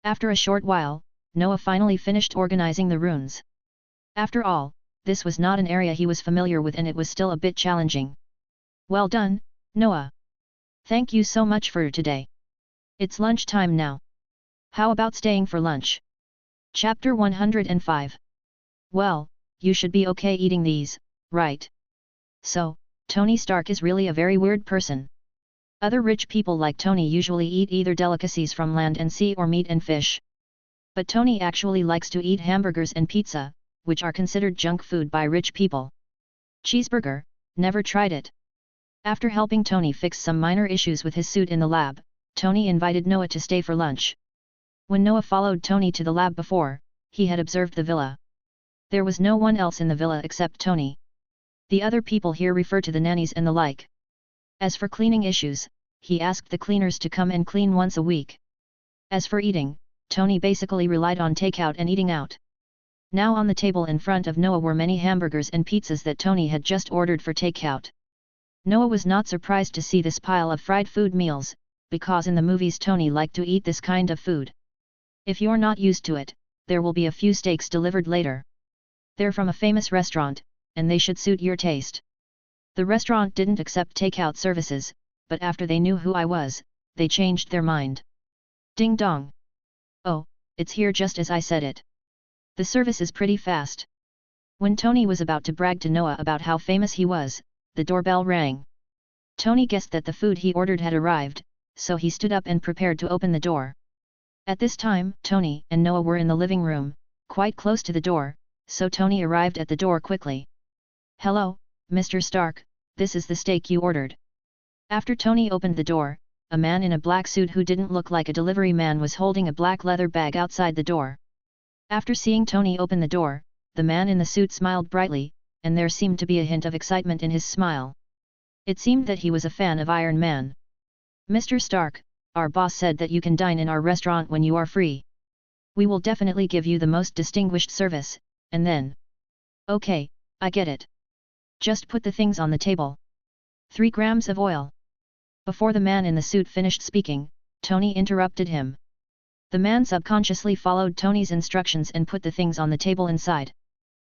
After a short while, Noah finally finished organizing the runes. After all, this was not an area he was familiar with and it was still a bit challenging. Well done, Noah. Thank you so much for today. It's lunch time now. How about staying for lunch? Chapter 105. Well, you should be okay eating these, right? So, Tony Stark is really a very weird person. Other rich people like Tony usually eat either delicacies from land and sea or meat and fish. But Tony actually likes to eat hamburgers and pizza, which are considered junk food by rich people. Cheeseburger, never tried it. After helping Tony fix some minor issues with his suit in the lab, Tony invited Noah to stay for lunch. When Noah followed Tony to the lab before, he had observed the villa. There was no one else in the villa except Tony. The other people here refer to the nannies and the like. As for cleaning issues, he asked the cleaners to come and clean once a week. As for eating, Tony basically relied on takeout and eating out. Now on the table in front of Noah were many hamburgers and pizzas that Tony had just ordered for takeout. Noah was not surprised to see this pile of fried food meals, because in the movies Tony liked to eat this kind of food. If you're not used to it, there will be a few steaks delivered later. They're from a famous restaurant, and they should suit your taste. The restaurant didn't accept takeout services, but after they knew who I was, they changed their mind. Ding dong. Oh, it's here just as I said it. The service is pretty fast. When Tony was about to brag to Noah about how famous he was, the doorbell rang. Tony guessed that the food he ordered had arrived, so he stood up and prepared to open the door. At this time, Tony and Noah were in the living room, quite close to the door, so Tony arrived at the door quickly. "Hello, Mr. Stark, this is the steak you ordered. After Tony opened the door, a man in a black suit who didn't look like a delivery man was holding a black leather bag outside the door. After seeing Tony open the door, the man in the suit smiled brightly, and there seemed to be a hint of excitement in his smile. It seemed that he was a fan of Iron Man. "Mr. Stark, our boss said that you can dine in our restaurant when you are free. We will definitely give you the most distinguished service, and then..." "Okay, I get it. Just put the things on the table." 3 grams of oil. Before the man in the suit finished speaking, Tony interrupted him. The man subconsciously followed Tony's instructions and put the things on the table inside.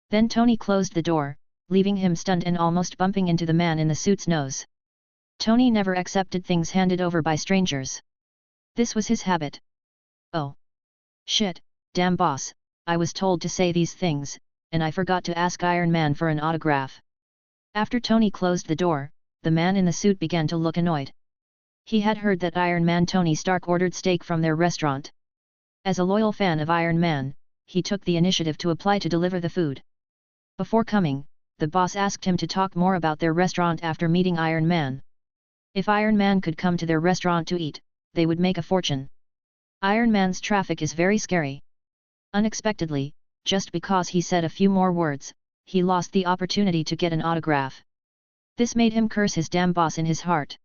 Then Tony closed the door, leaving him stunned and almost bumping into the man in the suit's nose. Tony never accepted things handed over by strangers. This was his habit. "Oh. Shit, damn boss, I was told to say these things, and I forgot to ask Iron Man for an autograph." After Tony closed the door, the man in the suit began to look annoyed. He had heard that Iron Man Tony Stark ordered steak from their restaurant. As a loyal fan of Iron Man, he took the initiative to apply to deliver the food. Before coming, the boss asked him to talk more about their restaurant after meeting Iron Man. If Iron Man could come to their restaurant to eat, they would make a fortune. Iron Man's traffic is very scary. Unexpectedly, just because he said a few more words, he lost the opportunity to get an autograph. This made him curse his damn boss in his heart.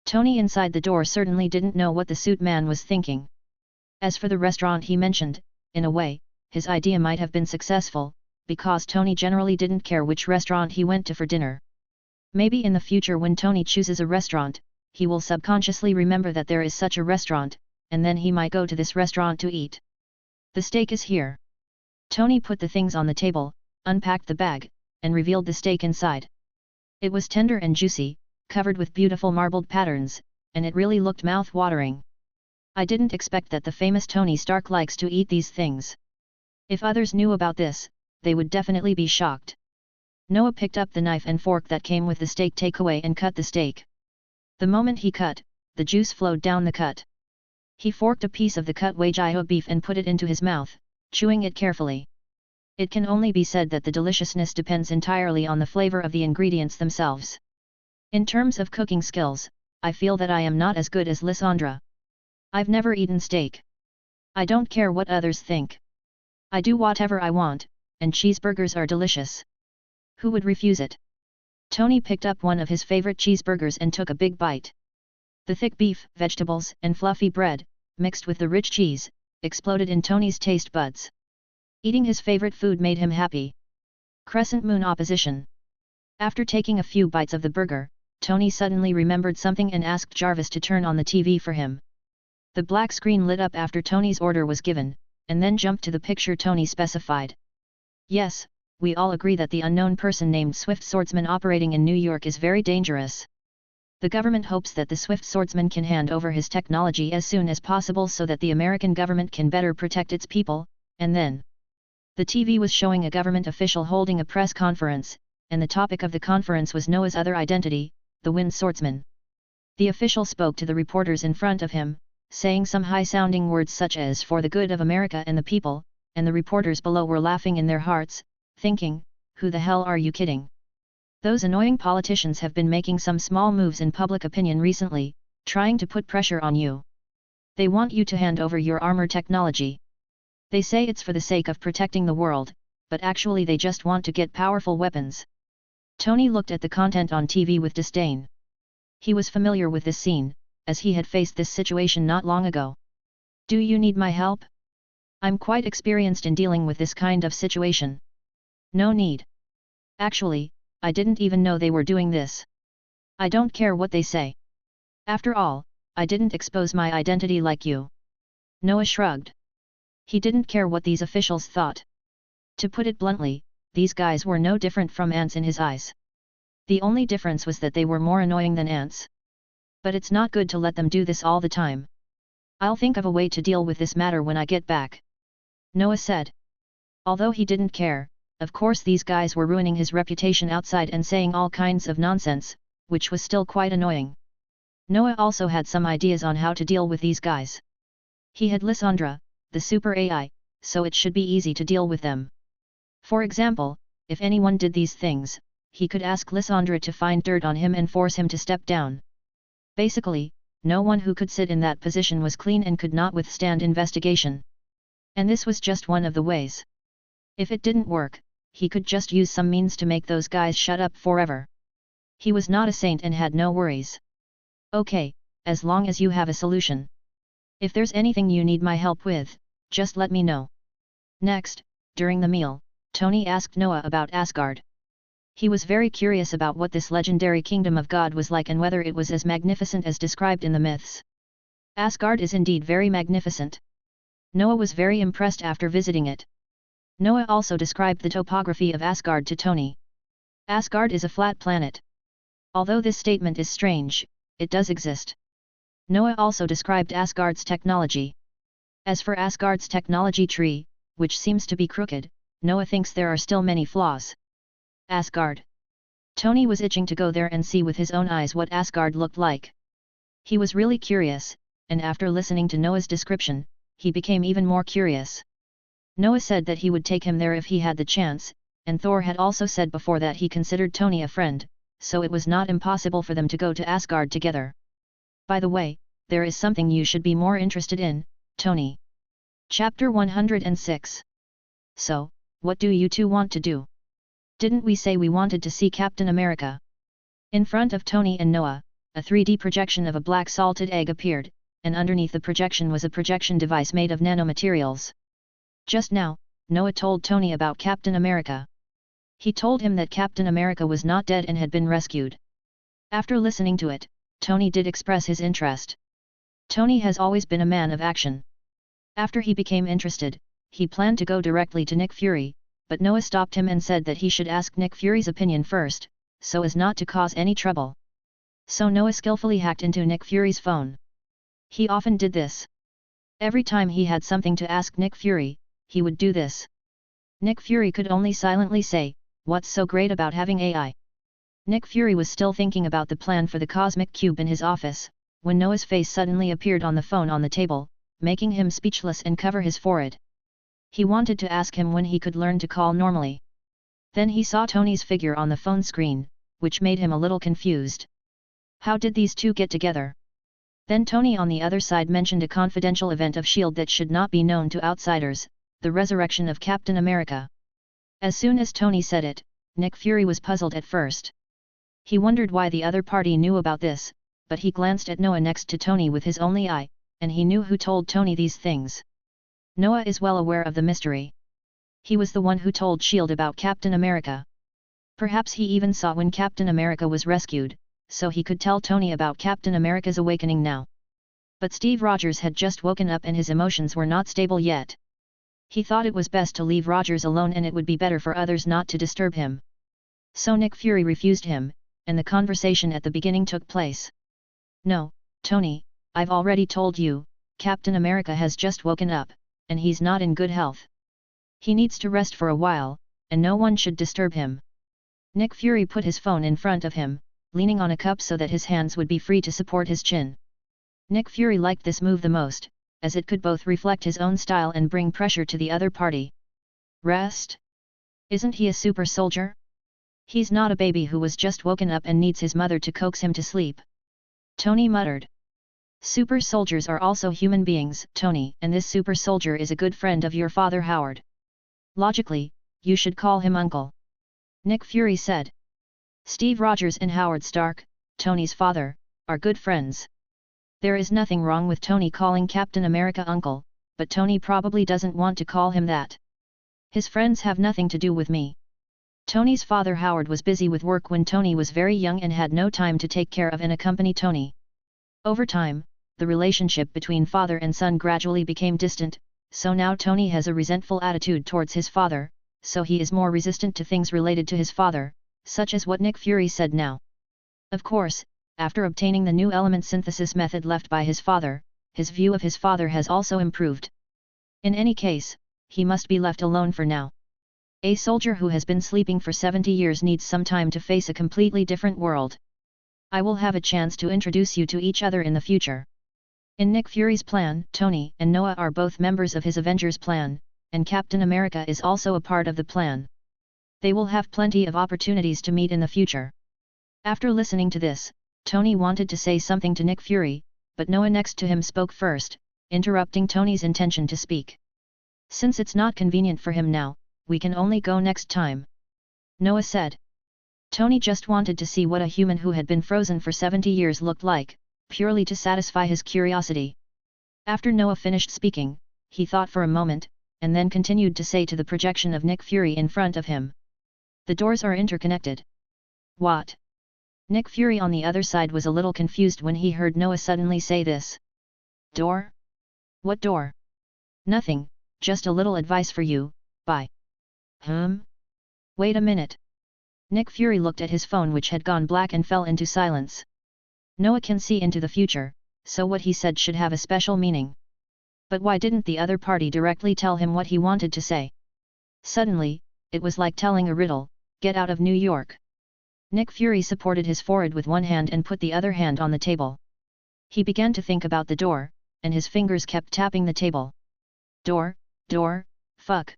Tony inside the door certainly didn't know what the suit man was thinking. As for the restaurant he mentioned, in a way, his idea might have been successful, because Tony generally didn't care which restaurant he went to for dinner. Maybe in the future when Tony chooses a restaurant, he will subconsciously remember that there is such a restaurant, and then he might go to this restaurant to eat. "The steak is here." Tony put the things on the table, unpacked the bag, and revealed the steak inside. It was tender and juicy, covered with beautiful marbled patterns, and it really looked mouth-watering. "I didn't expect that the famous Tony Stark likes to eat these things. If others knew about this, they would definitely be shocked." Noah picked up the knife and fork that came with the steak takeaway and cut the steak. The moment he cut, the juice flowed down the cut. He forked a piece of the cut Wagyu beef and put it into his mouth, chewing it carefully. It can only be said that the deliciousness depends entirely on the flavor of the ingredients themselves. In terms of cooking skills, I feel that I am not as good as Lysandra. I've never eaten steak. I don't care what others think. I do whatever I want, and cheeseburgers are delicious. Who would refuse it? Tony picked up one of his favorite cheeseburgers and took a big bite. The thick beef, vegetables, and fluffy bread, mixed with the rich cheese, exploded in Tony's taste buds. Eating his favorite food made him happy. Crescent moon opposition. After taking a few bites of the burger, Tony suddenly remembered something and asked Jarvis to turn on the TV for him. The black screen lit up after Tony's order was given, and then jumped to the picture Tony specified. "Yes, we all agree that the unknown person named Swift Swordsman operating in New York is very dangerous. The government hopes that the Swift Swordsman can hand over his technology as soon as possible so that the American government can better protect its people," and then the TV was showing a government official holding a press conference, and the topic of the conference was Noah's other identity, the Wind Swordsman. The official spoke to the reporters in front of him, saying some high-sounding words such as "for the good of America and the people," and the reporters below were laughing in their hearts, thinking, "Who the hell are you kidding? Those annoying politicians have been making some small moves in public opinion recently, trying to put pressure on you. They want you to hand over your armor technology. They say it's for the sake of protecting the world, but actually they just want to get powerful weapons." Tony looked at the content on TV with disdain. He was familiar with this scene, as he had faced this situation not long ago. "Do you need my help? I'm quite experienced in dealing with this kind of situation." "No need. Actually, I didn't even know they were doing this. I don't care what they say. After all, I didn't expose my identity like you." Noah shrugged. He didn't care what these officials thought. To put it bluntly, these guys were no different from ants in his eyes. The only difference was that they were more annoying than ants. But it's not good to let them do this all the time. "I'll think of a way to deal with this matter when I get back," Noah said. Although he didn't care, of course these guys were ruining his reputation outside and saying all kinds of nonsense, which was still quite annoying. Noah also had some ideas on how to deal with these guys. He had Lysandra, the super AI, so it should be easy to deal with them. For example, if anyone did these things, he could ask Lysandra to find dirt on him and force him to step down. Basically, no one who could sit in that position was clean and could not withstand investigation. And this was just one of the ways. If it didn't work, he could just use some means to make those guys shut up forever. He was not a saint and had no worries. Okay, as long as you have a solution. If there's anything you need my help with, just let me know. Next, during the meal, Tony asked Noah about Asgard. He was very curious about what this legendary kingdom of God was like and whether it was as magnificent as described in the myths. Asgard is indeed very magnificent. Noah was very impressed after visiting it. Noah also described the topography of Asgard to Tony. Asgard is a flat planet. Although this statement is strange, it does exist. Noah also described Asgard's technology. As for Asgard's technology tree, which seems to be crooked, Noah thinks there are still many flaws. Asgard. Tony was itching to go there and see with his own eyes what Asgard looked like. He was really curious, and after listening to Noah's description, he became even more curious. Noah said that he would take him there if he had the chance, and Thor had also said before that he considered Tony a friend, so it was not impossible for them to go to Asgard together. By the way, there is something you should be more interested in, Tony. Chapter 106. So, what do you two want to do? Didn't we say we wanted to see Captain America? In front of Tony and Noah, a 3D projection of a black salted egg appeared, and underneath the projection was a projection device made of nanomaterials. Just now, Noah told Tony about Captain America. He told him that Captain America was not dead and had been rescued. After listening to it, Tony did express his interest. Tony has always been a man of action. After he became interested, he planned to go directly to Nick Fury, but Noah stopped him and said that he should ask Nick Fury's opinion first, so as not to cause any trouble. So Noah skillfully hacked into Nick Fury's phone. He often did this. Every time he had something to ask Nick Fury, he would do this. Nick Fury could only silently say, "What's so great about having AI?" Nick Fury was still thinking about the plan for the cosmic cube in his office, when Noah's face suddenly appeared on the phone on the table, making him speechless and cover his forehead. He wanted to ask him when he could learn to call normally. Then he saw Tony's figure on the phone screen, which made him a little confused. How did these two get together? Then Tony on the other side mentioned a confidential event of S.H.I.E.L.D. that should not be known to outsiders, the resurrection of Captain America. As soon as Tony said it, Nick Fury was puzzled at first. He wondered why the other party knew about this, but he glanced at Noah next to Tony with his only eye, and he knew who told Tony these things. Noah is well aware of the mystery. He was the one who told S.H.I.E.L.D. about Captain America. Perhaps he even saw when Captain America was rescued, so he could tell Tony about Captain America's awakening now. But Steve Rogers had just woken up and his emotions were not stable yet. He thought it was best to leave Rogers alone and it would be better for others not to disturb him. So Nick Fury refused him, and the conversation at the beginning took place. "No, Tony, I've already told you, Captain America has just woken up, and he's not in good health. He needs to rest for a while, and no one should disturb him." Nick Fury put his phone in front of him, leaning on a cup so that his hands would be free to support his chin. Nick Fury liked this move the most, as it could both reflect his own style and bring pressure to the other party. Rest? Isn't he a super soldier? He's not a baby who was just woken up and needs his mother to coax him to sleep. Tony muttered. Super soldiers are also human beings, Tony, and this super soldier is a good friend of your father Howard. Logically, you should call him Uncle. Nick Fury said. Steve Rogers and Howard Stark, Tony's father, are good friends. There is nothing wrong with Tony calling Captain America Uncle, but Tony probably doesn't want to call him that. His friends have nothing to do with me. Tony's father Howard was busy with work when Tony was very young and had no time to take care of and accompany Tony. Over time, the relationship between father and son gradually became distant, so now Tony has a resentful attitude towards his father, so he is more resistant to things related to his father, such as what Nick Fury said now. Of course, after obtaining the new element synthesis method left by his father, his view of his father has also improved. In any case, he must be left alone for now. A soldier who has been sleeping for 70 years needs some time to face a completely different world. I will have a chance to introduce you to each other in the future. In Nick Fury's plan, Tony and Noah are both members of his Avengers plan, and Captain America is also a part of the plan. They will have plenty of opportunities to meet in the future. After listening to this, Tony wanted to say something to Nick Fury, but Noah next to him spoke first, interrupting Tony's intention to speak. Since it's not convenient for him now, we can only go next time. Noah said. Tony just wanted to see what a human who had been frozen for 70 years looked like, purely to satisfy his curiosity. After Noah finished speaking, he thought for a moment, and then continued to say to the projection of Nick Fury in front of him. The doors are interconnected. What? Nick Fury on the other side was a little confused when he heard Noah suddenly say this. Door? What door? Nothing, just a little advice for you, bye. Wait a minute. Nick Fury looked at his phone which had gone black and fell into silence. Noah can see into the future, so what he said should have a special meaning. But why didn't the other party directly tell him what he wanted to say? Suddenly, it was like telling a riddle, get out of New York. Nick Fury supported his forehead with one hand and put the other hand on the table. He began to think about the door, and his fingers kept tapping the table. Door, fuck.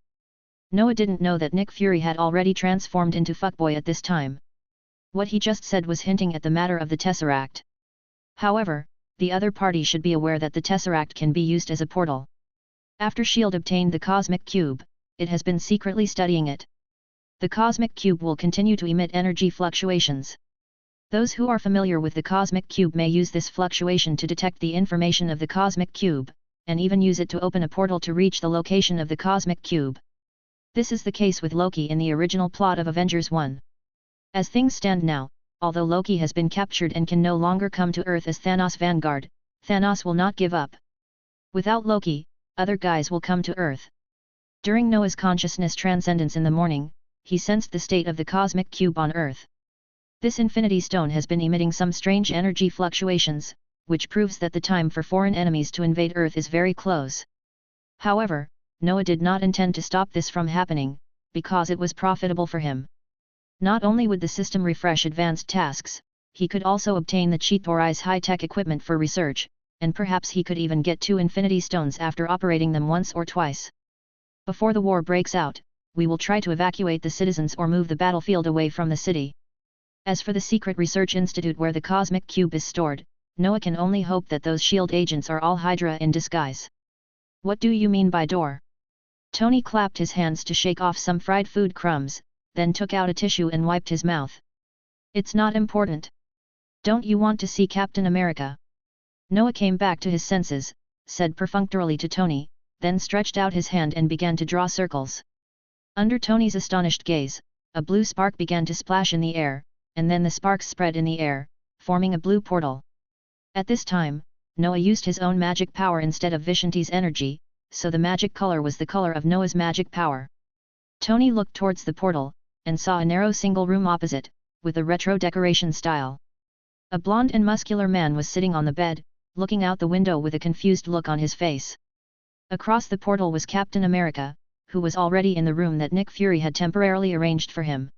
Noah didn't know that Nick Fury had already transformed into fuckboy at this time. What he just said was hinting at the matter of the Tesseract. However, the other party should be aware that the Tesseract can be used as a portal. After S.H.I.E.L.D. obtained the Cosmic Cube, it has been secretly studying it. The Cosmic Cube will continue to emit energy fluctuations. Those who are familiar with the Cosmic Cube may use this fluctuation to detect the information of the Cosmic Cube, and even use it to open a portal to reach the location of the Cosmic Cube. This is the case with Loki in the original plot of Avengers 1. As things stand now, although Loki has been captured and can no longer come to Earth as Thanos' vanguard, Thanos will not give up. Without Loki, other guys will come to Earth. During Noah's consciousness transcendence in the morning, he sensed the state of the Cosmic Cube on Earth. This Infinity Stone has been emitting some strange energy fluctuations, which proves that the time for foreign enemies to invade Earth is very close. However, Noah did not intend to stop this from happening, because it was profitable for him. Not only would the system refresh advanced tasks, he could also obtain the Cheetori's high-tech equipment for research, and perhaps he could even get 2 Infinity Stones after operating them once or twice. Before the war breaks out, we will try to evacuate the citizens or move the battlefield away from the city. As for the secret research institute where the Cosmic Cube is stored, Noah can only hope that those S.H.I.E.L.D. agents are all Hydra in disguise. What do you mean by door? Tony clapped his hands to shake off some fried food crumbs, then took out a tissue and wiped his mouth. It's not important. Don't you want to see Captain America? Noah came back to his senses, said perfunctorily to Tony, then stretched out his hand and began to draw circles. Under Tony's astonished gaze, a blue spark began to splash in the air, and then the sparks spread in the air, forming a blue portal. At this time, Noah used his own magic power instead of Vishanti's energy, so the magic color was the color of Noah's magic power. Tony looked towards the portal, and saw a narrow single room opposite, with a retro decoration style. A blond and muscular man was sitting on the bed, looking out the window with a confused look on his face. Across the portal was Captain America, who was already in the room that Nick Fury had temporarily arranged for him.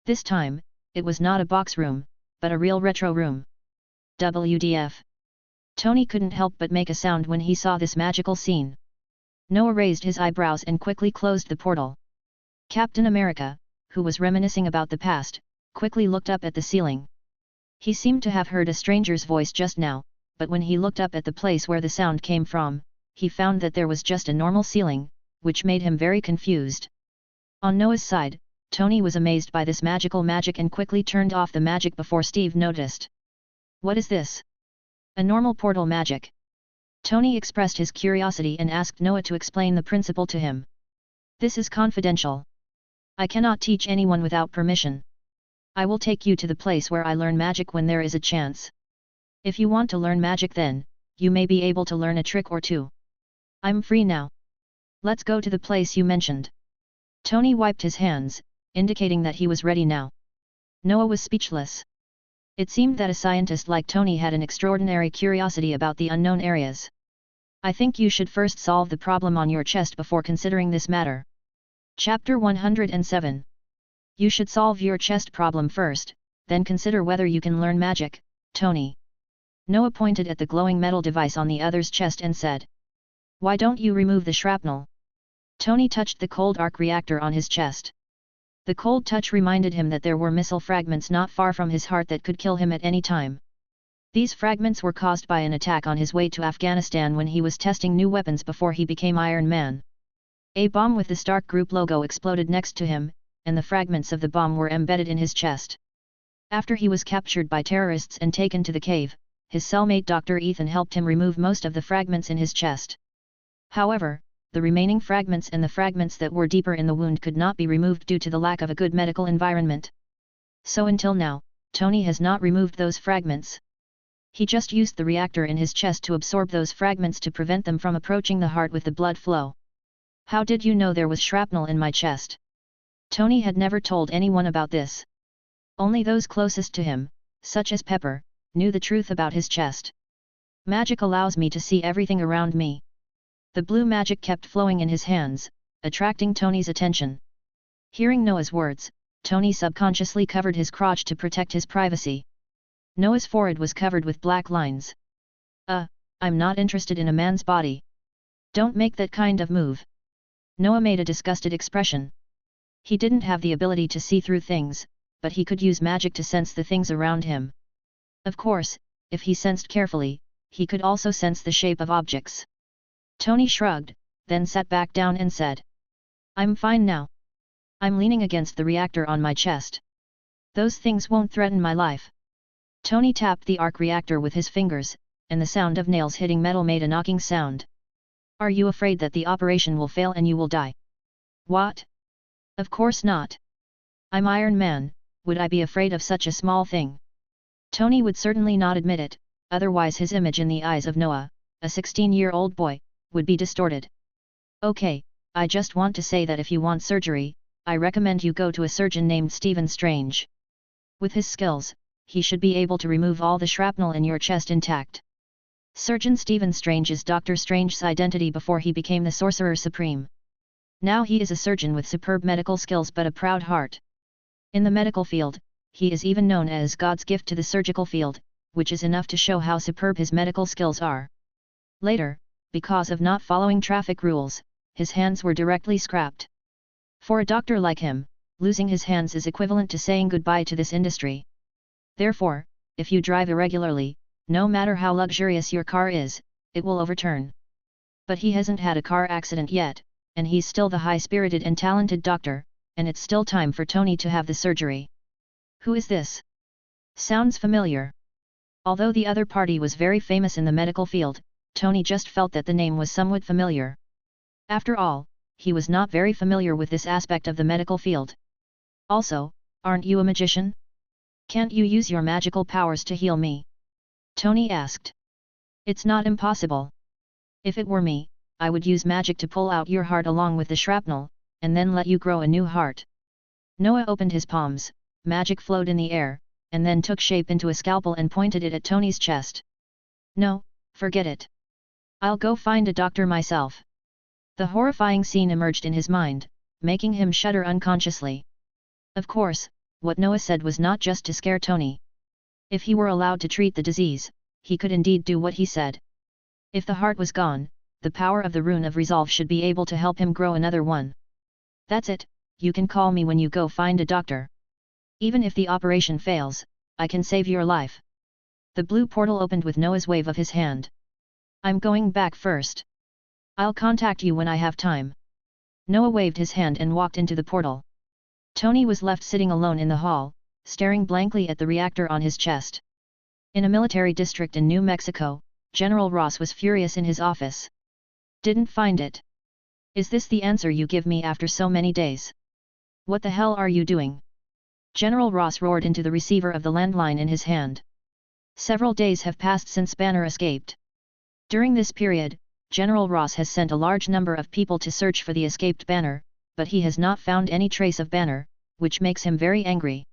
This time, it was not a box room, but a real retro room. WDF. Tony couldn't help but make a sound when he saw this magical scene. Noah raised his eyebrows and quickly closed the portal. Captain America, who was reminiscing about the past, quickly looked up at the ceiling. He seemed to have heard a stranger's voice just now, but when he looked up at the place where the sound came from, he found that there was just a normal ceiling, which made him very confused. On Noah's side, Tony was amazed by this magical magic and quickly turned off the magic before Steve noticed. What is this? A normal portal magic. Tony expressed his curiosity and asked Noah to explain the principle to him. This is confidential. I cannot teach anyone without permission. I will take you to the place where I learn magic when there is a chance. If you want to learn magic then, you may be able to learn a trick or two. I'm free now. Let's go to the place you mentioned. Tony wiped his hands, indicating that he was ready now. Noah was speechless. It seemed that a scientist like Tony had an extraordinary curiosity about the unknown areas. I think you should first solve the problem on your chest before considering this matter. Chapter 107. You should solve your chest problem first, then consider whether you can learn magic, Tony. Noah pointed at the glowing metal device on the other's chest and said. Why don't you remove the shrapnel? Tony touched the cold arc reactor on his chest. The cold touch reminded him that there were missile fragments not far from his heart that could kill him at any time. These fragments were caused by an attack on his way to Afghanistan when he was testing new weapons before he became Iron Man. A bomb with the Stark Group logo exploded next to him, and the fragments of the bomb were embedded in his chest. After he was captured by terrorists and taken to the cave, his cellmate Dr. Ethan helped him remove most of the fragments in his chest. However, the remaining fragments and the fragments that were deeper in the wound could not be removed due to the lack of a good medical environment. So until now, Tony has not removed those fragments. He just used the reactor in his chest to absorb those fragments to prevent them from approaching the heart with the blood flow. How did you know there was shrapnel in my chest? Tony had never told anyone about this. Only those closest to him, such as Pepper, knew the truth about his chest. Magic allows me to see everything around me. The blue magic kept flowing in his hands, attracting Tony's attention. Hearing Noah's words, Tony subconsciously covered his crotch to protect his privacy. Noah's forehead was covered with black lines. I'm not interested in a man's body. Don't make that kind of move. Noah made a disgusted expression. He didn't have the ability to see through things, but he could use magic to sense the things around him. Of course, if he sensed carefully, he could also sense the shape of objects. Tony shrugged, then sat back down and said, "I'm fine now. I'm leaning against the reactor on my chest. Those things won't threaten my life." Tony tapped the arc reactor with his fingers, and the sound of nails hitting metal made a knocking sound. "Are you afraid that the operation will fail and you will die?" "What? Of course not. I'm Iron Man, would I be afraid of such a small thing?" Tony would certainly not admit it, otherwise his image in the eyes of Noah, a 16-year-old boy, would be distorted. "Okay, I just want to say that if you want surgery, I recommend you go to a surgeon named Stephen Strange. With his skills, he should be able to remove all the shrapnel in your chest intact." Surgeon Stephen Strange is Doctor Strange's identity before he became the Sorcerer Supreme. Now he is a surgeon with superb medical skills but a proud heart. In the medical field, he is even known as God's gift to the surgical field, which is enough to show how superb his medical skills are. Later, because of not following traffic rules, his hands were directly scrapped. For a doctor like him, losing his hands is equivalent to saying goodbye to this industry. Therefore, if you drive irregularly, no matter how luxurious your car is, it will overturn. But he hasn't had a car accident yet, and he's still the high-spirited and talented doctor, and it's still time for Tony to have the surgery. Who is this? Sounds familiar. Although the other party was very famous in the medical field, Tony just felt that the name was somewhat familiar. After all, he was not very familiar with this aspect of the medical field. Also, aren't you a magician? Can't you use your magical powers to heal me? Tony asked. It's not impossible. If it were me, I would use magic to pull out your heart along with the shrapnel, and then let you grow a new heart. Noah opened his palms, magic flowed in the air, and then took shape into a scalpel and pointed it at Tony's chest. "No, forget it. I'll go find a doctor myself." The horrifying scene emerged in his mind, making him shudder unconsciously. Of course, what Noah said was not just to scare Tony. If he were allowed to treat the disease, he could indeed do what he said. If the heart was gone, the power of the rune of resolve should be able to help him grow another one. "That's it, you can call me when you go find a doctor. Even if the operation fails, I can save your life." The blue portal opened with Noah's wave of his hand. "I'm going back first. I'll contact you when I have time." Noah waved his hand and walked into the portal. Tony was left sitting alone in the hall, staring blankly at the reactor on his chest. In a military district in New Mexico, General Ross was furious in his office. "Didn't find it. Is this the answer you give me after so many days? What the hell are you doing?" General Ross roared into the receiver of the landline in his hand. Several days have passed since Banner escaped. During this period, General Ross has sent a large number of people to search for the escaped Banner, but he has not found any trace of Banner, which makes him very angry.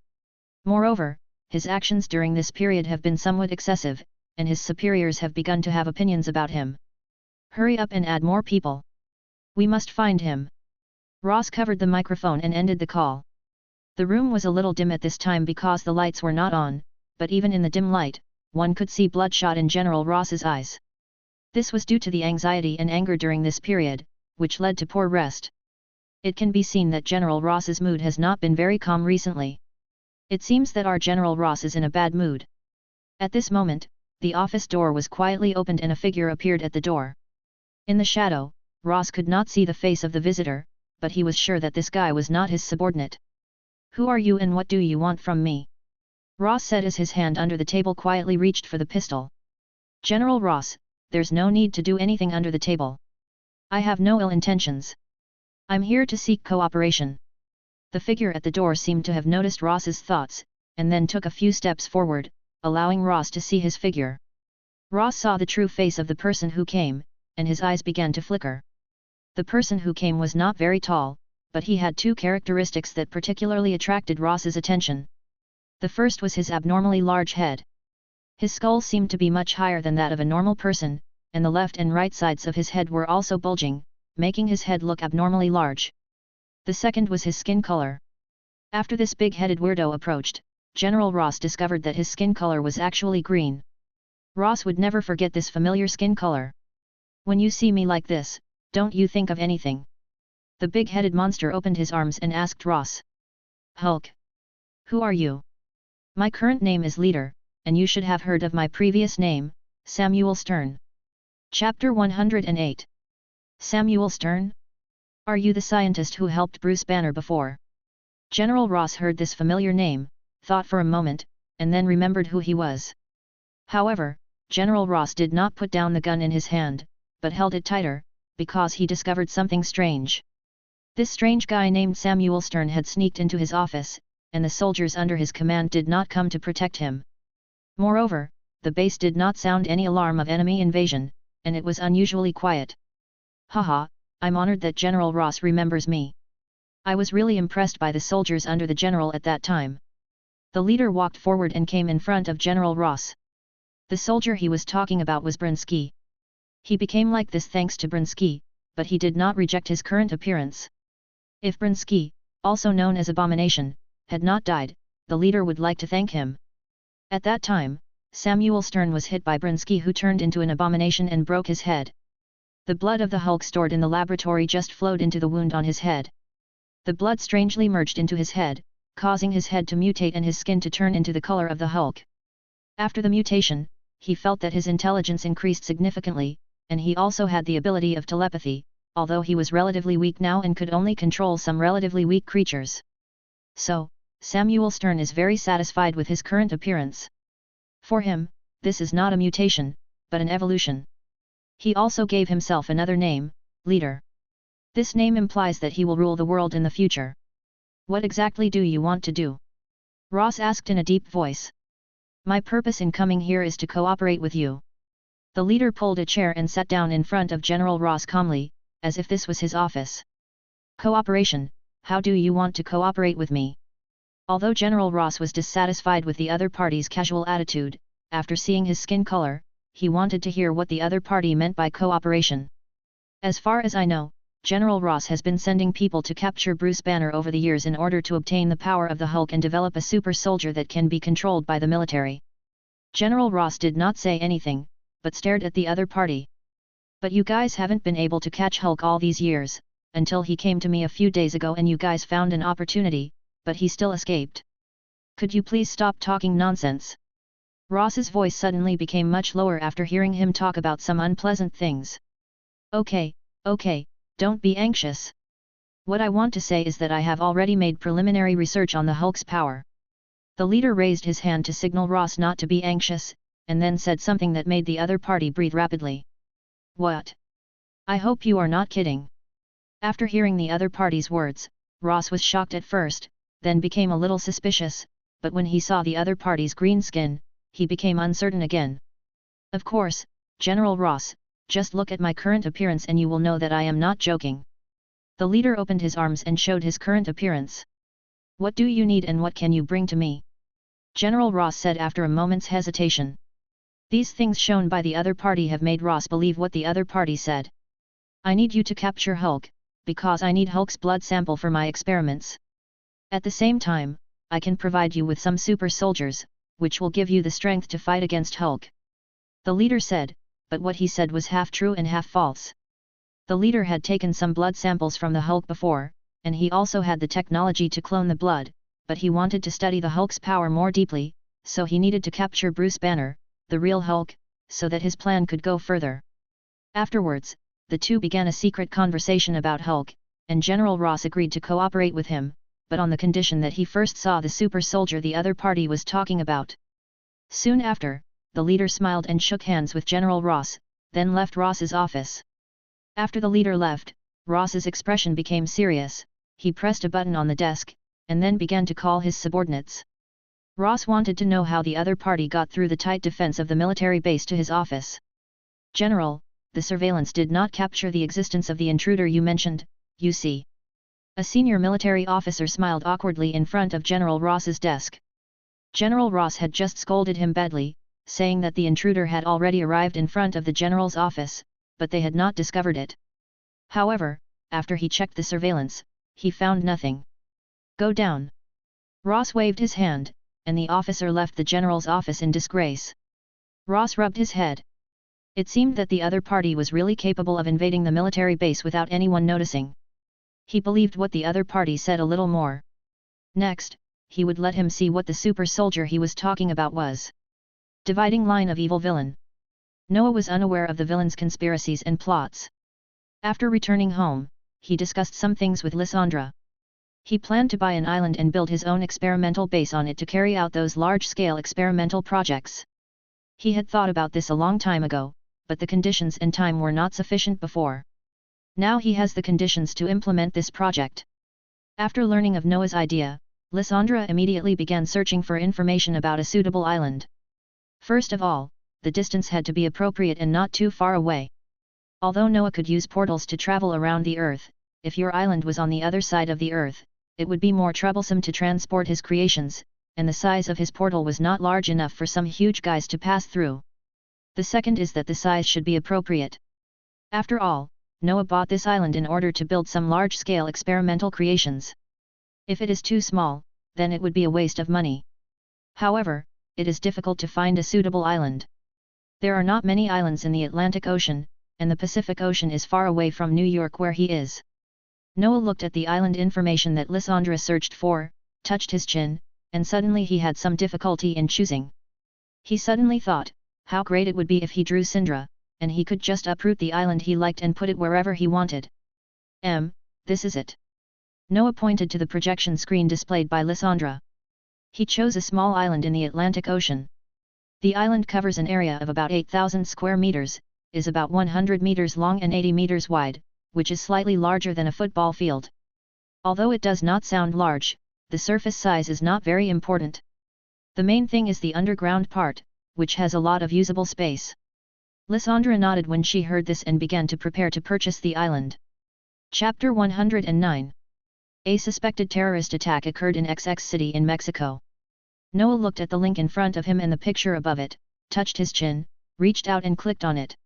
Moreover, his actions during this period have been somewhat excessive, and his superiors have begun to have opinions about him. "Hurry up and add more people. We must find him." Ross covered the microphone and ended the call. The room was a little dim at this time because the lights were not on, but even in the dim light, one could see bloodshot in General Ross's eyes. This was due to the anxiety and anger during this period, which led to poor rest. It can be seen that General Ross's mood has not been very calm recently. It seems that our General Ross is in a bad mood. At this moment, the office door was quietly opened and a figure appeared at the door. In the shadow, Ross could not see the face of the visitor, but he was sure that this guy was not his subordinate. "Who are you and what do you want from me?" Ross said as his hand under the table quietly reached for the pistol. "General Ross, there's no need to do anything under the table. I have no ill intentions. I'm here to seek cooperation." The figure at the door seemed to have noticed Ross's thoughts, and then took a few steps forward, allowing Ross to see his figure. Ross saw the true face of the person who came, and his eyes began to flicker. The person who came was not very tall, but he had two characteristics that particularly attracted Ross's attention. The first was his abnormally large head. His skull seemed to be much higher than that of a normal person, and the left and right sides of his head were also bulging, making his head look abnormally large. The second was his skin color. After this big-headed weirdo approached, General Ross discovered that his skin color was actually green. Ross would never forget this familiar skin color. "When you see me like this, don't you think of anything?" The big-headed monster opened his arms and asked Ross. "Hulk. Who are you?" "My current name is Leader, and you should have heard of my previous name, Samuel Stern." Chapter 108. Samuel Stern? Are you the scientist who helped Bruce Banner before? General Ross heard this familiar name, thought for a moment, and then remembered who he was. However, General Ross did not put down the gun in his hand, but held it tighter, because he discovered something strange. This strange guy named Samuel Stern had sneaked into his office, and the soldiers under his command did not come to protect him. Moreover, the base did not sound any alarm of enemy invasion, and it was unusually quiet. "Haha, I'm honored that General Ross remembers me. I was really impressed by the soldiers under the general at that time." The leader walked forward and came in front of General Ross. The soldier he was talking about was Brinsky. He became like this thanks to Brinsky, but he did not reject his current appearance. If Brinsky, also known as Abomination, had not died, the leader would like to thank him. At that time, Samuel Stern was hit by Brinsky, who turned into an abomination and broke his head. The blood of the Hulk stored in the laboratory just flowed into the wound on his head. The blood strangely merged into his head, causing his head to mutate and his skin to turn into the color of the Hulk. After the mutation, he felt that his intelligence increased significantly, and he also had the ability of telepathy, although he was relatively weak now and could only control some relatively weak creatures. So, Samuel Stern is very satisfied with his current appearance. For him, this is not a mutation, but an evolution. He also gave himself another name, Leader. This name implies that he will rule the world in the future. "What exactly do you want to do?" Ross asked in a deep voice. "My purpose in coming here is to cooperate with you." The leader pulled a chair and sat down in front of General Ross calmly, as if this was his office. "Cooperation, how do you want to cooperate with me?" Although General Ross was dissatisfied with the other party's casual attitude, after seeing his skin color, he wanted to hear what the other party meant by cooperation. "As far as I know, General Ross has been sending people to capture Bruce Banner over the years in order to obtain the power of the Hulk and develop a super soldier that can be controlled by the military." General Ross did not say anything, but stared at the other party. "But you guys haven't been able to catch Hulk all these years, until he came to me a few days ago and you guys found an opportunity, but he still escaped. Could you please stop talking nonsense?" Ross's voice suddenly became much lower after hearing him talk about some unpleasant things. Okay, don't be anxious. What I want to say is that I have already made preliminary research on the Hulk's power." The leader raised his hand to signal Ross not to be anxious, and then said something that made the other party breathe rapidly. "What? I hope you are not kidding." After hearing the other party's words, Ross was shocked at first, then became a little suspicious, but when he saw the other party's green skin, he became uncertain again. "Of course, General Ross, just look at my current appearance and you will know that I am not joking." The leader opened his arms and showed his current appearance. "What do you need and what can you bring to me?" General Ross said after a moment's hesitation. These things shown by the other party have made Ross believe what the other party said. "I need you to capture Hulk, because I need Hulk's blood sample for my experiments. At the same time, I can provide you with some super soldiers, which will give you the strength to fight against Hulk." The leader said, but what he said was half true and half false. The leader had taken some blood samples from the Hulk before, and he also had the technology to clone the blood, but he wanted to study the Hulk's power more deeply, so he needed to capture Bruce Banner, the real Hulk, so that his plan could go further. Afterwards, the two began a secret conversation about Hulk, and General Ross agreed to cooperate with him, but on the condition that he first saw the super soldier the other party was talking about. Soon after, the leader smiled and shook hands with General Ross, then left Ross's office. After the leader left, Ross's expression became serious. He pressed a button on the desk, and then began to call his subordinates. Ross wanted to know how the other party got through the tight defense of the military base to his office. "General, the surveillance did not capture the existence of the intruder you mentioned, you see." A senior military officer smiled awkwardly in front of General Ross's desk. General Ross had just scolded him badly, saying that the intruder had already arrived in front of the general's office, but they had not discovered it. However, after he checked the surveillance, he found nothing. "Go down." Ross waved his hand, and the officer left the general's office in disgrace. Ross rubbed his head. It seemed that the other party was really capable of invading the military base without anyone noticing. He believed what the other party said a little more. Next, he would let him see what the super soldier he was talking about was. Dividing line of evil villain. Noah was unaware of the villain's conspiracies and plots. After returning home, he discussed some things with Lysandra. He planned to buy an island and build his own experimental base on it to carry out those large-scale experimental projects. He had thought about this a long time ago, but the conditions and time were not sufficient before. Now he has the conditions to implement this project. After learning of Noah's idea, Lysandra immediately began searching for information about a suitable island. First of all, the distance had to be appropriate and not too far away. Although Noah could use portals to travel around the Earth, if your island was on the other side of the Earth, it would be more troublesome to transport his creations, and the size of his portal was not large enough for some huge guys to pass through. The second is that the size should be appropriate. After all, Noah bought this island in order to build some large-scale experimental creations. If it is too small, then it would be a waste of money. However, it is difficult to find a suitable island. There are not many islands in the Atlantic Ocean, and the Pacific Ocean is far away from New York where he is. Noah looked at the island information that Lysandra searched for, touched his chin, and suddenly he had some difficulty in choosing. He suddenly thought, how great it would be if he drew Syndra, and he could just uproot the island he liked and put it wherever he wanted. This is it. Noah pointed to the projection screen displayed by Lysandra. He chose a small island in the Atlantic Ocean. The island covers an area of about 8,000 square meters, is about 100 meters long and 80 meters wide, which is slightly larger than a football field. Although it does not sound large, the surface size is not very important. The main thing is the underground part, which has a lot of usable space. Lysandra nodded when she heard this and began to prepare to purchase the island. Chapter 109. A suspected terrorist attack occurred in XX City in Mexico. Noah looked at the link in front of him and the picture above it, touched his chin, reached out and clicked on it.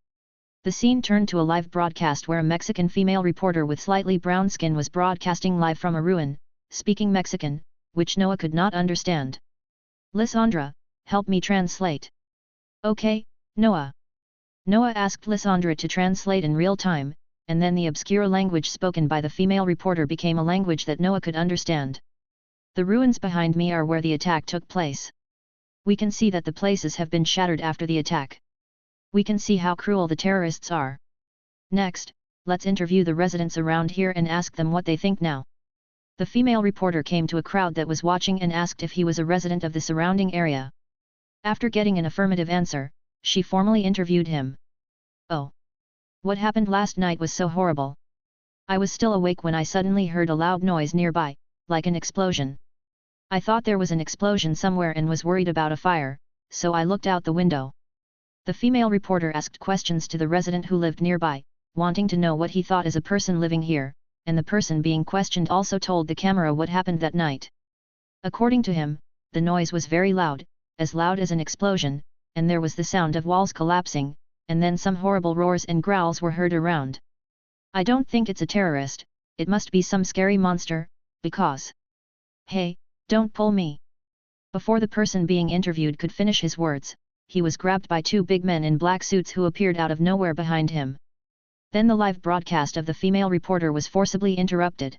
The scene turned to a live broadcast where a Mexican female reporter with slightly brown skin was broadcasting live from a ruin, speaking Mexican, which Noah could not understand. "Lysandra, help me translate." "Okay, Noah." Noah asked Lysandra to translate in real time, and then the obscure language spoken by the female reporter became a language that Noah could understand. "The ruins behind me are where the attack took place. We can see that the places have been shattered after the attack. We can see how cruel the terrorists are. Next, let's interview the residents around here and ask them what they think now." The female reporter came to a crowd that was watching and asked if he was a resident of the surrounding area. After getting an affirmative answer, she formally interviewed him. "Oh. What happened last night was so horrible. I was still awake when I suddenly heard a loud noise nearby, like an explosion. I thought there was an explosion somewhere and was worried about a fire, so I looked out the window." The female reporter asked questions to the resident who lived nearby, wanting to know what he thought as a person living here, and the person being questioned also told the camera what happened that night. According to him, the noise was very loud as an explosion, and there was the sound of walls collapsing, and then some horrible roars and growls were heard around. "I don't think it's a terrorist, it must be some scary monster, because..." "Hey, don't pull me." Before the person being interviewed could finish his words, he was grabbed by two big men in black suits who appeared out of nowhere behind him. Then the live broadcast of the female reporter was forcibly interrupted.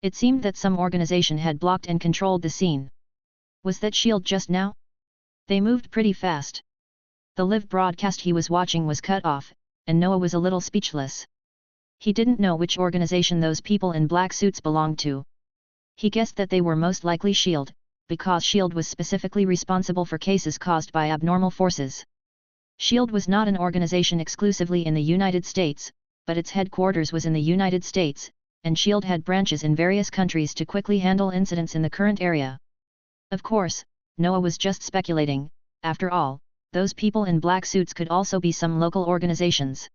It seemed that some organization had blocked and controlled the scene. Was that shield just now? They moved pretty fast. The live broadcast he was watching was cut off, and Noah was a little speechless. He didn't know which organization those people in black suits belonged to. He guessed that they were most likely SHIELD, because SHIELD was specifically responsible for cases caused by abnormal forces. SHIELD was not an organization exclusively in the United States, but its headquarters was in the United States, and SHIELD had branches in various countries to quickly handle incidents in the current area. Of course, Noah was just speculating. After all, those people in black suits could also be some local organizations.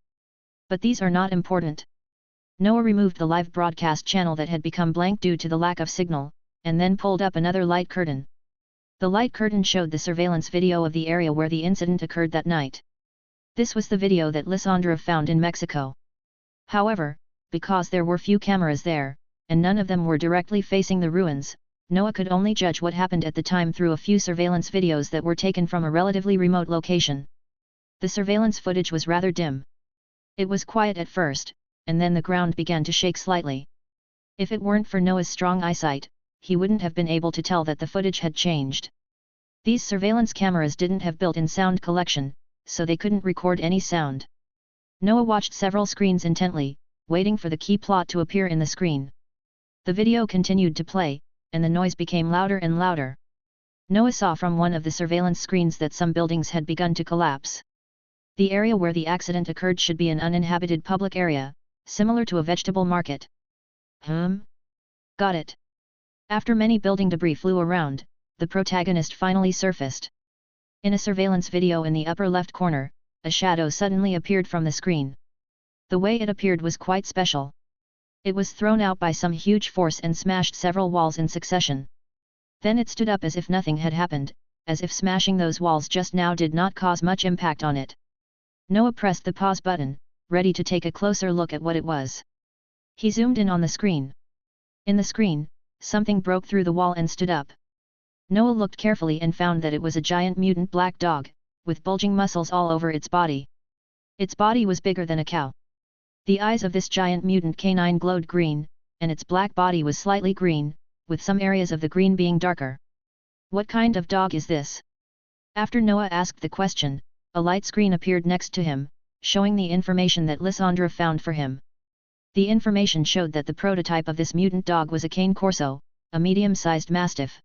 But these are not important. Noah removed the live broadcast channel that had become blank due to the lack of signal, and then pulled up another light curtain. The light curtain showed the surveillance video of the area where the incident occurred that night. This was the video that Lysandra found in Mexico. However, because there were few cameras there, and none of them were directly facing the ruins, Noah could only judge what happened at the time through a few surveillance videos that were taken from a relatively remote location. The surveillance footage was rather dim. It was quiet at first, and then the ground began to shake slightly. If it weren't for Noah's strong eyesight, he wouldn't have been able to tell that the footage had changed. These surveillance cameras didn't have built-in sound collection, so they couldn't record any sound. Noah watched several screens intently, waiting for the key plot to appear in the screen. The video continued to play, and the noise became louder and louder. Noah saw from one of the surveillance screens that some buildings had begun to collapse. The area where the accident occurred should be an uninhabited public area, similar to a vegetable market. Got it. After many building debris flew around, the protagonist finally surfaced. In a surveillance video in the upper left corner, a shadow suddenly appeared from the screen. The way it appeared was quite special. It was thrown out by some huge force and smashed several walls in succession. Then it stood up as if nothing had happened, as if smashing those walls just now did not cause much impact on it. Noah pressed the pause button, ready to take a closer look at what it was. He zoomed in on the screen. In the screen, something broke through the wall and stood up. Noah looked carefully and found that it was a giant mutant black dog, with bulging muscles all over its body. Its body was bigger than a cow. The eyes of this giant mutant canine glowed green, and its black body was slightly green, with some areas of the green being darker. What kind of dog is this? After Noah asked the question, a light screen appeared next to him, showing the information that Lysandra found for him. The information showed that the prototype of this mutant dog was a cane corso, a medium-sized mastiff.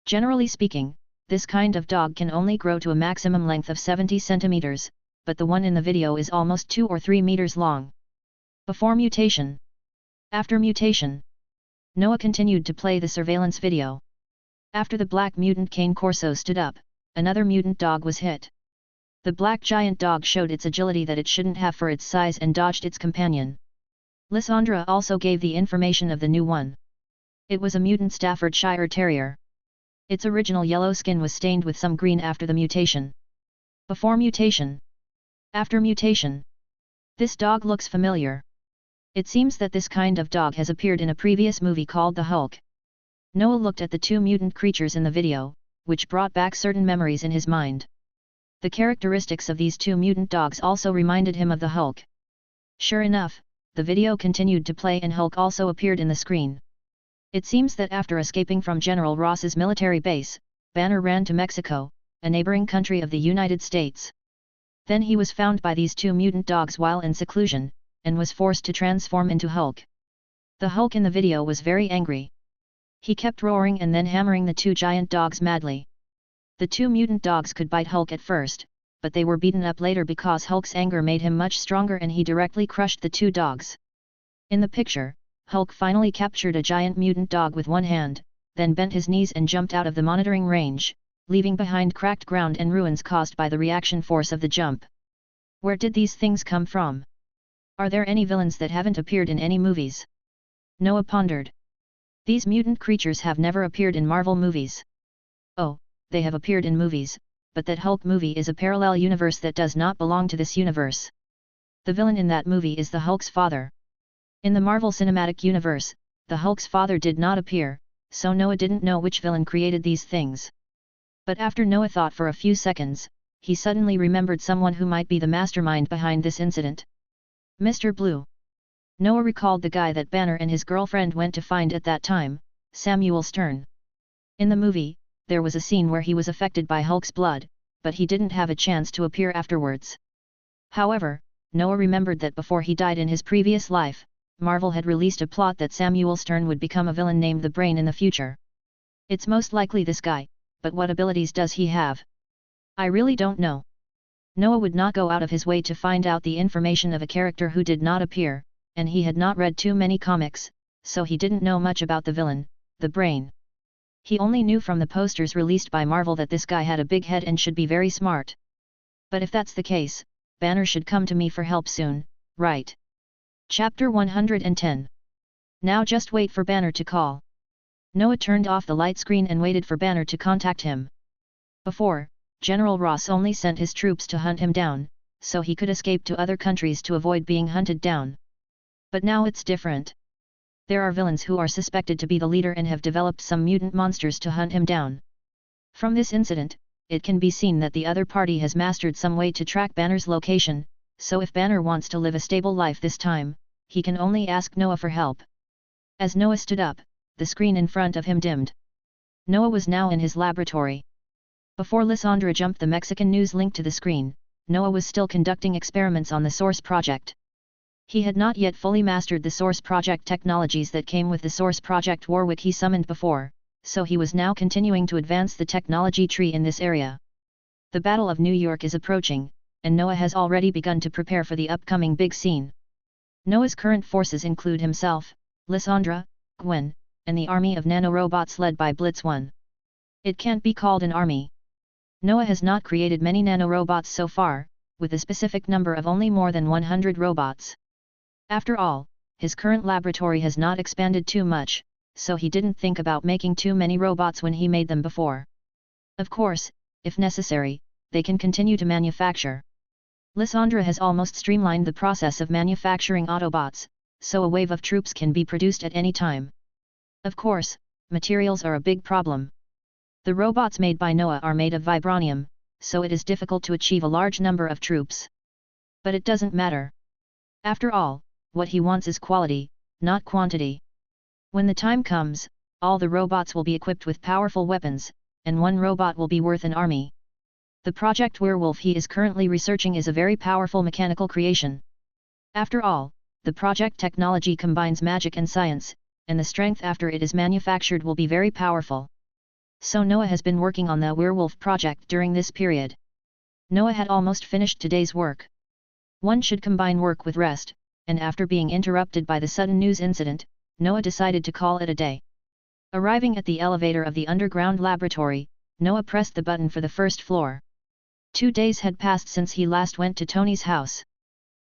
Generally speaking, this kind of dog can only grow to a maximum length of 70 centimeters, but the one in the video is almost 2 or 3 meters long. Before mutation. After mutation. Noah continued to play the surveillance video. After the black mutant cane corso stood up, another mutant dog was hit. The black giant dog showed its agility that it shouldn't have for its size and dodged its companion. Lysandra also gave the information of the new one. It was a mutant Staffordshire Terrier. Its original yellow skin was stained with some green after the mutation. Before mutation. After mutation. This dog looks familiar. It seems that this kind of dog has appeared in a previous movie called The Hulk. Noah looked at the two mutant creatures in the video, which brought back certain memories in his mind. The characteristics of these two mutant dogs also reminded him of the Hulk. Sure enough, the video continued to play and Hulk also appeared in the screen. It seems that after escaping from General Ross's military base, Banner ran to Mexico, a neighboring country of the United States. Then he was found by these two mutant dogs while in seclusion, and was forced to transform into Hulk. The Hulk in the video was very angry. He kept roaring and then hammering the two giant dogs madly. The two mutant dogs could bite Hulk at first, but they were beaten up later because Hulk's anger made him much stronger and he directly crushed the two dogs. In the picture, Hulk finally captured a giant mutant dog with one hand, then bent his knees and jumped out of the monitoring range, leaving behind cracked ground and ruins caused by the reaction force of the jump. Where did these things come from? Are there any villains that haven't appeared in any movies? Noah pondered. These mutant creatures have never appeared in Marvel movies. Oh, they have appeared in movies, but that Hulk movie is a parallel universe that does not belong to this universe. The villain in that movie is the Hulk's father. In the Marvel Cinematic Universe, the Hulk's father did not appear, so Noah didn't know which villain created these things. But after Noah thought for a few seconds, he suddenly remembered someone who might be the mastermind behind this incident. Mr. Blue. Noah recalled the guy that Banner and his girlfriend went to find at that time, Samuel Stern. In the movie, there was a scene where he was affected by Hulk's blood, but he didn't have a chance to appear afterwards. However, Noah remembered that before he died in his previous life, Marvel had released a plot that Samuel Stern would become a villain named the Brain in the future. It's most likely this guy, but what abilities does he have? I really don't know. Noah would not go out of his way to find out the information of a character who did not appear, and he had not read too many comics, so he didn't know much about the villain, the Brain. He only knew from the posters released by Marvel that this guy had a big head and should be very smart. But if that's the case, Banner should come to me for help soon, right? Chapter 110. Now just wait for Banner to call. Noah turned off the light screen and waited for Banner to contact him. Before, General Ross only sent his troops to hunt him down, so he could escape to other countries to avoid being hunted down. But now it's different. There are villains who are suspected to be the leader and have developed some mutant monsters to hunt him down. From this incident, it can be seen that the other party has mastered some way to track Banner's location, so if Banner wants to live a stable life this time, he can only ask Noah for help. As Noah stood up, the screen in front of him dimmed. Noah was now in his laboratory. Before Lysandra jumped the Mexican news link to the screen, Noah was still conducting experiments on the Source project. He had not yet fully mastered the Source project technologies that came with the Source project Warwick he summoned before, so he was now continuing to advance the technology tree in this area. The Battle of New York is approaching, and Noah has already begun to prepare for the upcoming big scene. Noah's current forces include himself, Lysandra, Gwen, and the army of nanorobots led by Blitz 1. It can't be called an army. Noah has not created many nanorobots so far, with a specific number of only more than 100 robots. After all, his current laboratory has not expanded too much, so he didn't think about making too many robots when he made them before. Of course, if necessary, they can continue to manufacture. Lysandra has almost streamlined the process of manufacturing Autobots, so a wave of troops can be produced at any time. Of course, materials are a big problem. The robots made by Noah are made of vibranium, so it is difficult to achieve a large number of troops. But it doesn't matter. After all, what he wants is quality, not quantity. When the time comes, all the robots will be equipped with powerful weapons, and one robot will be worth an army. The Project Werewolf he is currently researching is a very powerful mechanical creation. After all, the project technology combines magic and science, and the strength after it is manufactured will be very powerful. So Noah has been working on the Werewolf project during this period. Noah had almost finished today's work. One should combine work with rest, and after being interrupted by the sudden news incident, Noah decided to call it a day. Arriving at the elevator of the underground laboratory, Noah pressed the button for the first floor. 2 days had passed since he last went to Tony's house.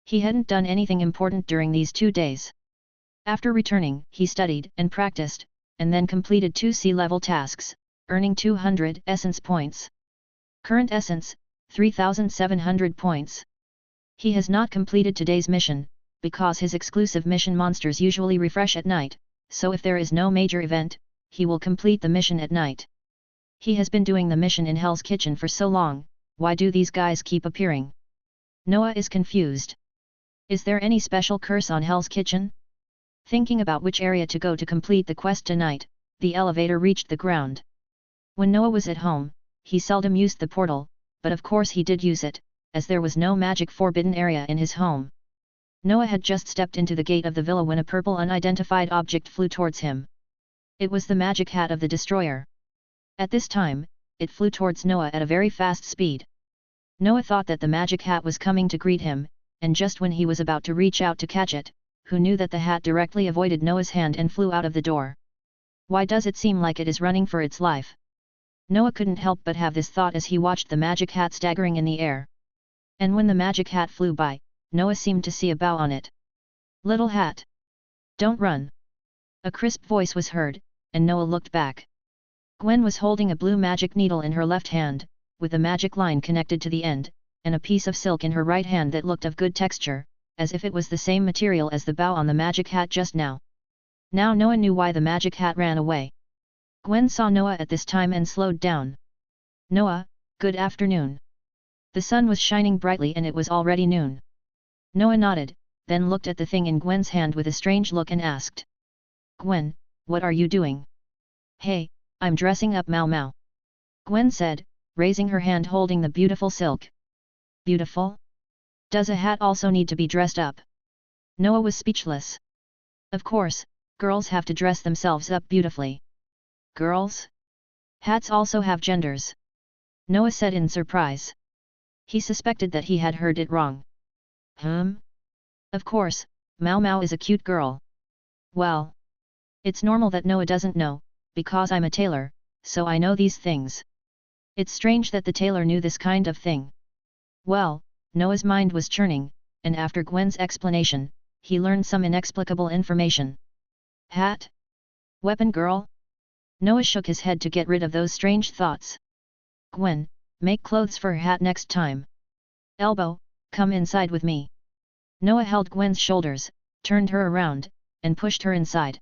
He hadn't done anything important during these 2 days. After returning, he studied and practiced, and then completed 2 sea-level tasks, earning 200 essence points. Current essence, 3,700 points. He has not completed today's mission, because his exclusive mission monsters usually refresh at night, so if there is no major event, he will complete the mission at night. He has been doing the mission in Hell's Kitchen for so long, why do these guys keep appearing? Noah is confused. Is there any special curse on Hell's Kitchen? Thinking about which area to go to complete the quest tonight, the elevator reached the ground. When Noah was at home, he seldom used the portal, but of course he did use it, as there was no magic forbidden area in his home. Noah had just stepped into the gate of the villa when a purple unidentified object flew towards him. It was the magic hat of the destroyer. At this time, it flew towards Noah at a very fast speed. Noah thought that the magic hat was coming to greet him, and just when he was about to reach out to catch it, who knew that the hat directly avoided Noah's hand and flew out of the door. Why does it seem like it is running for its life? Noah couldn't help but have this thought as he watched the magic hat staggering in the air. And when the magic hat flew by, Noah seemed to see a bow on it. "Little hat! Don't run!" A crisp voice was heard, and Noah looked back. Gwen was holding a blue magic needle in her left hand, with a magic line connected to the end, and a piece of silk in her right hand that looked of good texture, as if it was the same material as the bow on the magic hat just now. Now Noah knew why the magic hat ran away. Gwen saw Noah at this time and slowed down. "Noah, good afternoon." The sun was shining brightly and it was already noon. Noah nodded, then looked at the thing in Gwen's hand with a strange look and asked. "Gwen, what are you doing?" "Hey, I'm dressing up Mau Mau," Gwen said, raising her hand holding the beautiful silk. "Beautiful? Does a hat also need to be dressed up?" Noah was speechless. Of course, girls have to dress themselves up beautifully. Girls? Hats also have genders. Noah said in surprise. He suspected that he had heard it wrong. Of course, Mau Mau is a cute girl. Well, it's normal that Noah doesn't know, because I'm a tailor, so I know these things. It's strange that the tailor knew this kind of thing. Well, Noah's mind was churning, and after Gwen's explanation, he learned some inexplicable information. Hat? Weapon girl? Noah shook his head to get rid of those strange thoughts. Gwen, make clothes for her hat next time. Elbow, come inside with me. Noah held Gwen's shoulders, turned her around, and pushed her inside.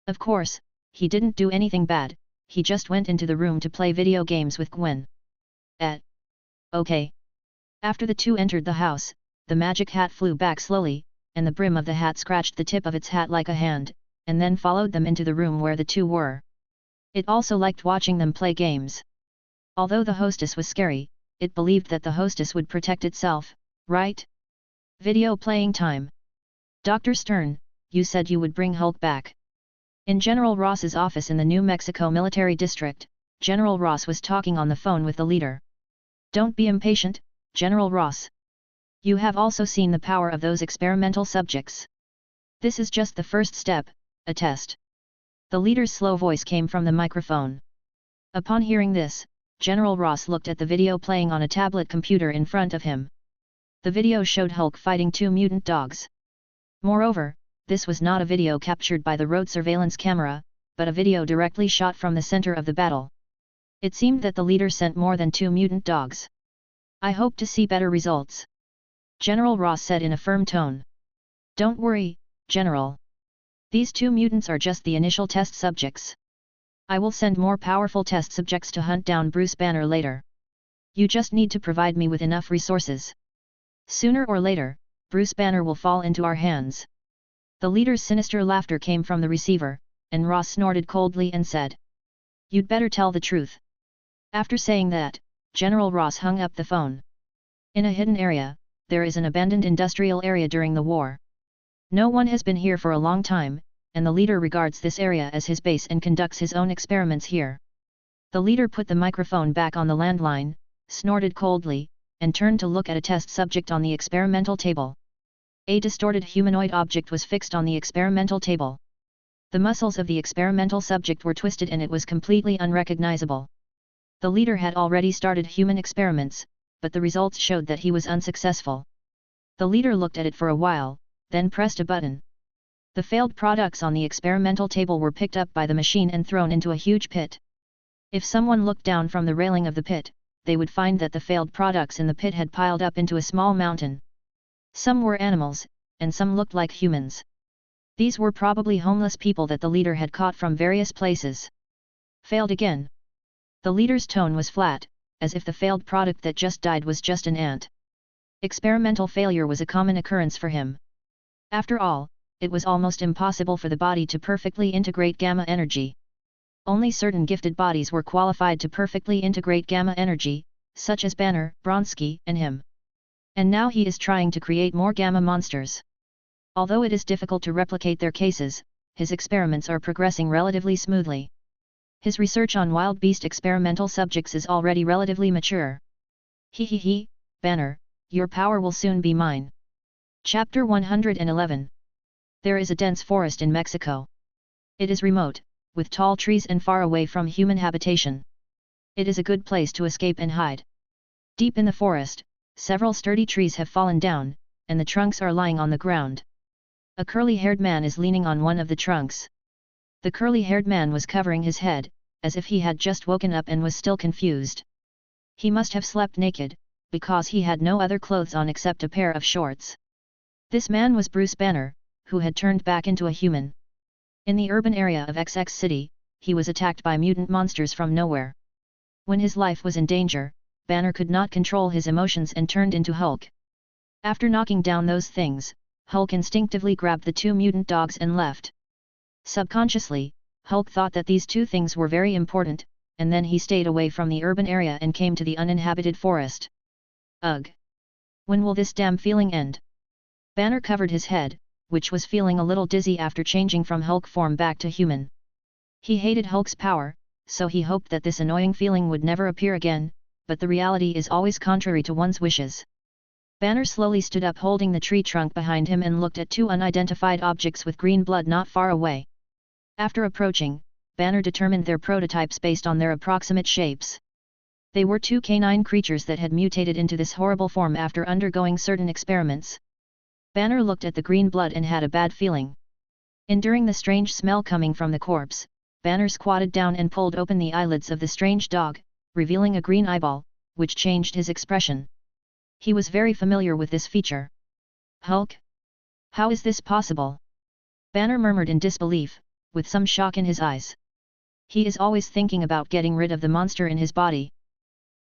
Of course, he didn't do anything bad, he just went into the room to play video games with Gwen. Okay. After the two entered the house, the magic hat flew back slowly, and the brim of the hat scratched the tip of its hat like a hand, and then followed them into the room where the two were. It also liked watching them play games. Although the hostess was scary, it believed that the hostess would protect itself, right? Video playing time. Dr. Stern, you said you would bring Hulk back. In General Ross's office in the New Mexico Military District, General Ross was talking on the phone with the leader. Don't be impatient, General Ross. You have also seen the power of those experimental subjects. This is just the first step, a test. The leader's slow voice came from the microphone. Upon hearing this, General Ross looked at the video playing on a tablet computer in front of him. The video showed Hulk fighting two mutant dogs. Moreover, this was not a video captured by the road surveillance camera, but a video directly shot from the center of the battle. It seemed that the leader sent more than two mutant dogs. I hope to see better results, General Ross said in a firm tone. Don't worry, General. These two mutants are just the initial test subjects. I will send more powerful test subjects to hunt down Bruce Banner later. You just need to provide me with enough resources. Sooner or later, Bruce Banner will fall into our hands. The leader's sinister laughter came from the receiver, and Ross snorted coldly and said, You'd better tell the truth. After saying that, General Ross hung up the phone. In a hidden area, there is an abandoned industrial area during the war. No one has been here for a long time, and the leader regards this area as his base and conducts his own experiments here. The leader put the microphone back on the landline, snorted coldly, and turned to look at a test subject on the experimental table. A distorted humanoid object was fixed on the experimental table. The muscles of the experimental subject were twisted and it was completely unrecognizable. The leader had already started human experiments, but the results showed that he was unsuccessful. The leader looked at it for a while, then pressed a button. The failed products on the experimental table were picked up by the machine and thrown into a huge pit. If someone looked down from the railing of the pit, they would find that the failed products in the pit had piled up into a small mountain. Some were animals, and some looked like humans. These were probably homeless people that the leader had caught from various places. Failed again. The leader's tone was flat, as if the failed product that just died was just an ant. Experimental failure was a common occurrence for him. After all, it was almost impossible for the body to perfectly integrate gamma energy. Only certain gifted bodies were qualified to perfectly integrate gamma energy, such as Banner, Bronsky, and him. And now he is trying to create more gamma monsters. Although it is difficult to replicate their cases, his experiments are progressing relatively smoothly. His research on wild beast experimental subjects is already relatively mature. Banner, your power will soon be mine. Chapter 111. There is a dense forest in Mexico. It is remote, with tall trees and far away from human habitation. It is a good place to escape and hide. Deep in the forest, several sturdy trees have fallen down, and the trunks are lying on the ground. A curly-haired man is leaning on one of the trunks. The curly-haired man was covering his head, as if he had just woken up and was still confused. He must have slept naked, because he had no other clothes on except a pair of shorts. This man was Bruce Banner, who had turned back into a human. In the urban area of XX City, he was attacked by mutant monsters from nowhere. When his life was in danger, Banner could not control his emotions and turned into Hulk. After knocking down those things, Hulk instinctively grabbed the two mutant dogs and left. Subconsciously, Hulk thought that these two things were very important, and then he stayed away from the urban area and came to the uninhabited forest. Ugh! When will this damn feeling end? Banner covered his head, which was feeling a little dizzy after changing from Hulk form back to human. He hated Hulk's power, so he hoped that this annoying feeling would never appear again, but the reality is always contrary to one's wishes. Banner slowly stood up holding the tree trunk behind him and looked at two unidentified objects with green blood not far away. After approaching, Banner determined their prototypes based on their approximate shapes. They were two canine creatures that had mutated into this horrible form after undergoing certain experiments. Banner looked at the green blood and had a bad feeling. Enduring the strange smell coming from the corpse, Banner squatted down and pulled open the eyelids of the strange dog, revealing a green eyeball, which changed his expression. He was very familiar with this feature. Hulk? How is this possible? Banner murmured in disbelief, with some shock in his eyes. He is always thinking about getting rid of the monster in his body.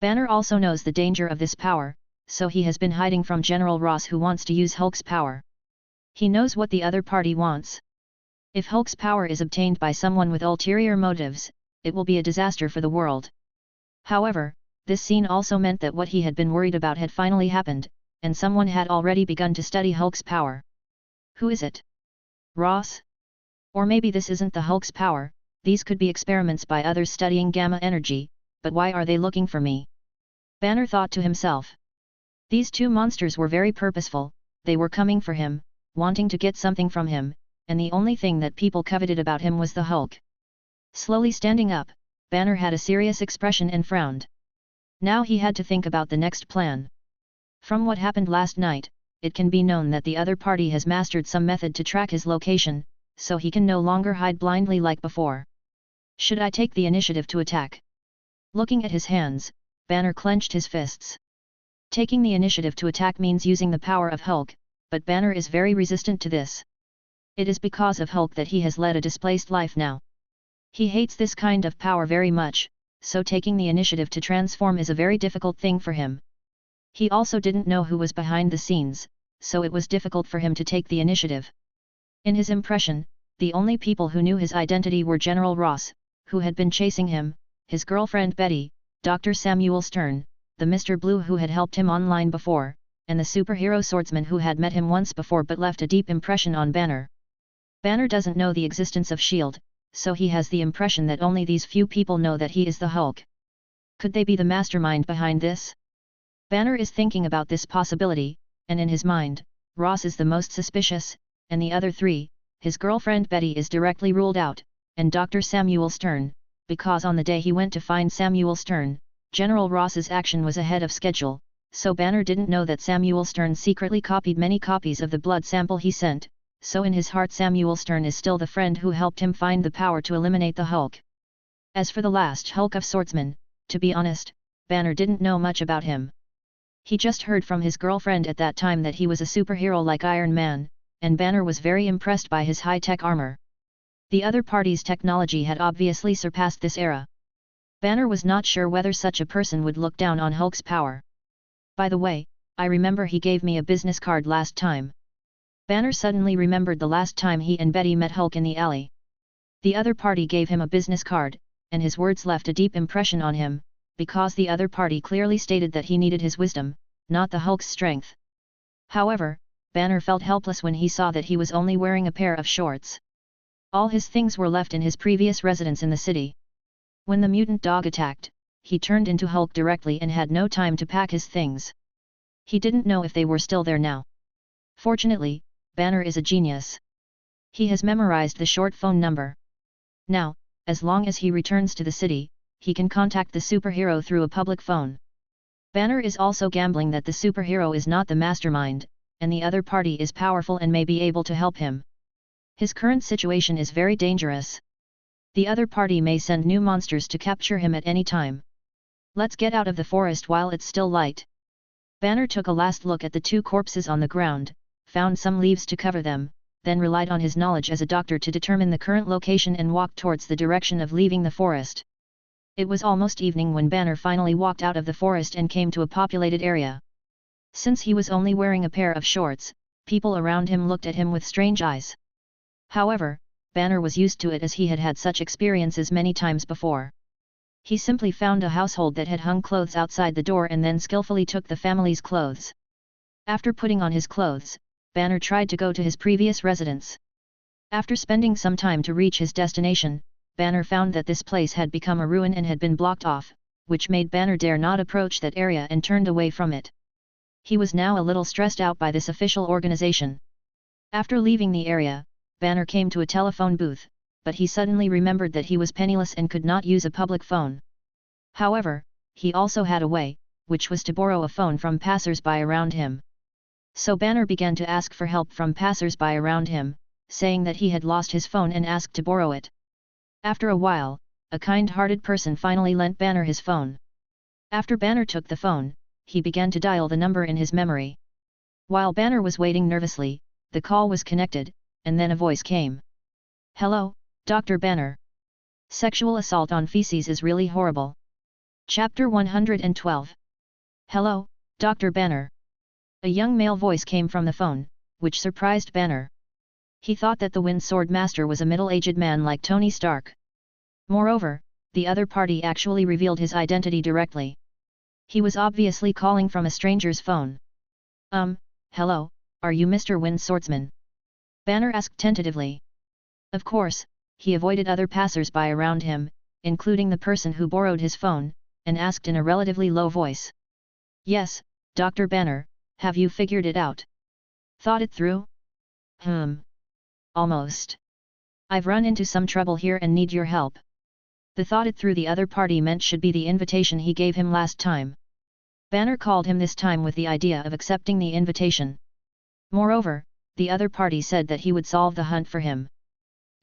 Banner also knows the danger of this power, so he has been hiding from General Ross, who wants to use Hulk's power. He knows what the other party wants. If Hulk's power is obtained by someone with ulterior motives, it will be a disaster for the world. However, this scene also meant that what he had been worried about had finally happened, and someone had already begun to study Hulk's power. Who is it? Ross? Or maybe this isn't the Hulk's power, these could be experiments by others studying gamma energy, but why are they looking for me? Banner thought to himself. These two monsters were very purposeful, they were coming for him, wanting to get something from him, and the only thing that people coveted about him was the Hulk. Slowly standing up, Banner had a serious expression and frowned. Now he had to think about the next plan. From what happened last night, it can be known that the other party has mastered some method to track his location, so he can no longer hide blindly like before. Should I take the initiative to attack? Looking at his hands, Banner clenched his fists. Taking the initiative to attack means using the power of Hulk, but Banner is very resistant to this. It is because of Hulk that he has led a displaced life now. He hates this kind of power very much, so taking the initiative to transform is a very difficult thing for him. He also didn't know who was behind the scenes, so it was difficult for him to take the initiative. In his impression, the only people who knew his identity were General Ross, who had been chasing him, his girlfriend Betty, Dr. Samuel Stern, the Mr. Blue who had helped him online before, and the superhero swordsman who had met him once before but left a deep impression on Banner. Banner doesn't know the existence of S.H.I.E.L.D., so he has the impression that only these few people know that he is the Hulk. Could they be the mastermind behind this? Banner is thinking about this possibility, and in his mind, Ross is the most suspicious, and the other three, his girlfriend Betty is directly ruled out, and Dr. Samuel Stern, because on the day he went to find Samuel Stern, General Ross's action was ahead of schedule, so Banner didn't know that Samuel Stern secretly copied many copies of the blood sample he sent, so in his heart Samuel Stern is still the friend who helped him find the power to eliminate the Hulk. As for the last Hulk of Swordsman, to be honest, Banner didn't know much about him. He just heard from his girlfriend at that time that he was a superhero like Iron Man, and Banner was very impressed by his high-tech armor. The other party's technology had obviously surpassed this era. Banner was not sure whether such a person would look down on Hulk's power. By the way, I remember he gave me a business card last time. Banner suddenly remembered the last time he and Betty met Hulk in the alley. The other party gave him a business card, and his words left a deep impression on him, because the other party clearly stated that he needed his wisdom, not the Hulk's strength. However, Banner felt helpless when he saw that he was only wearing a pair of shorts. All his things were left in his previous residence in the city. When the mutant dog attacked, he turned into Hulk directly and had no time to pack his things. He didn't know if they were still there now. Fortunately, Banner is a genius. He has memorized the short phone number. Now, as long as he returns to the city, he can contact the superhero through a public phone. Banner is also gambling that the superhero is not the mastermind, and the other party is powerful and may be able to help him. His current situation is very dangerous. The other party may send new monsters to capture him at any time. Let's get out of the forest while it's still light. Banner took a last look at the two corpses on the ground, found some leaves to cover them, then relied on his knowledge as a doctor to determine the current location and walked towards the direction of leaving the forest. It was almost evening when Banner finally walked out of the forest and came to a populated area. Since he was only wearing a pair of shorts, People around him looked at him with strange eyes. However, Banner was used to it as he had had such experiences many times before. He simply found a household that had hung clothes outside the door and then skillfully took the family's clothes. After putting on his clothes, Banner tried to go to his previous residence. After spending some time to reach his destination, Banner found that this place had become a ruin and had been blocked off, which made Banner dare not approach that area and turned away from it. He was now a little stressed out by this official organization. After leaving the area, Banner came to a telephone booth, but he suddenly remembered that he was penniless and could not use a public phone. However, he also had a way, which was to borrow a phone from passers-by around him. So Banner began to ask for help from passers-by around him, saying that he had lost his phone and asked to borrow it. After a while, a kind-hearted person finally lent Banner his phone. After Banner took the phone, he began to dial the number in his memory. While Banner was waiting nervously, the call was connected, and then a voice came. "Hello, Dr. Banner. Sexual assault on feces is really horrible." Chapter 112. "Hello, Dr. Banner." A young male voice came from the phone, which surprised Banner. He thought that the Wind Sword Master was a middle-aged man like Tony Stark. Moreover, the other party actually revealed his identity directly. He was obviously calling from a stranger's phone. Hello, are you Mr. Wind Swordsman?" Banner asked tentatively. Of course, he avoided other passers-by around him, including the person who borrowed his phone, and asked in a relatively low voice. "Yes, Dr. Banner, have you figured it out? Thought it through?" Almost. I've run into some trouble here and need your help." The thought it through the other party meant should be the invitation he gave him last time. Banner called him this time with the idea of accepting the invitation. Moreover, the other party said that he would solve the hunt for him.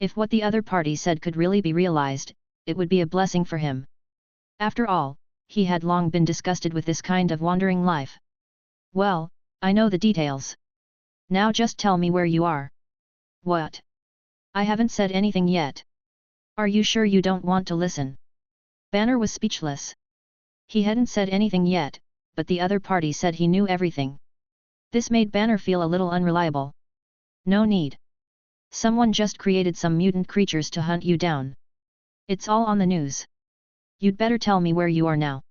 If what the other party said could really be realized, it would be a blessing for him. After all, he had long been disgusted with this kind of wandering life. "Well, I know the details. Now just tell me where you are." "What? I haven't said anything yet. Are you sure you don't want to listen?" Banner was speechless. He hadn't said anything yet, but the other party said he knew everything. This made Banner feel a little unreliable. "No need. Someone just created some mutant creatures to hunt you down. It's all on the news. You'd better tell me where you are now."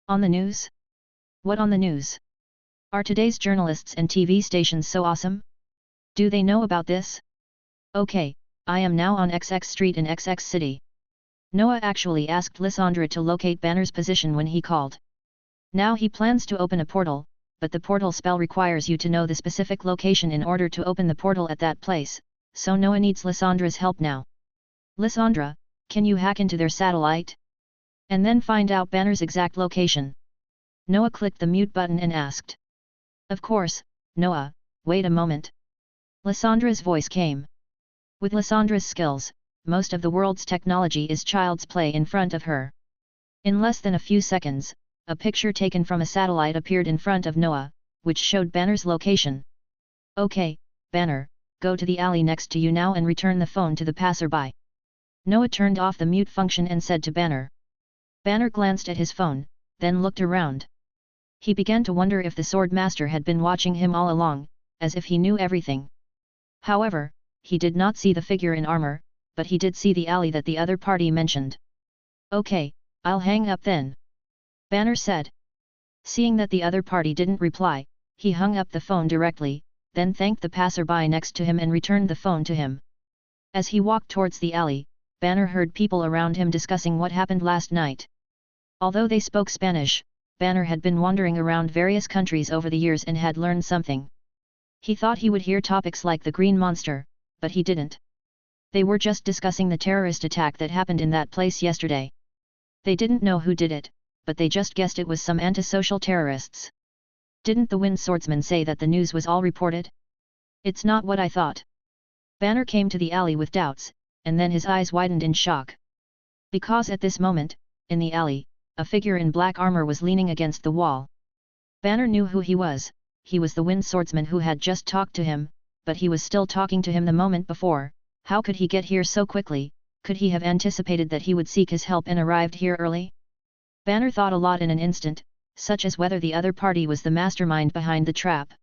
"On the news? What on the news? Are today's journalists and TV stations so awesome? Do they know about this?" "Okay, I am now on XX Street in XX City." Noah actually asked Lysandra to locate Banner's position when he called. Now he plans to open a portal, but the portal spell requires you to know the specific location in order to open the portal at that place, so Noah needs Lysandra's help now. "Lysandra, can you hack into their satellite? And then find out Banner's exact location?" Noah clicked the mute button and asked. "Of course, Noah, wait a moment." Lysandra's voice came. With Lysandra's skills, most of the world's technology is child's play in front of her. In less than a few seconds, a picture taken from a satellite appeared in front of Noah, which showed Banner's location. "Okay, Banner, go to the alley next to you now and return the phone to the passerby." Noah turned off the mute function and said to Banner. Banner glanced at his phone, then looked around. He began to wonder if the Sword Master had been watching him all along, as if he knew everything. However, he did not see the figure in armor, but he did see the alley that the other party mentioned. "Okay, I'll hang up then," Banner said. Seeing that the other party didn't reply, he hung up the phone directly, then thanked the passerby next to him and returned the phone to him. As he walked towards the alley, Banner heard people around him discussing what happened last night. Although they spoke Spanish, Banner had been wandering around various countries over the years and had learned something. He thought he would hear topics like the Green Monster, but he didn't. They were just discussing the terrorist attack that happened in that place yesterday. They didn't know who did it, but they just guessed it was some antisocial terrorists. "Didn't the Wind Swordsman say that the news was all reported?" "It's not what I thought." Banner came to the alley with doubts, and then his eyes widened in shock. Because at this moment, in the alley, a figure in black armor was leaning against the wall. Banner knew who he was the Wind Swordsman who had just talked to him, but he was still talking to him the moment before. How could he get here so quickly? Could he have anticipated that he would seek his help and arrived here early? Banner thought a lot in an instant, such as whether the other party was the mastermind behind the trap.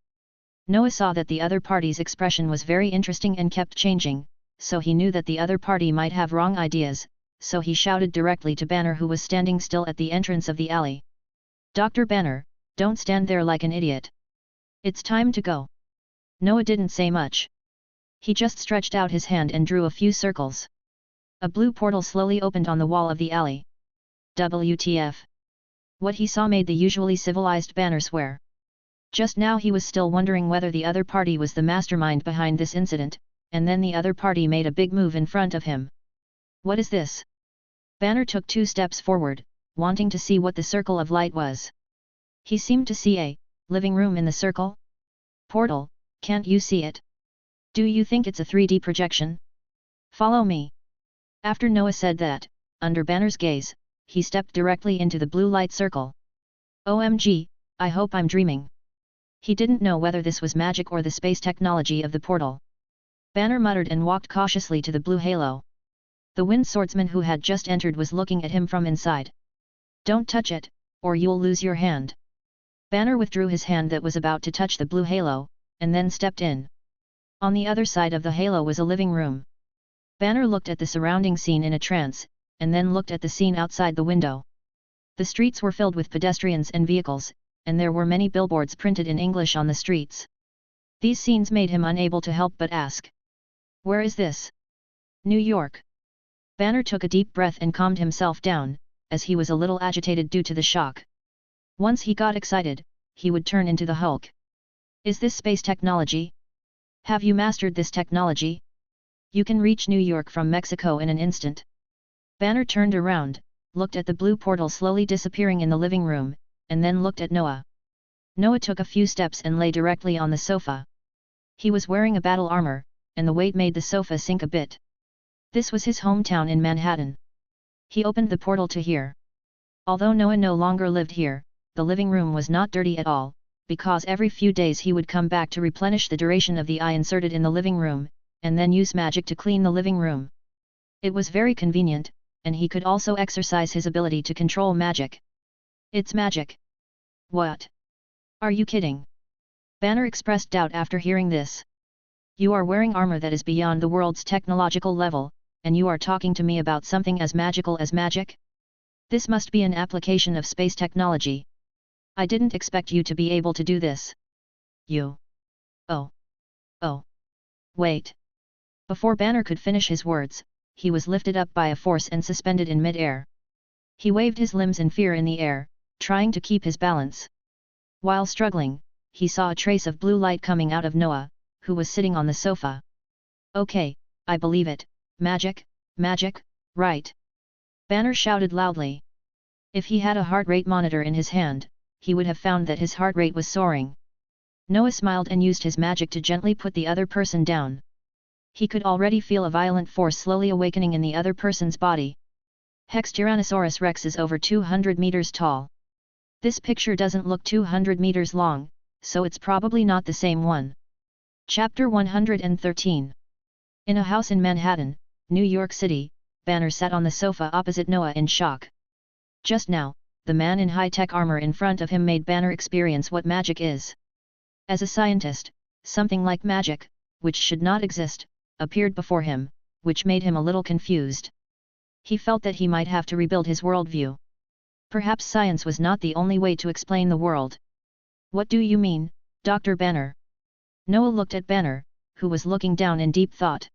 Noah saw that the other party's expression was very interesting and kept changing, so he knew that the other party might have wrong ideas, so he shouted directly to Banner, who was standing still at the entrance of the alley. "Dr. Banner, don't stand there like an idiot. It's time to go." Noah didn't say much. He just stretched out his hand and drew a few circles. A blue portal slowly opened on the wall of the alley. WTF? What he saw made the usually civilized Banner swear. Just now he was still wondering whether the other party was the mastermind behind this incident, and then the other party made a big move in front of him. "What is this?" Banner took 2 steps forward, wanting to see what the circle of light was. He seemed to see a living room in the circle. "Portal, can't you see it? Do you think it's a 3D projection? Follow me." After Noah said that, under Banner's gaze, he stepped directly into the blue light circle. "OMG, I hope I'm dreaming." He didn't know whether this was magic or the space technology of the portal. Banner muttered and walked cautiously to the blue halo. The wind swordsman who had just entered was looking at him from inside. "Don't touch it, or you'll lose your hand." Banner withdrew his hand that was about to touch the blue halo, and then stepped in. On the other side of the halo was a living room. Banner looked at the surrounding scene in a trance, and then looked at the scene outside the window. The streets were filled with pedestrians and vehicles, and there were many billboards printed in English on the streets. These scenes made him unable to help but ask, "Where is this?" "New York." Banner took a deep breath and calmed himself down, as he was a little agitated due to the shock. Once he got excited, he would turn into the Hulk. "Is this space technology? Have you mastered this technology? You can reach New York from Mexico in an instant." Banner turned around, looked at the blue portal slowly disappearing in the living room, and then looked at Noah. Noah took a few steps and lay directly on the sofa. He was wearing a battle armor, and the weight made the sofa sink a bit. This was his hometown in Manhattan. He opened the portal to here. Although Noah no longer lived here, the living room was not dirty at all, because every few days he would come back to replenish the duration of the eye inserted in the living room, and then use magic to clean the living room. It was very convenient, and he could also exercise his ability to control magic. "It's magic." "What? Are you kidding?" Banner expressed doubt after hearing this. "You are wearing armor that is beyond the world's technological level, and you are talking to me about something as magical as magic? This must be an application of space technology. I didn't expect you to be able to do this." "You? Oh. Wait." Before Banner could finish his words, he was lifted up by a force and suspended in mid-air. He waved his limbs in fear in the air, trying to keep his balance. While struggling, he saw a trace of blue light coming out of Noah, who was sitting on the sofa. "Okay, I believe it, magic, right?" Banner shouted loudly. If he had a heart rate monitor in his hand, he would have found that his heart rate was soaring. Noah smiled and used his magic to gently put the other person down. He could already feel a violent force slowly awakening in the other person's body. Hex Tyrannosaurus Rex is over 200 meters tall. This picture doesn't look 200 meters long, so it's probably not the same one. Chapter 113. In a house in Manhattan, New York City, Banner sat on the sofa opposite Noah in shock. Just now, the man in high-tech armor in front of him made Banner experience what magic is. As a scientist, something like magic, which should not exist, appeared before him, which made him a little confused. He felt that he might have to rebuild his worldview. Perhaps science was not the only way to explain the world. "What do you mean, Dr. Banner?" Noah looked at Banner, who was looking down in deep thought.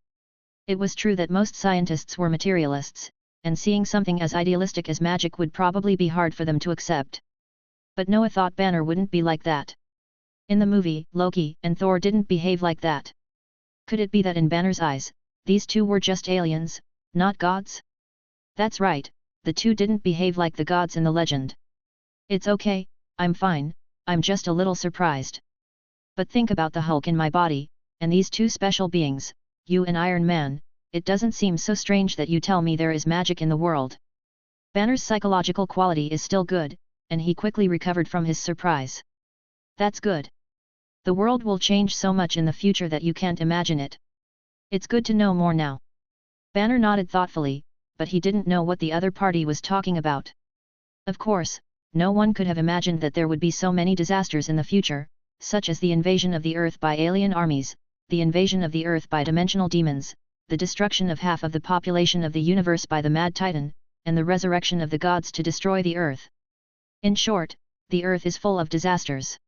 It was true that most scientists were materialists, and seeing something as idealistic as magic would probably be hard for them to accept. But Noah thought Banner wouldn't be like that. In the movie, Loki and Thor didn't behave like that. Could it be that in Banner's eyes, these two were just aliens, not gods? That's right, the two didn't behave like the gods in the legend. "It's okay, I'm fine, I'm just a little surprised. But think about the Hulk in my body, and these two special beings, you and Iron Man, it doesn't seem so strange that you tell me there is magic in the world." Banner's psychological quality is still good, and he quickly recovered from his surprise. "That's good. The world will change so much in the future that you can't imagine it. It's good to know more now." Banner nodded thoughtfully, but he didn't know what the other party was talking about. Of course, no one could have imagined that there would be so many disasters in the future, such as the invasion of the Earth by alien armies, the invasion of the Earth by dimensional demons, the destruction of half of the population of the universe by the Mad Titan, and the resurrection of the gods to destroy the Earth. In short, the Earth is full of disasters.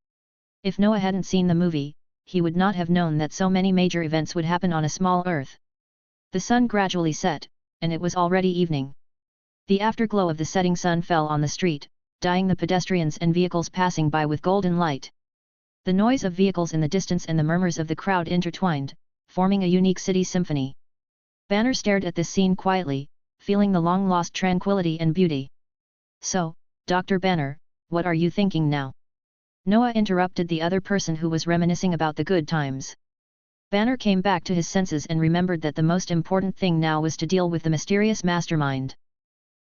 If Noah hadn't seen the movie, he would not have known that so many major events would happen on a small Earth. The sun gradually set, and it was already evening. The afterglow of the setting sun fell on the street, dyeing the pedestrians and vehicles passing by with golden light. The noise of vehicles in the distance and the murmurs of the crowd intertwined, forming a unique city symphony. Banner stared at this scene quietly, feeling the long-lost tranquility and beauty. "So, Dr. Banner, what are you thinking now?" Noah interrupted the other person who was reminiscing about the good times. Banner came back to his senses and remembered that the most important thing now was to deal with the mysterious mastermind.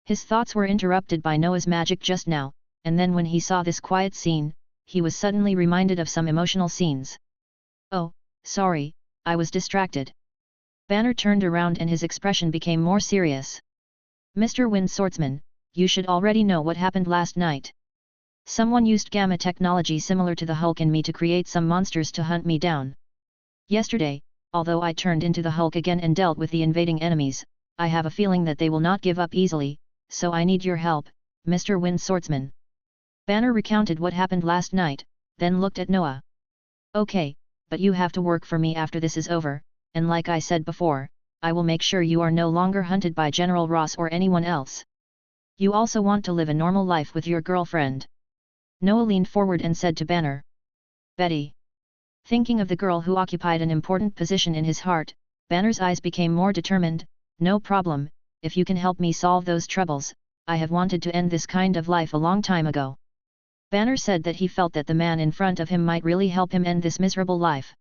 His thoughts were interrupted by Noah's magic just now, and then when he saw this quiet scene, he was suddenly reminded of some emotional scenes. "Oh, sorry, I was distracted." Banner turned around and his expression became more serious. "Mr. Wind Swordsman, you should already know what happened last night. Someone used gamma technology similar to the Hulk in me to create some monsters to hunt me down. Yesterday, although I turned into the Hulk again and dealt with the invading enemies, I have a feeling that they will not give up easily, so I need your help, Mr. Wind Swordsman." Banner recounted what happened last night, then looked at Noah. "Okay, but you have to work for me after this is over, and like I said before, I will make sure you are no longer hunted by General Ross or anyone else. You also want to live a normal life with your girlfriend." Noah leaned forward and said to Banner. "Betty." Thinking of the girl who occupied an important position in his heart, Banner's eyes became more determined. "No problem, if you can help me solve those troubles, I have wanted to end this kind of life a long time ago." Banner said that he felt that the man in front of him might really help him end this miserable life.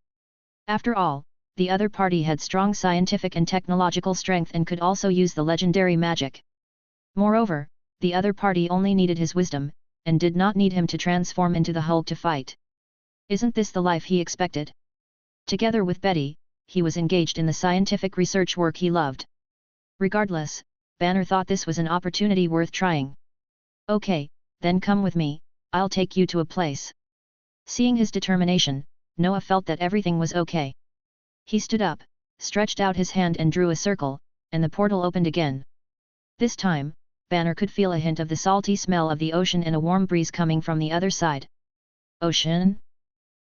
After all, the other party had strong scientific and technological strength and could also use the legendary magic. Moreover, the other party only needed his wisdom, and did not need him to transform into the Hulk to fight. Isn't this the life he expected? Together with Betty, he was engaged in the scientific research work he loved. Regardless, Banner thought this was an opportunity worth trying. "Okay, then come with me, I'll take you to a place." Seeing his determination, Noah felt that everything was okay. He stood up, stretched out his hand and drew a circle, and the portal opened again. This time, Banner could feel a hint of the salty smell of the ocean and a warm breeze coming from the other side. "Ocean?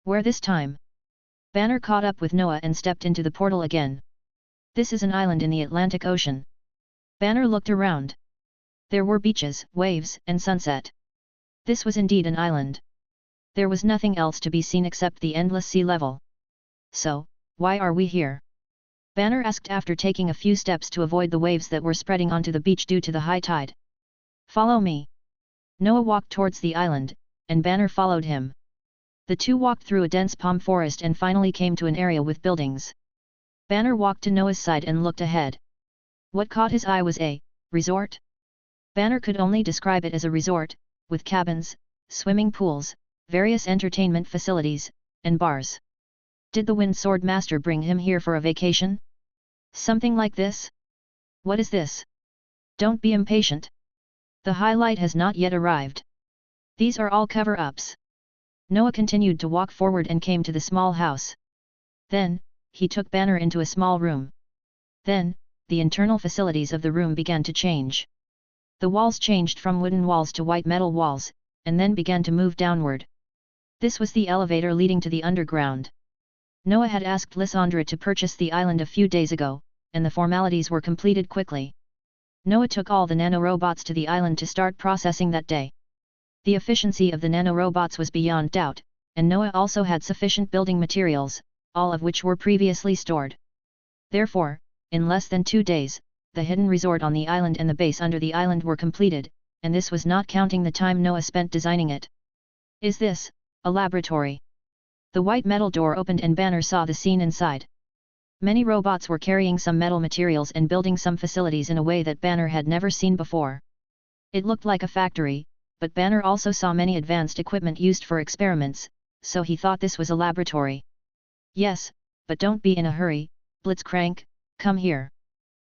Where this time?" Banner caught up with Noah and stepped into the portal again. "This is an island in the Atlantic Ocean." Banner looked around. There were beaches, waves, and sunset. This was indeed an island. There was nothing else to be seen except the endless sea level. "So, why are we here?" Banner asked after taking a few steps to avoid the waves that were spreading onto the beach due to the high tide. "Follow me." Noah walked towards the island, and Banner followed him. The two walked through a dense palm forest and finally came to an area with buildings. Banner walked to Noah's side and looked ahead. What caught his eye was a resort. Banner could only describe it as a resort, with cabins, swimming pools, various entertainment facilities, and bars. Did the Wind Sword Master bring him here for a vacation? Something like this? What is this? Don't be impatient. The highlight has not yet arrived. These are all cover-ups. Noah continued to walk forward and came to the small house. Then, he took Banner into a small room. Then, the internal facilities of the room began to change. The walls changed from wooden walls to white metal walls, and then began to move downward. This was the elevator leading to the underground. Noah had asked Lysandra to purchase the island a few days ago, and the formalities were completed quickly. Noah took all the nanorobots to the island to start processing that day. The efficiency of the nanorobots was beyond doubt, and Noah also had sufficient building materials, all of which were previously stored. Therefore, in less than 2 days, the hidden resort on the island and the base under the island were completed, and this was not counting the time Noah spent designing it. "Is this a laboratory?" The white metal door opened and Banner saw the scene inside. Many robots were carrying some metal materials and building some facilities in a way that Banner had never seen before. It looked like a factory, but Banner also saw many advanced equipment used for experiments, so he thought this was a laboratory. "Yes, but don't be in a hurry, Blitzcrank, come here."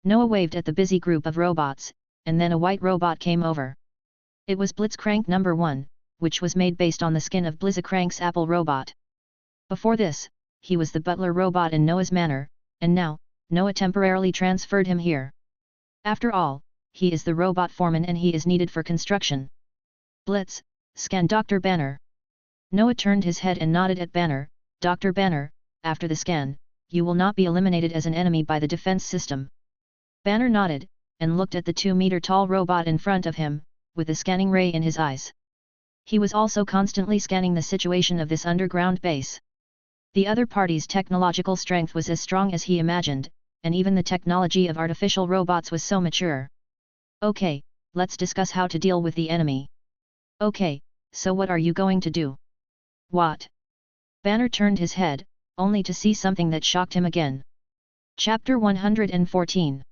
Noah waved at the busy group of robots, and then a white robot came over. It was Blitzcrank number 1, which was made based on the skin of Blitzcrank's Apple robot. Before this, he was the butler robot in Noah's manor, and now, Noah temporarily transferred him here. After all, he is the robot foreman and he is needed for construction. Blitz, scan Dr. Banner. Noah turned his head and nodded at Banner. Dr. Banner, after the scan, you will not be eliminated as an enemy by the defense system. Banner nodded, and looked at the 2-meter-tall robot in front of him, with a scanning ray in his eyes. He was also constantly scanning the situation of this underground base. The other party's technological strength was as strong as he imagined, and even the technology of artificial robots was so mature. Okay, let's discuss how to deal with the enemy. Okay, so what are you going to do? What? Banner turned his head, only to see something that shocked him again. Chapter 114.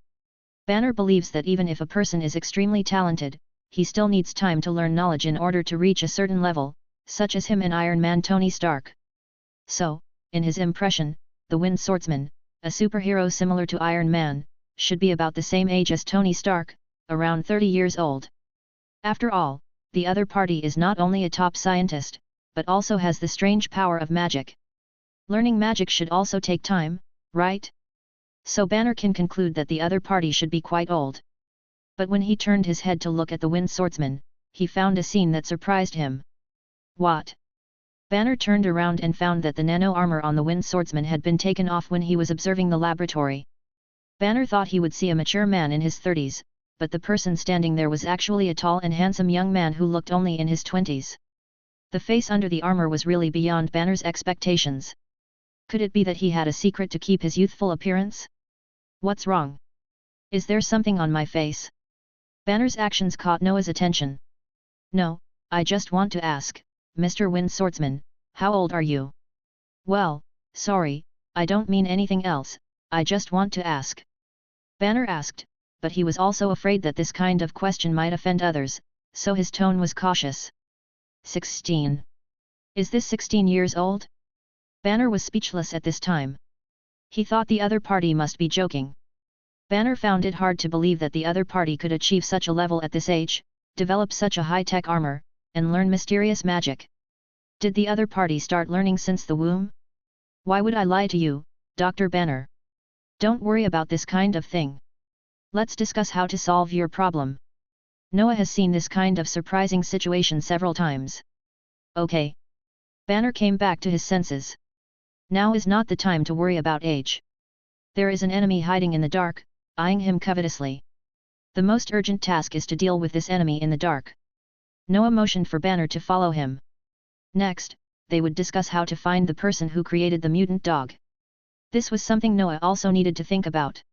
Banner believes that even if a person is extremely talented, he still needs time to learn knowledge in order to reach a certain level, such as him and Iron Man Tony Stark. So, in his impression, the Wind Swordsman, a superhero similar to Iron Man, should be about the same age as Tony Stark, around 30 years old. After all, the other party is not only a top scientist, but also has the strange power of magic. Learning magic should also take time, right? So Banner can conclude that the other party should be quite old. But when he turned his head to look at the Wind Swordsman, he found a scene that surprised him. What? Banner turned around and found that the nano armor on the Wind Swordsman had been taken off when he was observing the laboratory. Banner thought he would see a mature man in his 30s, but the person standing there was actually a tall and handsome young man who looked only in his 20s. The face under the armor was really beyond Banner's expectations. Could it be that he had a secret to keep his youthful appearance? What's wrong? Is there something on my face? Banner's actions caught Noah's attention. No, I just want to ask, Mr. Wind Swordsman, how old are you? Well, sorry, I don't mean anything else, I just want to ask. Banner asked, but he was also afraid that this kind of question might offend others, so his tone was cautious. 16. Is this 16 years old? Banner was speechless at this time. He thought the other party must be joking. Banner found it hard to believe that the other party could achieve such a level at this age, develop such a high-tech armor, and learn mysterious magic. Did the other party start learning since the womb? Why would I lie to you, Dr. Banner? Don't worry about this kind of thing. Let's discuss how to solve your problem. Noah has seen this kind of surprising situation several times. Okay. Banner came back to his senses. Now is not the time to worry about age. There is an enemy hiding in the dark, eyeing him covetously. The most urgent task is to deal with this enemy in the dark. Noah motioned for Banner to follow him. Next, they would discuss how to find the person who created the mutant dog. This was something Noah also needed to think about.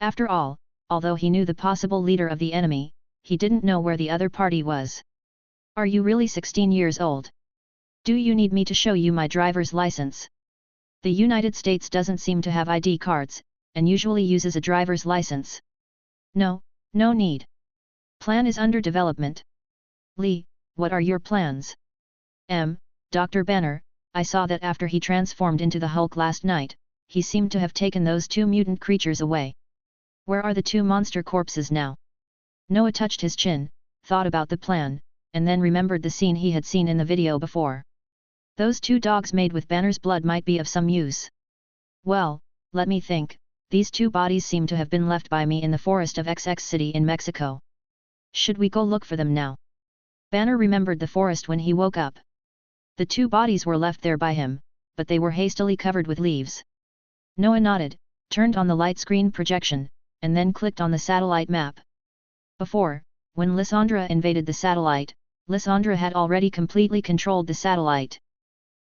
After all, although he knew the possible leader of the enemy, he didn't know where the other party was. Are you really 16 years old? Do you need me to show you my driver's license? The United States doesn't seem to have ID cards, and usually uses a driver's license. No, no need. Plan is under development. Lee, what are your plans? Dr. Banner, I saw that after he transformed into the Hulk last night, he seemed to have taken those 2 mutant creatures away. Where are the 2 monster corpses now? Noah touched his chin, thought about the plan, and then remembered the scene he had seen in the video before. Those 2 dogs made with Banner's blood might be of some use. Well, let me think, these 2 bodies seem to have been left by me in the forest of XX City in Mexico. Should we go look for them now? Banner remembered the forest when he woke up. The 2 bodies were left there by him, but they were hastily covered with leaves. Noah nodded, turned on the light screen projection, and then clicked on the satellite map. Before, when Lysandra invaded the satellite, Lysandra had already completely controlled the satellite.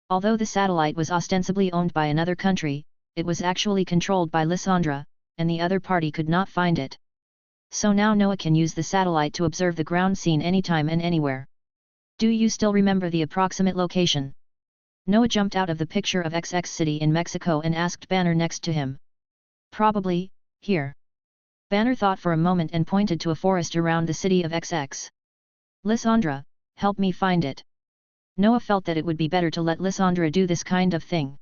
Although the satellite was ostensibly owned by another country, it was actually controlled by Lysandra, and the other party could not find it. So now Noah can use the satellite to observe the ground scene anytime and anywhere. Do you still remember the approximate location? Noah jumped out of the picture of XX City in Mexico and asked Banner next to him. Probably, here. Banner thought for a moment and pointed to a forest around the city of XX. Lysandra, help me find it. Noah felt that it would be better to let Lysandra do this kind of thing.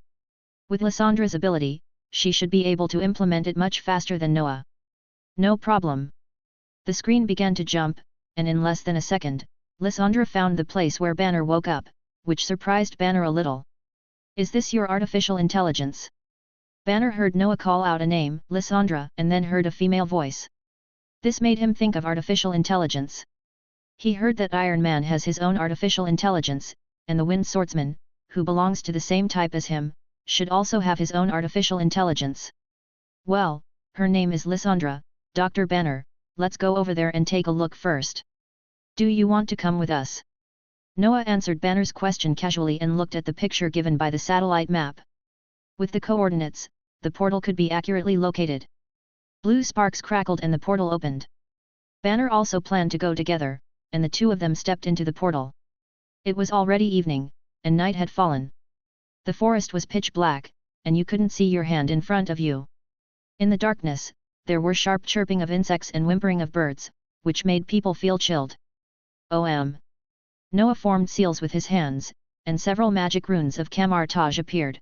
With Lysandra's ability, she should be able to implement it much faster than Noah. No problem. The screen began to jump, and in less than a second, Lysandra found the place where Banner woke up, which surprised Banner a little. Is this your artificial intelligence? Banner heard Noah call out a name, Lysandra, and then heard a female voice. This made him think of artificial intelligence. He heard that Iron Man has his own artificial intelligence, and the Wind Swordsman, who belongs to the same type as him, should also have his own artificial intelligence. Well, her name is Lysandra, Dr. Banner, let's go over there and take a look first. Do you want to come with us? Noah answered Banner's question casually and looked at the picture given by the satellite map. With the coordinates, the portal could be accurately located. Blue sparks crackled and the portal opened. Banner also planned to go together, and the two of them stepped into the portal. It was already evening, and night had fallen. The forest was pitch black, and you couldn't see your hand in front of you. In the darkness, there were sharp chirping of insects and whimpering of birds, which made people feel chilled. Noah formed seals with his hands, and several magic runes of camouflage appeared.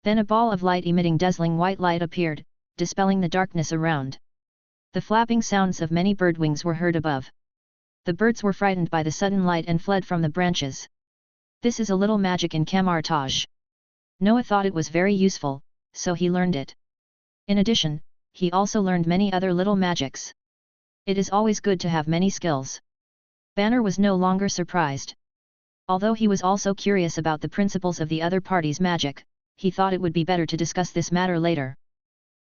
Then a ball of light emitting dazzling white light appeared, dispelling the darkness around. The flapping sounds of many bird wings were heard above. The birds were frightened by the sudden light and fled from the branches. This is a little magic in camouflage. Noah thought it was very useful, so he learned it. In addition, he also learned many other little magics. It is always good to have many skills. Banner was no longer surprised. Although he was also curious about the principles of the other party's magic, he thought it would be better to discuss this matter later.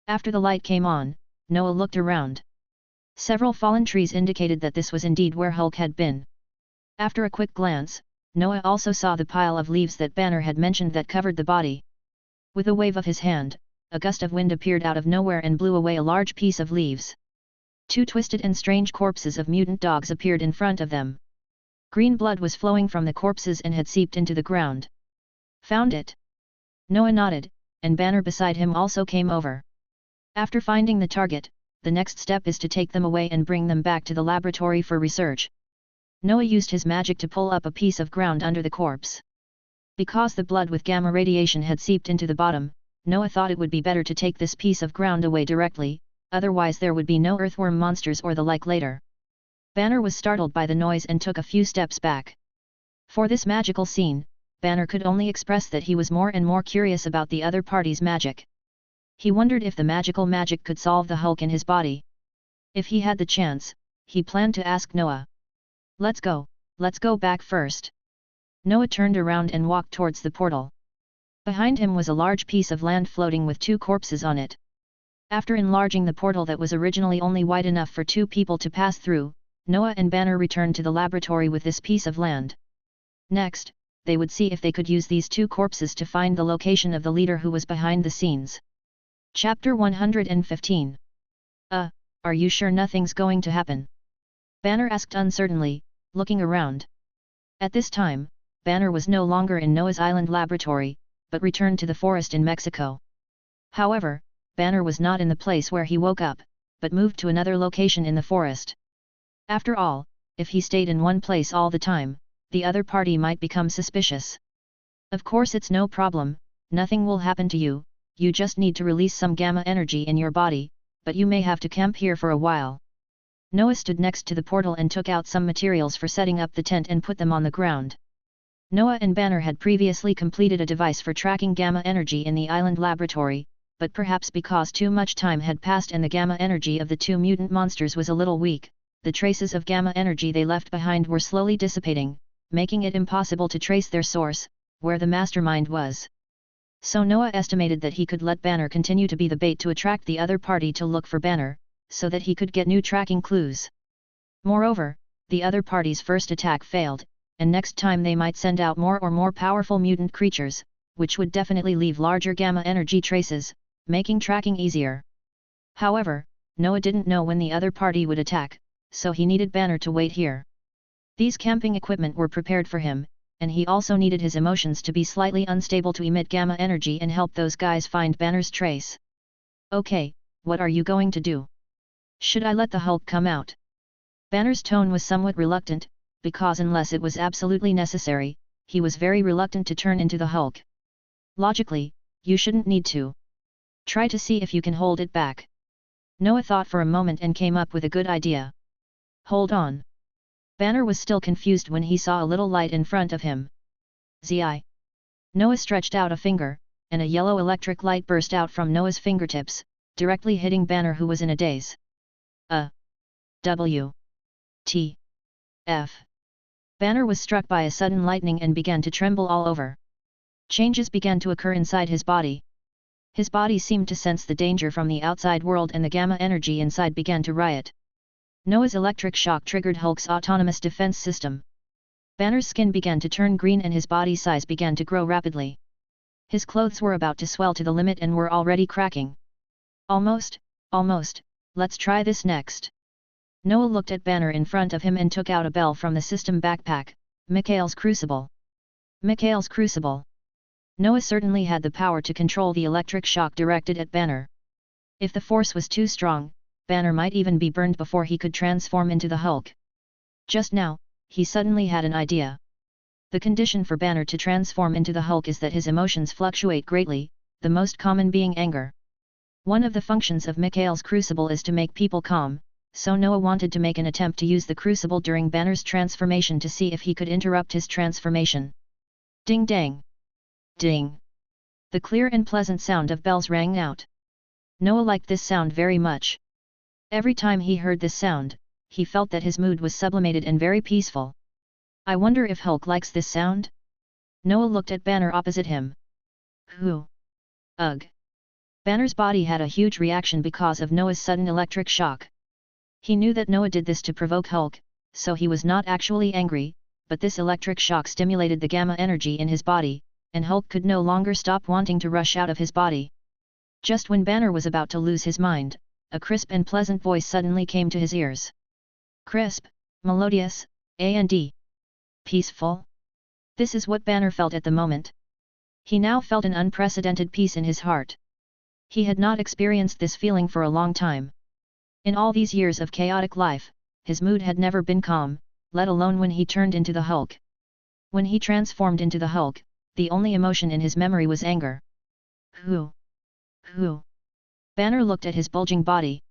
After the light came on, Noah looked around. Several fallen trees indicated that this was indeed where Hulk had been. After a quick glance, Noah also saw the pile of leaves that Banner had mentioned that covered the body. With a wave of his hand, a gust of wind appeared out of nowhere and blew away a large piece of leaves. Two twisted and strange corpses of mutant dogs appeared in front of them. Green blood was flowing from the corpses and had seeped into the ground. Found it? Noah nodded, and Banner beside him also came over. After finding the target, the next step is to take them away and bring them back to the laboratory for research. Noah used his magic to pull up a piece of ground under the corpse. Because the blood with gamma radiation had seeped into the bottom, Noah thought it would be better to take this piece of ground away directly, otherwise there would be no earthworm monsters or the like later. Banner was startled by the noise and took a few steps back. For this magical scene, Banner could only express that he was more and more curious about the other party's magic. He wondered if the magical magic could solve the Hulk in his body. If he had the chance, he planned to ask Noah. Let's go back first. Noah turned around and walked towards the portal. Behind him was a large piece of land floating with two corpses on it. After enlarging the portal that was originally only wide enough for two people to pass through, Noah and Banner returned to the laboratory with this piece of land. Next, they would see if they could use these two corpses to find the location of the leader who was behind the scenes. Chapter 115. Are you sure nothing's going to happen? Banner asked uncertainly, looking around. At this time, Banner was no longer in Noah's Island laboratory, but returned to the forest in Mexico. However, Banner was not in the place where he woke up, but moved to another location in the forest. After all, if he stayed in one place all the time, the other party might become suspicious. Of course it's no problem, nothing will happen to you, you just need to release some gamma energy in your body, but you may have to camp here for a while. Noah stood next to the portal and took out some materials for setting up the tent and put them on the ground. Noah and Banner had previously completed a device for tracking gamma energy in the island laboratory, but perhaps because too much time had passed and the gamma energy of the two mutant monsters was a little weak, the traces of gamma energy they left behind were slowly dissipating, making it impossible to trace their source, where the mastermind was. So Noah estimated that he could let Banner continue to be the bait to attract the other party to look for Banner, so that he could get new tracking clues. Moreover, the other party's first attack failed, and next time they might send out more powerful mutant creatures, which would definitely leave larger gamma energy traces, making tracking easier. However, Noah didn't know when the other party would attack, so he needed Banner to wait here. These camping equipment were prepared for him, and he also needed his emotions to be slightly unstable to emit gamma energy and help those guys find Banner's trace. Okay, what are you going to do? Should I let the Hulk come out? Banner's tone was somewhat reluctant, because unless it was absolutely necessary, he was very reluctant to turn into the Hulk. Logically, you shouldn't need to. Try to see if you can hold it back. Noah thought for a moment and came up with a good idea. Hold on. Banner was still confused when he saw a little light in front of him. Zi. Noah stretched out a finger, and a yellow electric light burst out from Noah's fingertips, directly hitting Banner, who was in a daze. W. T. F. Banner was struck by a sudden lightning and began to tremble all over. Changes began to occur inside his body. His body seemed to sense the danger from the outside world, and the gamma energy inside began to riot. Noah's electric shock triggered Hulk's autonomous defense system. Banner's skin began to turn green and his body size began to grow rapidly. His clothes were about to swell to the limit and were already cracking. Almost, let's try this next. Noah looked at Banner in front of him and took out a bell from the system backpack. Mikhail's Crucible. Mikhail's Crucible. Noah certainly had the power to control the electric shock directed at Banner. If the force was too strong, Banner might even be burned before he could transform into the Hulk. Just now, he suddenly had an idea. The condition for Banner to transform into the Hulk is that his emotions fluctuate greatly, the most common being anger. One of the functions of Mikhail's Crucible is to make people calm, so Noah wanted to make an attempt to use the Crucible during Banner's transformation to see if he could interrupt his transformation. Ding dang! Ding! The clear and pleasant sound of bells rang out. Noah liked this sound very much. Every time he heard this sound, he felt that his mood was sublimated and very peaceful. I wonder if Hulk likes this sound? Noah looked at Banner opposite him. Who? Ugh! Banner's body had a huge reaction because of Noah's sudden electric shock. He knew that Noah did this to provoke Hulk, so he was not actually angry, but this electric shock stimulated the gamma energy in his body, and Hulk could no longer stop wanting to rush out of his body. Just when Banner was about to lose his mind, a crisp and pleasant voice suddenly came to his ears. Crisp, melodious, and peaceful. This is what Banner felt at the moment. He now felt an unprecedented peace in his heart. He had not experienced this feeling for a long time. In all these years of chaotic life, his mood had never been calm, let alone when he turned into the Hulk. When he transformed into the Hulk, the only emotion in his memory was anger. Who? Banner looked at his bulging body.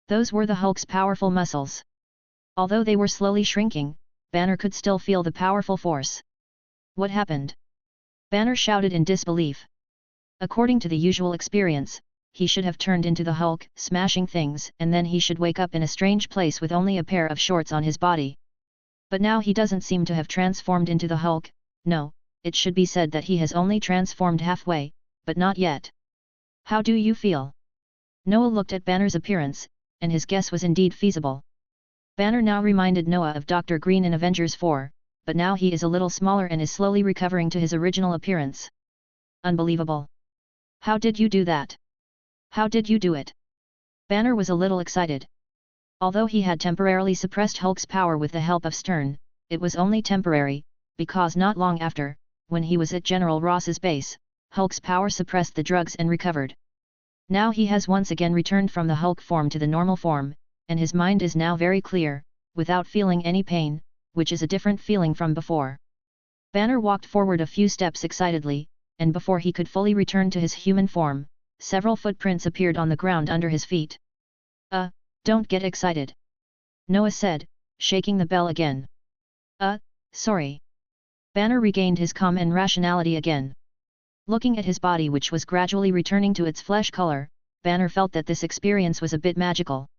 Those were the Hulk's powerful muscles. Although they were slowly shrinking, Banner could still feel the powerful force. What happened? Banner shouted in disbelief. According to the usual experience, he should have turned into the Hulk, smashing things, and then he should wake up in a strange place with only a pair of shorts on his body. But now he doesn't seem to have transformed into the Hulk. No, it should be said that he has only transformed halfway, but not yet. How do you feel? Noah looked at Banner's appearance, and his guess was indeed feasible. Banner now reminded Noah of Dr. Green in Avengers 4, but now he is a little smaller and is slowly recovering to his original appearance. Unbelievable! How did you do that? How did you do it? Banner was a little excited. Although he had temporarily suppressed Hulk's power with the help of Stern, it was only temporary, because not long after, when he was at General Ross's base, Hulk's power suppressed the drugs and recovered. Now he has once again returned from the Hulk form to the normal form, and his mind is now very clear, without feeling any pain, which is a different feeling from before. Banner walked forward a few steps excitedly, and before he could fully return to his human form, several footprints appeared on the ground under his feet. Don't get excited. Noah said, shaking the bell again. Sorry. Banner regained his calm and rationality again. Looking at his body, which was gradually returning to its flesh color, Banner felt that this experience was a bit magical.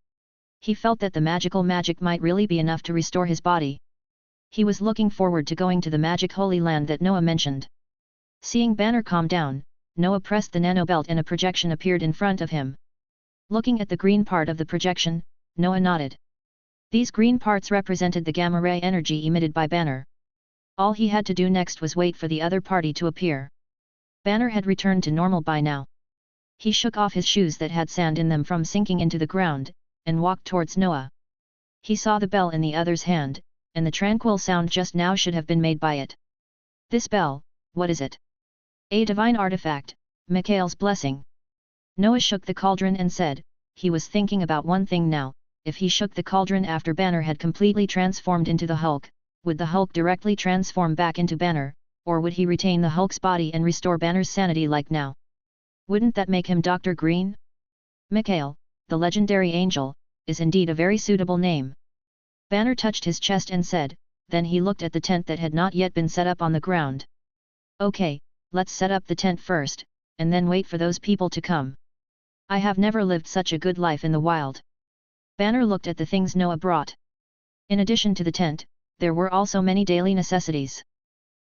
He felt that the magical magic might really be enough to restore his body. He was looking forward to going to the magic Holy Land that Noah mentioned. Seeing Banner calm down, Noah pressed the nanobelt and a projection appeared in front of him. Looking at the green part of the projection, Noah nodded. These green parts represented the gamma ray energy emitted by Banner. All he had to do next was wait for the other party to appear. Banner had returned to normal by now. He shook off his shoes that had sand in them from sinking into the ground, and walked towards Noah. He saw the bell in the other's hand, and the tranquil sound just now should have been made by it. This bell, what is it? A divine artifact, Mikhail's blessing. Noah shook the cauldron and said, he was thinking about one thing now, if he shook the cauldron after Banner had completely transformed into the Hulk, would the Hulk directly transform back into Banner, or would he retain the Hulk's body and restore Banner's sanity like now? Wouldn't that make him Dr. Green? Mikhail, the legendary angel, is indeed a very suitable name. Banner touched his chest and said, then he looked at the tent that had not yet been set up on the ground. Okay, let's set up the tent first, and then wait for those people to come. I have never lived such a good life in the wild. Banner looked at the things Noah brought. In addition to the tent, there were also many daily necessities.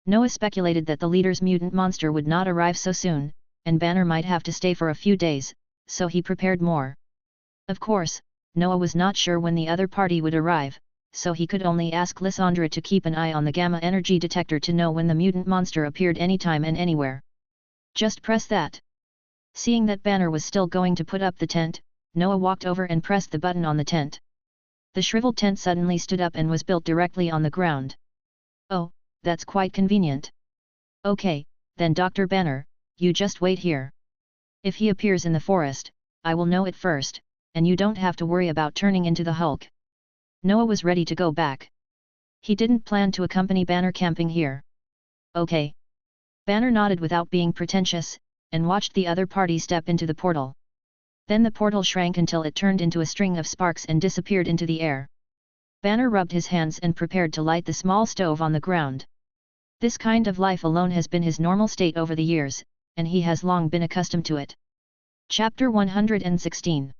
Noah speculated that the leader's mutant monster would not arrive so soon, and Banner might have to stay for a few days, so he prepared more. Of course, Noah was not sure when the other party would arrive, so he could only ask Lysandra to keep an eye on the gamma energy detector to know when the mutant monster appeared anytime and anywhere. Just press that. Seeing that Banner was still going to put up the tent, Noah walked over and pressed the button on the tent. The shriveled tent suddenly stood up and was built directly on the ground. Oh, that's quite convenient. Okay, then Dr. Banner, you just wait here. If he appears in the forest, I will know it first, and you don't have to worry about turning into the Hulk. Noah was ready to go back. He didn't plan to accompany Banner camping here. Okay. Banner nodded without being pretentious, and watched the other party step into the portal. Then the portal shrank until it turned into a string of sparks and disappeared into the air. Banner rubbed his hands and prepared to light the small stove on the ground. This kind of life alone has been his normal state over the years, and he has long been accustomed to it. Chapter 116.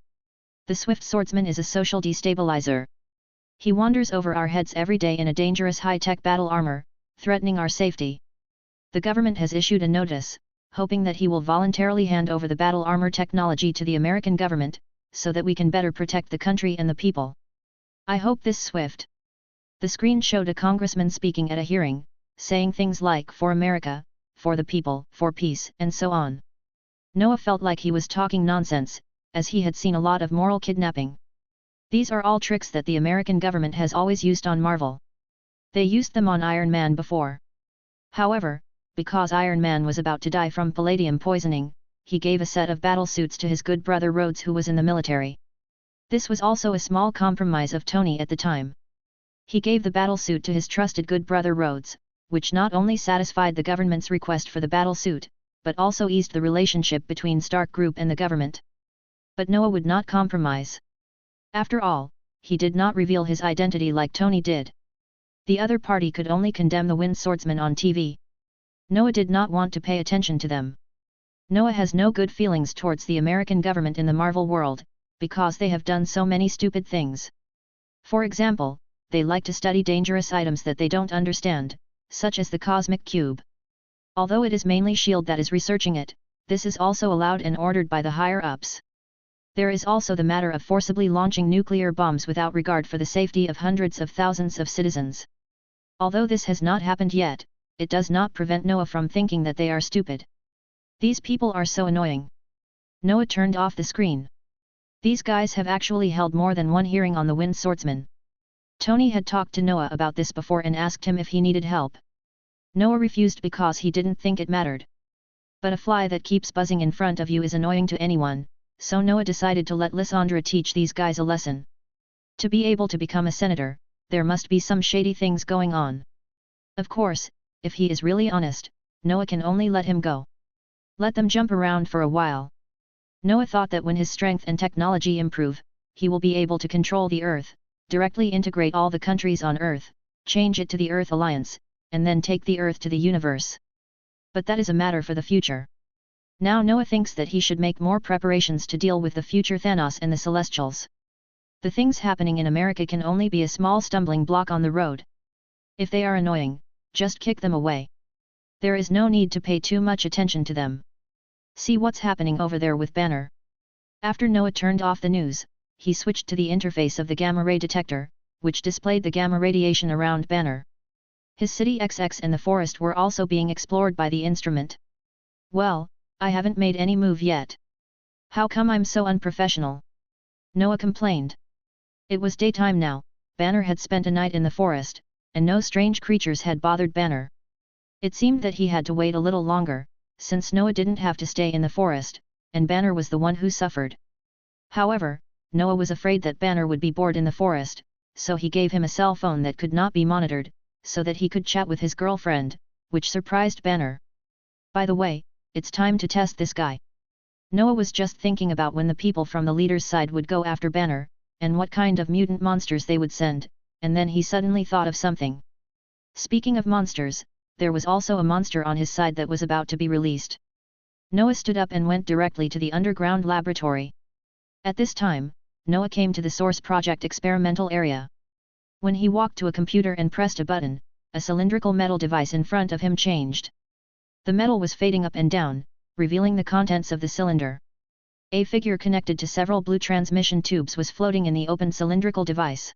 The Swift Swordsman is a social destabilizer. He wanders over our heads every day in a dangerous high-tech battle armor, threatening our safety. The government has issued a notice, hoping that he will voluntarily hand over the battle armor technology to the American government, so that we can better protect the country and the people. I hope this Swift. The screen showed a congressman speaking at a hearing, saying things like "for America, for the people, for peace," and so on. Noah felt like he was talking nonsense, as he had seen a lot of moral kidnapping. These are all tricks that the American government has always used on Marvel. They used them on Iron Man before. However, because Iron Man was about to die from palladium poisoning, he gave a set of battle suits to his good brother Rhodes, who was in the military. This was also a small compromise of Tony at the time. He gave the battle suit to his trusted good brother Rhodes, which not only satisfied the government's request for the battle suit, but also eased the relationship between Stark Group and the government. But Noah would not compromise. After all, he did not reveal his identity like Tony did. The other party could only condemn the Wind Swordsman on TV. Noah did not want to pay attention to them. Noah has no good feelings towards the American government in the Marvel world, because they have done so many stupid things. For example, they like to study dangerous items that they don't understand, such as the Cosmic Cube. Although it is mainly S.H.I.E.L.D. that is researching it, this is also allowed and ordered by the higher-ups. There is also the matter of forcibly launching nuclear bombs without regard for the safety of hundreds of thousands of citizens. Although this has not happened yet, it does not prevent Noah from thinking that they are stupid. These people are so annoying. Noah turned off the screen. These guys have actually held more than one hearing on the Wind Swordsman. Tony had talked to Noah about this before and asked him if he needed help. Noah refused because he didn't think it mattered. But a fly that keeps buzzing in front of you is annoying to anyone, so Noah decided to let Lysandra teach these guys a lesson. To be able to become a senator, there must be some shady things going on. Of course, if he is really honest, Noah can only let him go. Let them jump around for a while. Noah thought that when his strength and technology improve, he will be able to control the Earth, directly integrate all the countries on Earth, change it to the Earth Alliance, and then take the Earth to the universe. But that is a matter for the future. Now Noah thinks that he should make more preparations to deal with the future Thanos and the Celestials. The things happening in America can only be a small stumbling block on the road. If they are annoying, just kick them away. There is no need to pay too much attention to them. See what's happening over there with Banner. After Noah turned off the news, he switched to the interface of the gamma ray detector, which displayed the gamma radiation around Banner. His city XX and the forest were also being explored by the instrument. Well, I haven't made any move yet. How come I'm so unprofessional? Noah complained. It was daytime now, Banner had spent a night in the forest, and no strange creatures had bothered Banner. It seemed that he had to wait a little longer, since Noah didn't have to stay in the forest, and Banner was the one who suffered. However, Noah was afraid that Banner would be bored in the forest, so he gave him a cell phone that could not be monitored, so that he could chat with his girlfriend, which surprised Banner. By the way, it's time to test this guy. Noah was just thinking about when the people from the leader's side would go after Banner, and what kind of mutant monsters they would send, and then he suddenly thought of something. Speaking of monsters, there was also a monster on his side that was about to be released. Noah stood up and went directly to the underground laboratory. At this time, Noah came to the Source Project experimental area. When he walked to a computer and pressed a button, a cylindrical metal device in front of him changed. The metal was fading up and down, revealing the contents of the cylinder. A figure connected to several blue transmission tubes was floating in the open cylindrical device.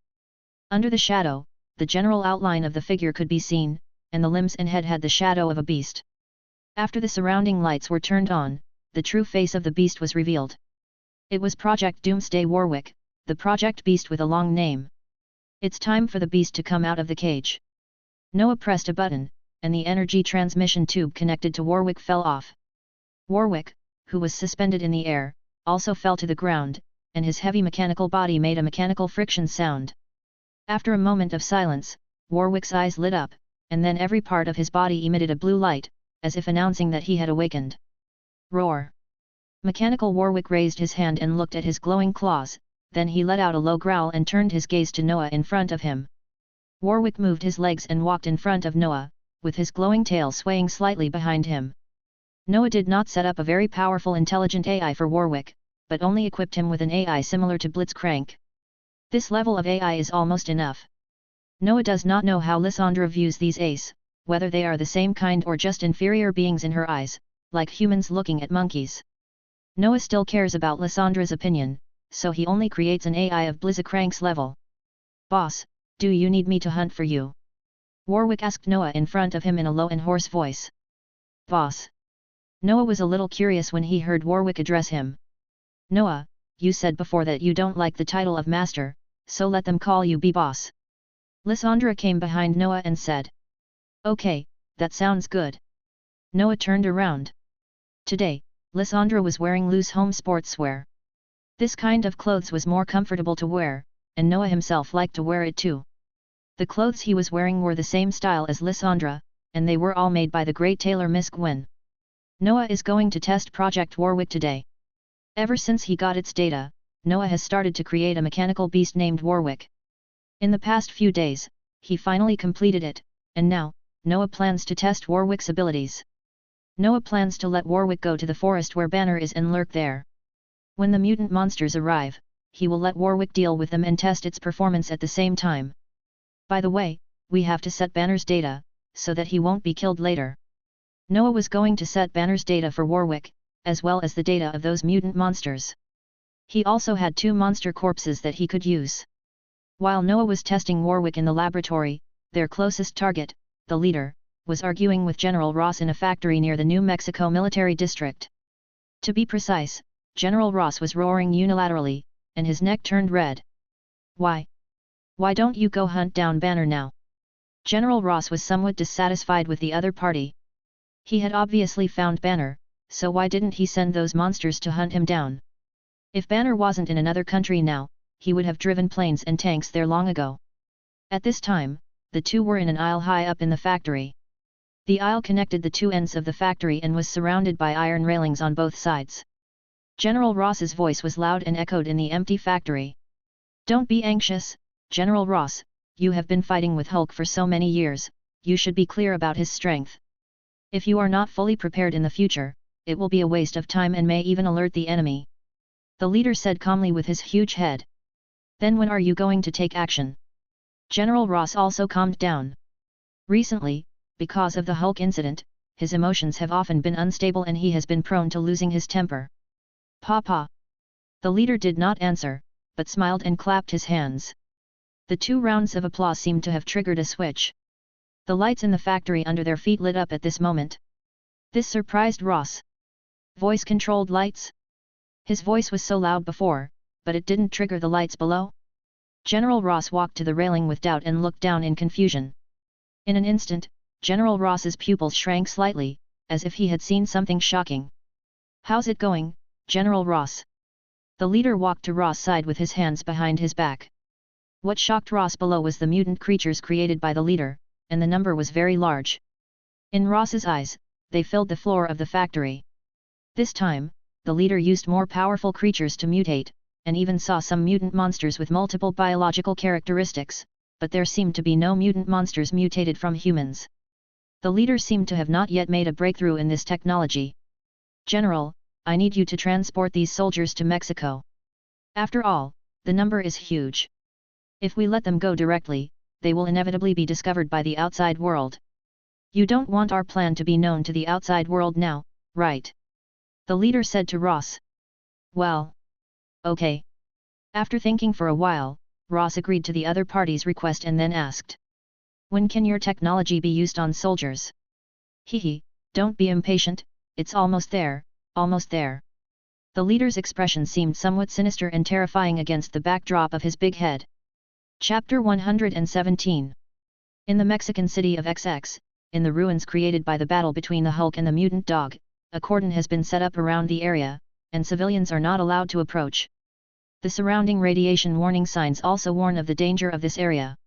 Under the shadow, the general outline of the figure could be seen, and the limbs and head had the shadow of a beast. After the surrounding lights were turned on, the true face of the beast was revealed. It was Project Doomsday Warwick, the Project Beast with a long name. It's time for the beast to come out of the cage. Noah pressed a button, and the energy transmission tube connected to Warwick fell off. Warwick, who was suspended in the air, also fell to the ground, and his heavy mechanical body made a mechanical friction sound. After a moment of silence, Warwick's eyes lit up, and then every part of his body emitted a blue light, as if announcing that he had awakened. Roar! Mechanical Warwick raised his hand and looked at his glowing claws, then he let out a low growl and turned his gaze to Noah in front of him. Warwick moved his legs and walked in front of Noah, with his glowing tail swaying slightly behind him. Noah did not set up a very powerful intelligent AI for Warwick, but only equipped him with an AI similar to Blitzcrank. This level of AI is almost enough. Noah does not know how Lysandra views these AIs, whether they are the same kind or just inferior beings in her eyes, like humans looking at monkeys. Noah still cares about Lysandra's opinion, so he only creates an AI of Blitzcrank's level. Boss, do you need me to hunt for you? Warwick asked Noah in front of him in a low and hoarse voice. Boss. Noah was a little curious when he heard Warwick address him. Noah, you said before that you don't like the title of master, so let them call you B-Boss. Lysandra came behind Noah and said. Okay, that sounds good. Noah turned around. Today, Lysandra was wearing loose home sportswear. This kind of clothes was more comfortable to wear, and Noah himself liked to wear it too. The clothes he was wearing were the same style as Lysandra, and they were all made by the great tailor Miss Gwen. Noah is going to test Project Warwick today. Ever since he got its data, Noah has started to create a mechanical beast named Warwick. In the past few days, he finally completed it, and now, Noah plans to test Warwick's abilities. Noah plans to let Warwick go to the forest where Banner is and lurk there. When the mutant monsters arrive, he will let Warwick deal with them and test its performance at the same time. By the way, we have to set Banner's data, so that he won't be killed later. Noah was going to set Banner's data for Warwick, as well as the data of those mutant monsters. He also had 2 monster corpses that he could use. While Noah was testing Warwick in the laboratory, their closest target, the leader, was arguing with General Ross in a factory near the New Mexico military district. To be precise, General Ross was roaring unilaterally, and his neck turned red. Why? Why don't you go hunt down Banner now? General Ross was somewhat dissatisfied with the other party. He had obviously found Banner, so why didn't he send those monsters to hunt him down? If Banner wasn't in another country now, he would have driven planes and tanks there long ago. At this time, the two were in an aisle high up in the factory. The aisle connected the 2 ends of the factory and was surrounded by iron railings on both sides. General Ross's voice was loud and echoed in the empty factory. Don't be anxious, General Ross, you have been fighting with Hulk for so many years, you should be clear about his strength. If you are not fully prepared in the future, it will be a waste of time and may even alert the enemy. The leader said calmly with his huge head. Then when are you going to take action? General Ross also calmed down. Recently, because of the Hulk incident, his emotions have often been unstable and he has been prone to losing his temper. Papa. The leader did not answer, but smiled and clapped his hands. The 2 rounds of applause seemed to have triggered a switch. The lights in the factory under their feet lit up at this moment. This surprised Ross. Voice-controlled lights? His voice was so loud before, but it didn't trigger the lights below? General Ross walked to the railing with doubt and looked down in confusion. In an instant, General Ross's pupils shrank slightly, as if he had seen something shocking. How's it going, General Ross? The leader walked to Ross' side with his hands behind his back. What shocked Ross below was the mutant creatures created by the leader, and the number was very large. In Ross's eyes, they filled the floor of the factory. This time, the leader used more powerful creatures to mutate, and even saw some mutant monsters with multiple biological characteristics, but there seemed to be no mutant monsters mutated from humans. The leader seemed to have not yet made a breakthrough in this technology. General, I need you to transport these soldiers to Mexico. After all, the number is huge. If we let them go directly, they will inevitably be discovered by the outside world. You don't want our plan to be known to the outside world now, right? The leader said to Ross. Well. Okay. After thinking for a while, Ross agreed to the other party's request and then asked. When can your technology be used on soldiers? Hehe, don't be impatient, it's almost there, almost there. The leader's expression seemed somewhat sinister and terrifying against the backdrop of his big head. Chapter 117. In the Mexican city of XX, in the ruins created by the battle between the Hulk and the mutant dog, a cordon has been set up around the area, and civilians are not allowed to approach. The surrounding radiation warning signs also warn of the danger of this area.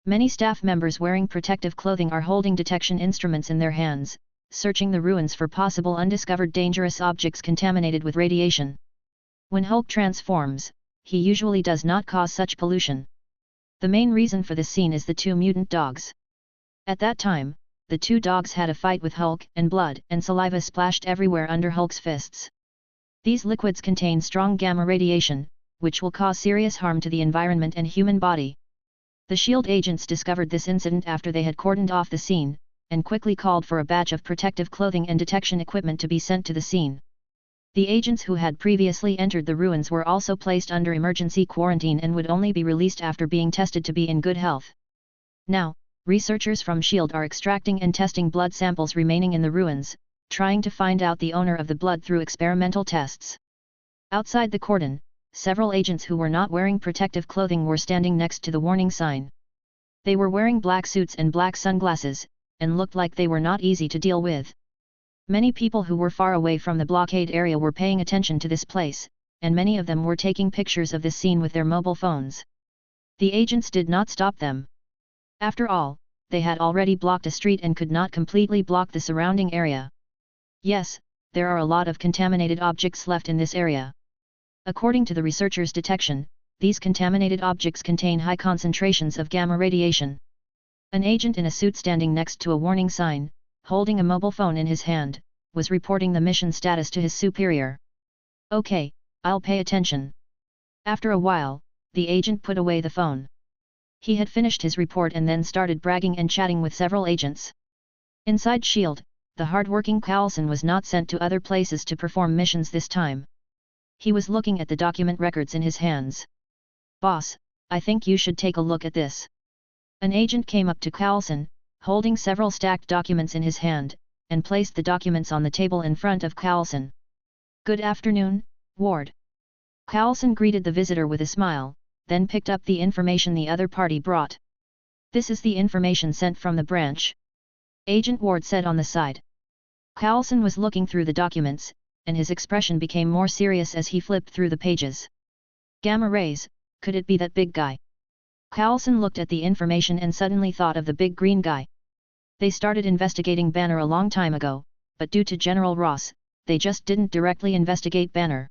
Many staff members wearing protective clothing are holding detection instruments in their hands, searching the ruins for possible undiscovered dangerous objects contaminated with radiation. When Hulk transforms, he usually does not cause such pollution. The main reason for this scene is the two mutant dogs. At that time, the two dogs had a fight with Hulk, and blood and saliva splashed everywhere under Hulk's fists. These liquids contain strong gamma radiation, which will cause serious harm to the environment and human body. The SHIELD agents discovered this incident after they had cordoned off the scene, and quickly called for a batch of protective clothing and detection equipment to be sent to the scene. The agents who had previously entered the ruins were also placed under emergency quarantine and would only be released after being tested to be in good health. Now, researchers from SHIELD are extracting and testing blood samples remaining in the ruins, trying to find out the owner of the blood through experimental tests. Outside the cordon, several agents who were not wearing protective clothing were standing next to the warning sign. They were wearing black suits and black sunglasses, and looked like they were not easy to deal with. Many people who were far away from the blockade area were paying attention to this place, and many of them were taking pictures of this scene with their mobile phones. The agents did not stop them. After all, they had already blocked a street and could not completely block the surrounding area. Yes, there are a lot of contaminated objects left in this area. According to the researchers' detection, these contaminated objects contain high concentrations of gamma radiation. An agent in a suit standing next to a warning sign, holding a mobile phone in his hand, was reporting the mission status to his superior. Okay, I'll pay attention. After a while, the agent put away the phone. He had finished his report and then started bragging and chatting with several agents. Inside SHIELD, the hard-working Carlson was not sent to other places to perform missions this time. He was looking at the document records in his hands. Boss, I think you should take a look at this. An agent came up to Carlson, holding several stacked documents in his hand, and placed the documents on the table in front of Carlson. Good afternoon, Ward. Carlson greeted the visitor with a smile, then picked up the information the other party brought. This is the information sent from the branch. Agent Ward said on the side. Carlson was looking through the documents, and his expression became more serious as he flipped through the pages. Gamma rays, could it be that big guy? Carlson looked at the information and suddenly thought of the big green guy. They started investigating Banner a long time ago, but due to General Ross, they just didn't directly investigate Banner.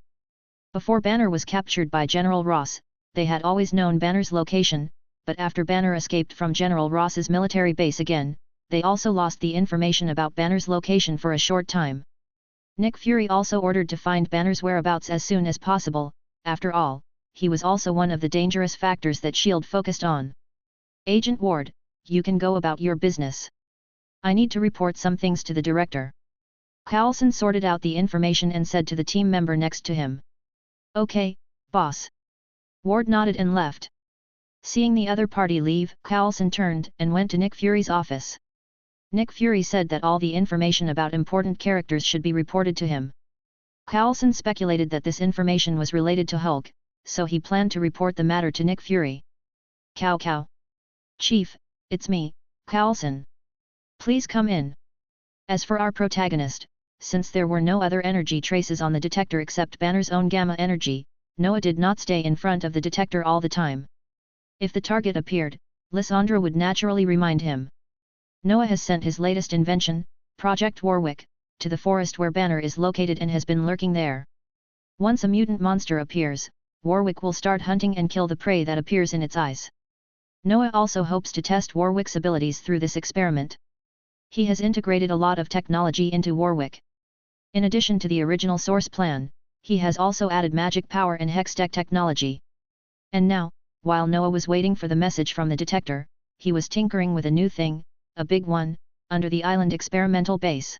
Before Banner was captured by General Ross, they had always known Banner's location, but after Banner escaped from General Ross's military base again, they also lost the information about Banner's location for a short time. Nick Fury also ordered to find Banner's whereabouts as soon as possible. After all, he was also one of the dangerous factors that SHIELD focused on. Agent Ward, you can go about your business. I need to report some things to the director. Carlson sorted out the information and said to the team member next to him. Okay, boss. Ward nodded and left. Seeing the other party leave, Carlson turned and went to Nick Fury's office. Nick Fury said that all the information about important characters should be reported to him. Carlson speculated that this information was related to Hulk, so he planned to report the matter to Nick Fury. Cow. Chief, it's me, Carlson. Please come in. As for our protagonist, since there were no other energy traces on the detector except Banner's own gamma energy, Noah did not stay in front of the detector all the time. If the target appeared, Lysandra would naturally remind him. Noah has sent his latest invention, Project Warwick, to the forest where Banner is located and has been lurking there. Once a mutant monster appears, Warwick will start hunting and kill the prey that appears in its eyes. Noah also hopes to test Warwick's abilities through this experiment. He has integrated a lot of technology into Warwick. In addition to the original source plan, he has also added magic power and hextech technology. And now, while Noah was waiting for the message from the detector, he was tinkering with a new thing, a big one, under the island experimental base.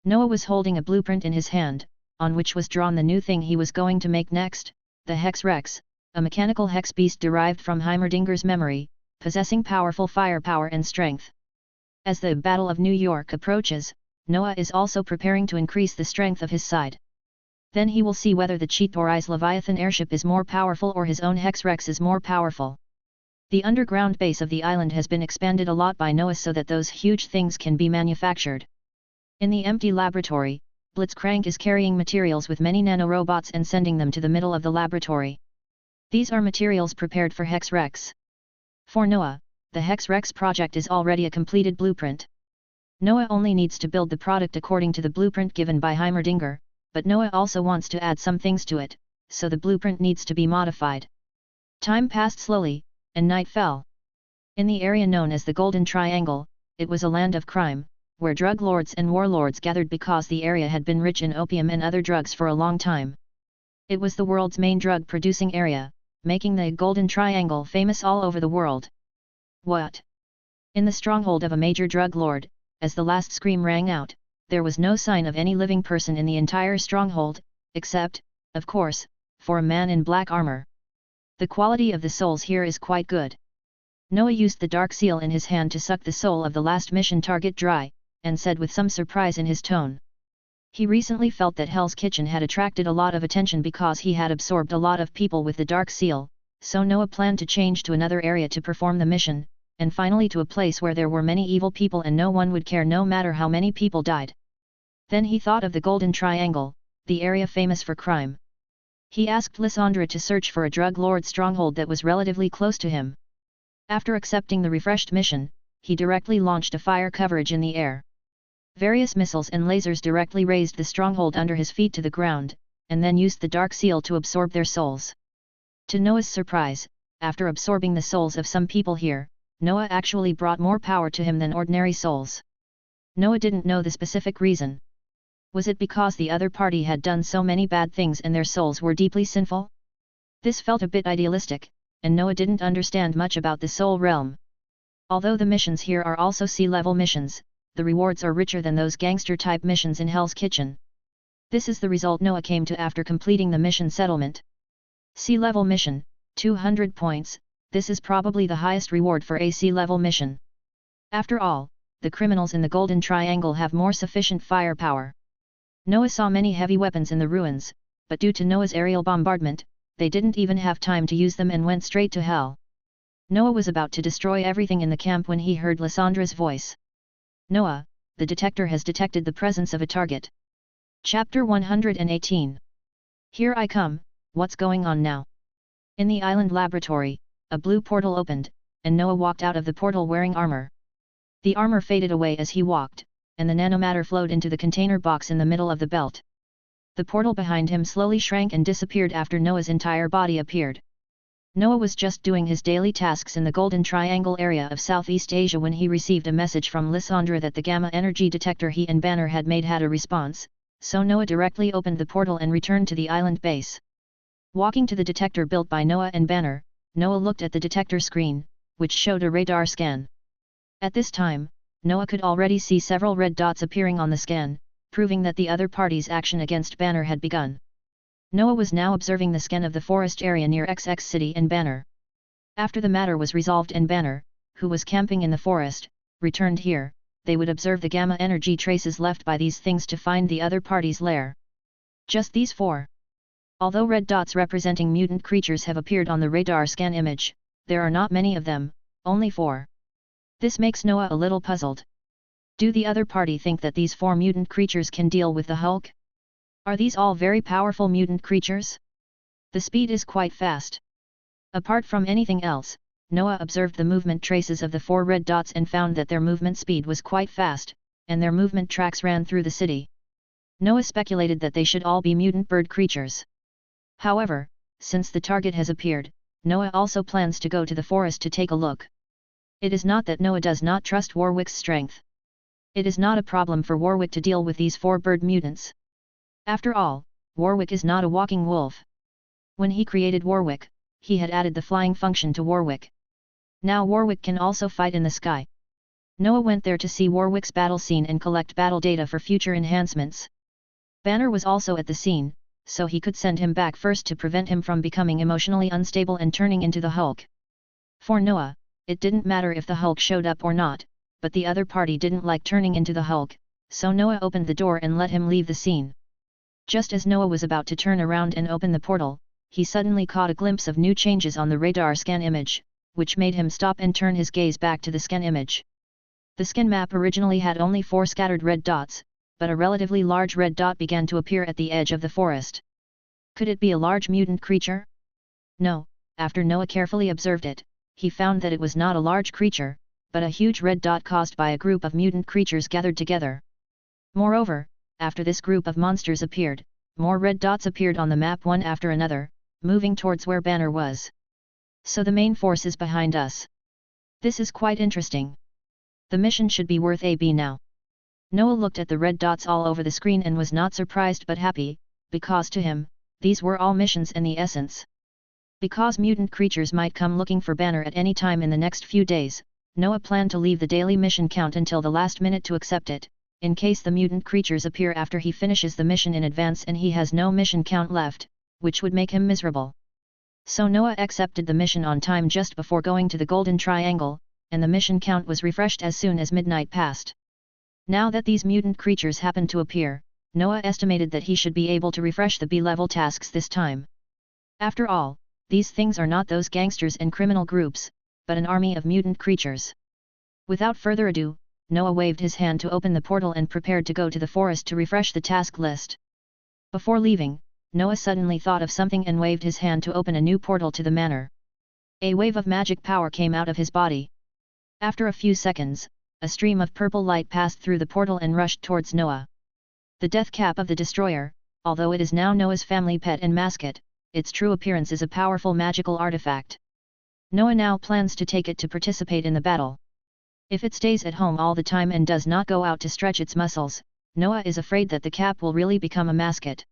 Noah was holding a blueprint in his hand, on which was drawn the new thing he was going to make next, the Hex Rex, a mechanical hex beast derived from Heimerdinger's memory, possessing powerful firepower and strength. As the Battle of New York approaches, Noah is also preparing to increase the strength of his side. Then he will see whether the Cheetori's Leviathan airship is more powerful or his own Hex Rex is more powerful. The underground base of the island has been expanded a lot by Noah so that those huge things can be manufactured. In the empty laboratory, Blitzcrank is carrying materials with many nanorobots and sending them to the middle of the laboratory. These are materials prepared for Hex Rex. For Noah, the Hex Rex project is already a completed blueprint. Noah only needs to build the product according to the blueprint given by Heimerdinger, but Noah also wants to add some things to it, so the blueprint needs to be modified. Time passed slowly, and night fell. In the area known as the Golden Triangle, it was a land of crime, where drug lords and warlords gathered because the area had been rich in opium and other drugs for a long time. It was the world's main drug-producing area, making the Golden Triangle famous all over the world. What? In the stronghold of a major drug lord, as the last scream rang out, there was no sign of any living person in the entire stronghold, except, of course, for a man in black armor. The quality of the souls here is quite good. Noah used the dark seal in his hand to suck the soul of the last mission target dry, and said with some surprise in his tone. He recently felt that Hell's Kitchen had attracted a lot of attention because he had absorbed a lot of people with the dark seal, so Noah planned to change to another area to perform the mission, and finally to a place where there were many evil people and no one would care no matter how many people died. Then he thought of the Golden Triangle, the area famous for crime. He asked Lysandra to search for a drug lord stronghold that was relatively close to him. After accepting the refreshed mission, he directly launched a fire coverage in the air. Various missiles and lasers directly razed the stronghold under his feet to the ground, and then used the dark seal to absorb their souls. To Noah's surprise, after absorbing the souls of some people here, Noah actually brought more power to him than ordinary souls. Noah didn't know the specific reason. Was it because the other party had done so many bad things and their souls were deeply sinful? This felt a bit idealistic, and Noah didn't understand much about the soul realm. Although the missions here are also sea-level missions, the rewards are richer than those gangster-type missions in Hell's Kitchen. This is the result Noah came to after completing the mission settlement. Sea-level mission, 200 points, this is probably the highest reward for a sea-level mission. After all, the criminals in the Golden Triangle have more sufficient firepower. Noah saw many heavy weapons in the ruins, but due to Noah's aerial bombardment, they didn't even have time to use them and went straight to hell. Noah was about to destroy everything in the camp when he heard Lysandra's voice. Noah, the detector has detected the presence of a target. Chapter 118. Here I come, what's going on now? In the island laboratory, a blue portal opened, and Noah walked out of the portal wearing armor. The armor faded away as he walked, and the nanomatter flowed into the container box in the middle of the belt. The portal behind him slowly shrank and disappeared after Noah's entire body appeared. Noah was just doing his daily tasks in the Golden Triangle area of Southeast Asia when he received a message from Lysandra that the gamma energy detector he and Banner had made had a response, so Noah directly opened the portal and returned to the island base. Walking to the detector built by Noah and Banner, Noah looked at the detector screen, which showed a radar scan. At this time, Noah could already see several red dots appearing on the scan, proving that the other party's action against Banner had begun. Noah was now observing the scan of the forest area near XX City and Banner. After the matter was resolved and Banner, who was camping in the forest, returned here, they would observe the gamma energy traces left by these things to find the other party's lair. Just these 4. Although red dots representing mutant creatures have appeared on the radar scan image, there are not many of them, only 4. This makes Noah a little puzzled. Do the other party think that these 4 mutant creatures can deal with the Hulk? Are these all very powerful mutant creatures? The speed is quite fast. Apart from anything else, Noah observed the movement traces of the 4 red dots and found that their movement speed was quite fast, and their movement tracks ran through the city. Noah speculated that they should all be mutant bird creatures. However, since the target has appeared, Noah also plans to go to the forest to take a look. It is not that Noah does not trust Warwick's strength. It is not a problem for Warwick to deal with these 4 bird mutants. After all, Warwick is not a walking wolf. When he created Warwick, he had added the flying function to Warwick. Now Warwick can also fight in the sky. Noah went there to see Warwick's battle scene and collect battle data for future enhancements. Banner was also at the scene, so he could send him back first to prevent him from becoming emotionally unstable and turning into the Hulk. For Noah, it didn't matter if the Hulk showed up or not, but the other party didn't like turning into the Hulk, so Noah opened the door and let him leave the scene. Just as Noah was about to turn around and open the portal, he suddenly caught a glimpse of new changes on the radar scan image, which made him stop and turn his gaze back to the scan image. The scan map originally had only 4 scattered red dots, but a relatively large red dot began to appear at the edge of the forest. Could it be a large mutant creature? No, after Noah carefully observed it, he found that it was not a large creature, but a huge red dot caused by a group of mutant creatures gathered together. Moreover, after this group of monsters appeared, more red dots appeared on the map one after another, moving towards where Banner was. So the main force is behind us. This is quite interesting. The mission should be worth a B now. Noah looked at the red dots all over the screen and was not surprised but happy, because to him, these were all missions in the essence. Because mutant creatures might come looking for Banner at any time in the next few days, Noah planned to leave the daily mission count until the last minute to accept it, in case the mutant creatures appear after he finishes the mission in advance and he has no mission count left, which would make him miserable. So Noah accepted the mission on time just before going to the Golden Triangle, and the mission count was refreshed as soon as midnight passed. Now that these mutant creatures happened to appear, Noah estimated that he should be able to refresh the B-level tasks this time. After all, these things are not those gangsters and criminal groups, but an army of mutant creatures. Without further ado, Noah waved his hand to open the portal and prepared to go to the forest to refresh the task list. Before leaving, Noah suddenly thought of something and waved his hand to open a new portal to the manor. A wave of magic power came out of his body. After a few seconds, a stream of purple light passed through the portal and rushed towards Noah. The death cap of the destroyer, although it is now Noah's family pet and mascot, its true appearance is a powerful magical artifact. Noah now plans to take it to participate in the battle. If it stays at home all the time and does not go out to stretch its muscles, Noah is afraid that the cap will really become a mascot.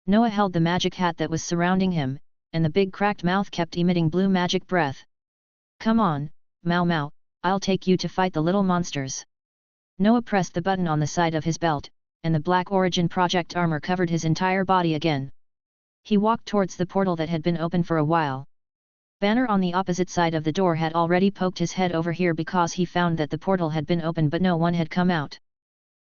Noah held the magic hat that was surrounding him, and the big cracked mouth kept emitting blue magic breath. "Come on, Mau Mau, I'll take you to fight the little monsters." Noah pressed the button on the side of his belt, and the Black Origin Project armor covered his entire body again. He walked towards the portal that had been open for a while. Banner on the opposite side of the door had already poked his head over here because he found that the portal had been open but no one had come out.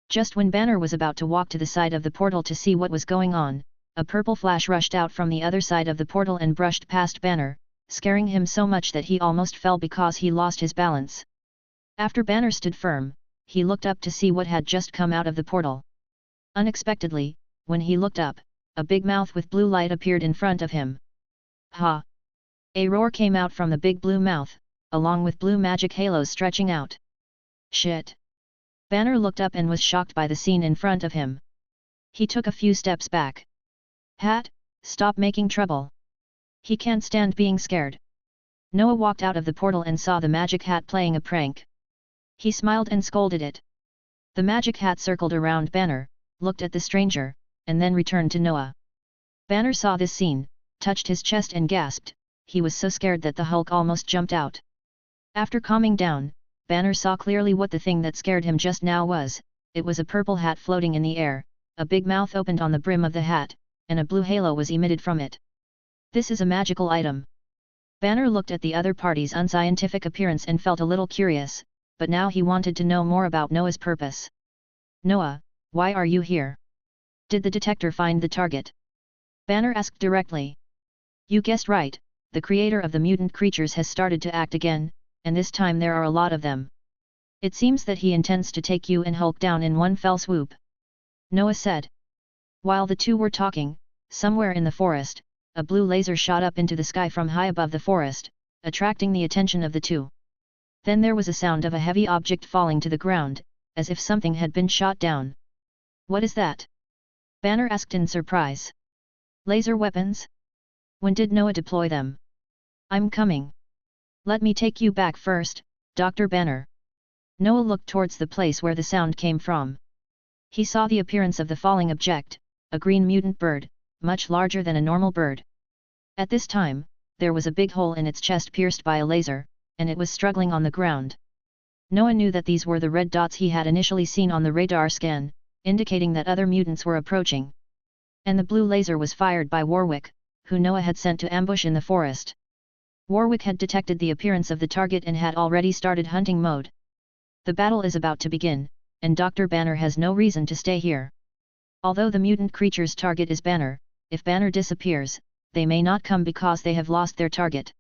Just when Banner was about to walk to the side of the portal to see what was going on, a purple flash rushed out from the other side of the portal and brushed past Banner, scaring him so much that he almost fell because he lost his balance. After Banner stood firm, he looked up to see what had just come out of the portal. Unexpectedly, when he looked up, a big mouth with blue light appeared in front of him. "Ha!" A roar came out from the big blue mouth, along with blue magic halos stretching out. "Shit!" Banner looked up and was shocked by the scene in front of him. He took a few steps back. "Hat, stop making trouble. He can't stand being scared." Noah walked out of the portal and saw the magic hat playing a prank. He smiled and scolded it. The magic hat circled around Banner, looked at the stranger, and then returned to Noah. Banner saw this scene, touched his chest and gasped. He was so scared that the Hulk almost jumped out. After calming down, Banner saw clearly what the thing that scared him just now was. It was a purple hat floating in the air, a big mouth opened on the brim of the hat, and a blue halo was emitted from it. This is a magical item. Banner looked at the other party's unscientific appearance and felt a little curious, but now he wanted to know more about Noah's purpose. "Noah, why are you here? Did the detector find the target?" Banner asked directly. "You guessed right. The creator of the mutant creatures has started to act again, and this time there are a lot of them. It seems that he intends to take you and Hulk down in one fell swoop," Noah said. While the two were talking, somewhere in the forest, a blue laser shot up into the sky from high above the forest, attracting the attention of the two. Then there was a sound of a heavy object falling to the ground, as if something had been shot down. "What is that?" Banner asked in surprise. "Laser weapons? When did Noah deploy them?" "I'm coming. Let me take you back first, Dr. Banner." Noah looked towards the place where the sound came from. He saw the appearance of the falling object, a green mutant bird, much larger than a normal bird. At this time, there was a big hole in its chest pierced by a laser, and it was struggling on the ground. Noah knew that these were the red dots he had initially seen on the radar scan, indicating that other mutants were approaching. And the blue laser was fired by Warwick, who Noah had sent to ambush in the forest. Warwick had detected the appearance of the target and had already started hunting mode. The battle is about to begin, and Dr. Banner has no reason to stay here. Although the mutant creature's target is Banner, if Banner disappears, they may not come because they have lost their target.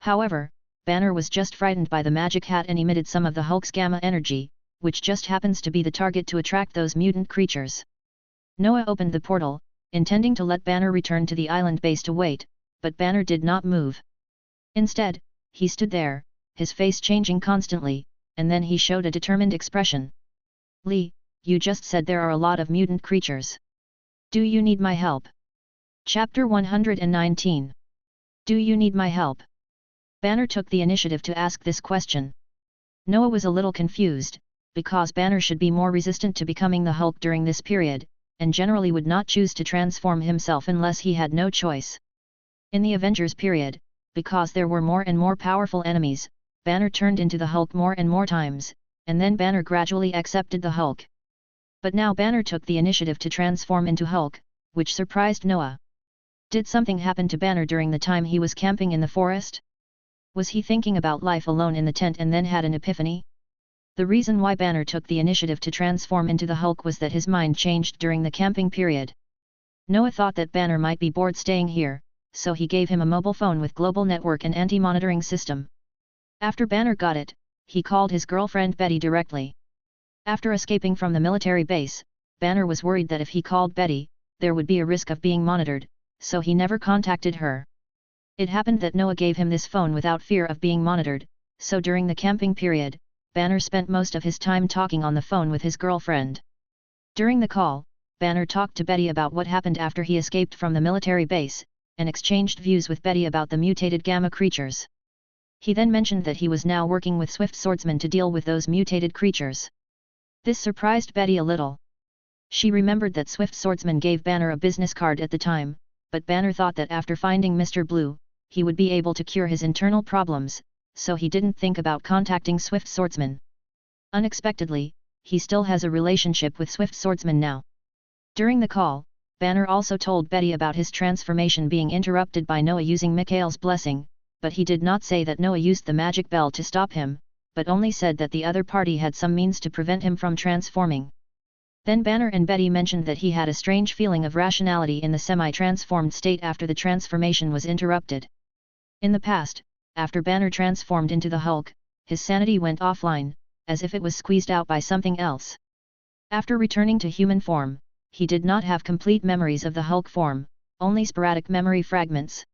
However, Banner was just frightened by the magic hat and emitted some of the Hulk's gamma energy, which just happens to be the target to attract those mutant creatures. Noah opened the portal, intending to let Banner return to the island base to wait, but Banner did not move. Instead, he stood there, his face changing constantly, and then he showed a determined expression. "Lee, you just said there are a lot of mutant creatures. Do you need my help?" Chapter 119. Do you need my help? Banner took the initiative to ask this question. Noah was a little confused, because Banner should be more resistant to becoming the Hulk during this period, and generally would not choose to transform himself unless he had no choice. In the Avengers period, because there were more and more powerful enemies, Banner turned into the Hulk more and more times, and then Banner gradually accepted the Hulk. But now Banner took the initiative to transform into Hulk, which surprised Noah. Did something happen to Banner during the time he was camping in the forest? Was he thinking about life alone in the tent and then had an epiphany? The reason why Banner took the initiative to transform into the Hulk was that his mind changed during the camping period. Noah thought that Banner might be bored staying here, so he gave him a mobile phone with global network and anti-monitoring system. After Banner got it, he called his girlfriend Betty directly. After escaping from the military base, Banner was worried that if he called Betty, there would be a risk of being monitored, so he never contacted her. It happened that Noah gave him this phone without fear of being monitored, so during the camping period, Banner spent most of his time talking on the phone with his girlfriend. During the call, Banner talked to Betty about what happened after he escaped from the military base, and exchanged views with Betty about the mutated gamma creatures. He then mentioned that he was now working with Swift Swordsman to deal with those mutated creatures. This surprised Betty a little. She remembered that Swift Swordsman gave Banner a business card at the time, but Banner thought that after finding Mr. Blue, he would be able to cure his internal problems, so he didn't think about contacting Swift Swordsman. Unexpectedly, he still has a relationship with Swift Swordsman now. During the call, Banner also told Betty about his transformation being interrupted by Noah using Mikhail's blessing, but he did not say that Noah used the magic bell to stop him, but only said that the other party had some means to prevent him from transforming. Then Banner and Betty mentioned that he had a strange feeling of rationality in the semi-transformed state after the transformation was interrupted. In the past, after Banner transformed into the Hulk, his sanity went offline, as if it was squeezed out by something else. After returning to human form, he did not have complete memories of the Hulk form, only sporadic memory fragments.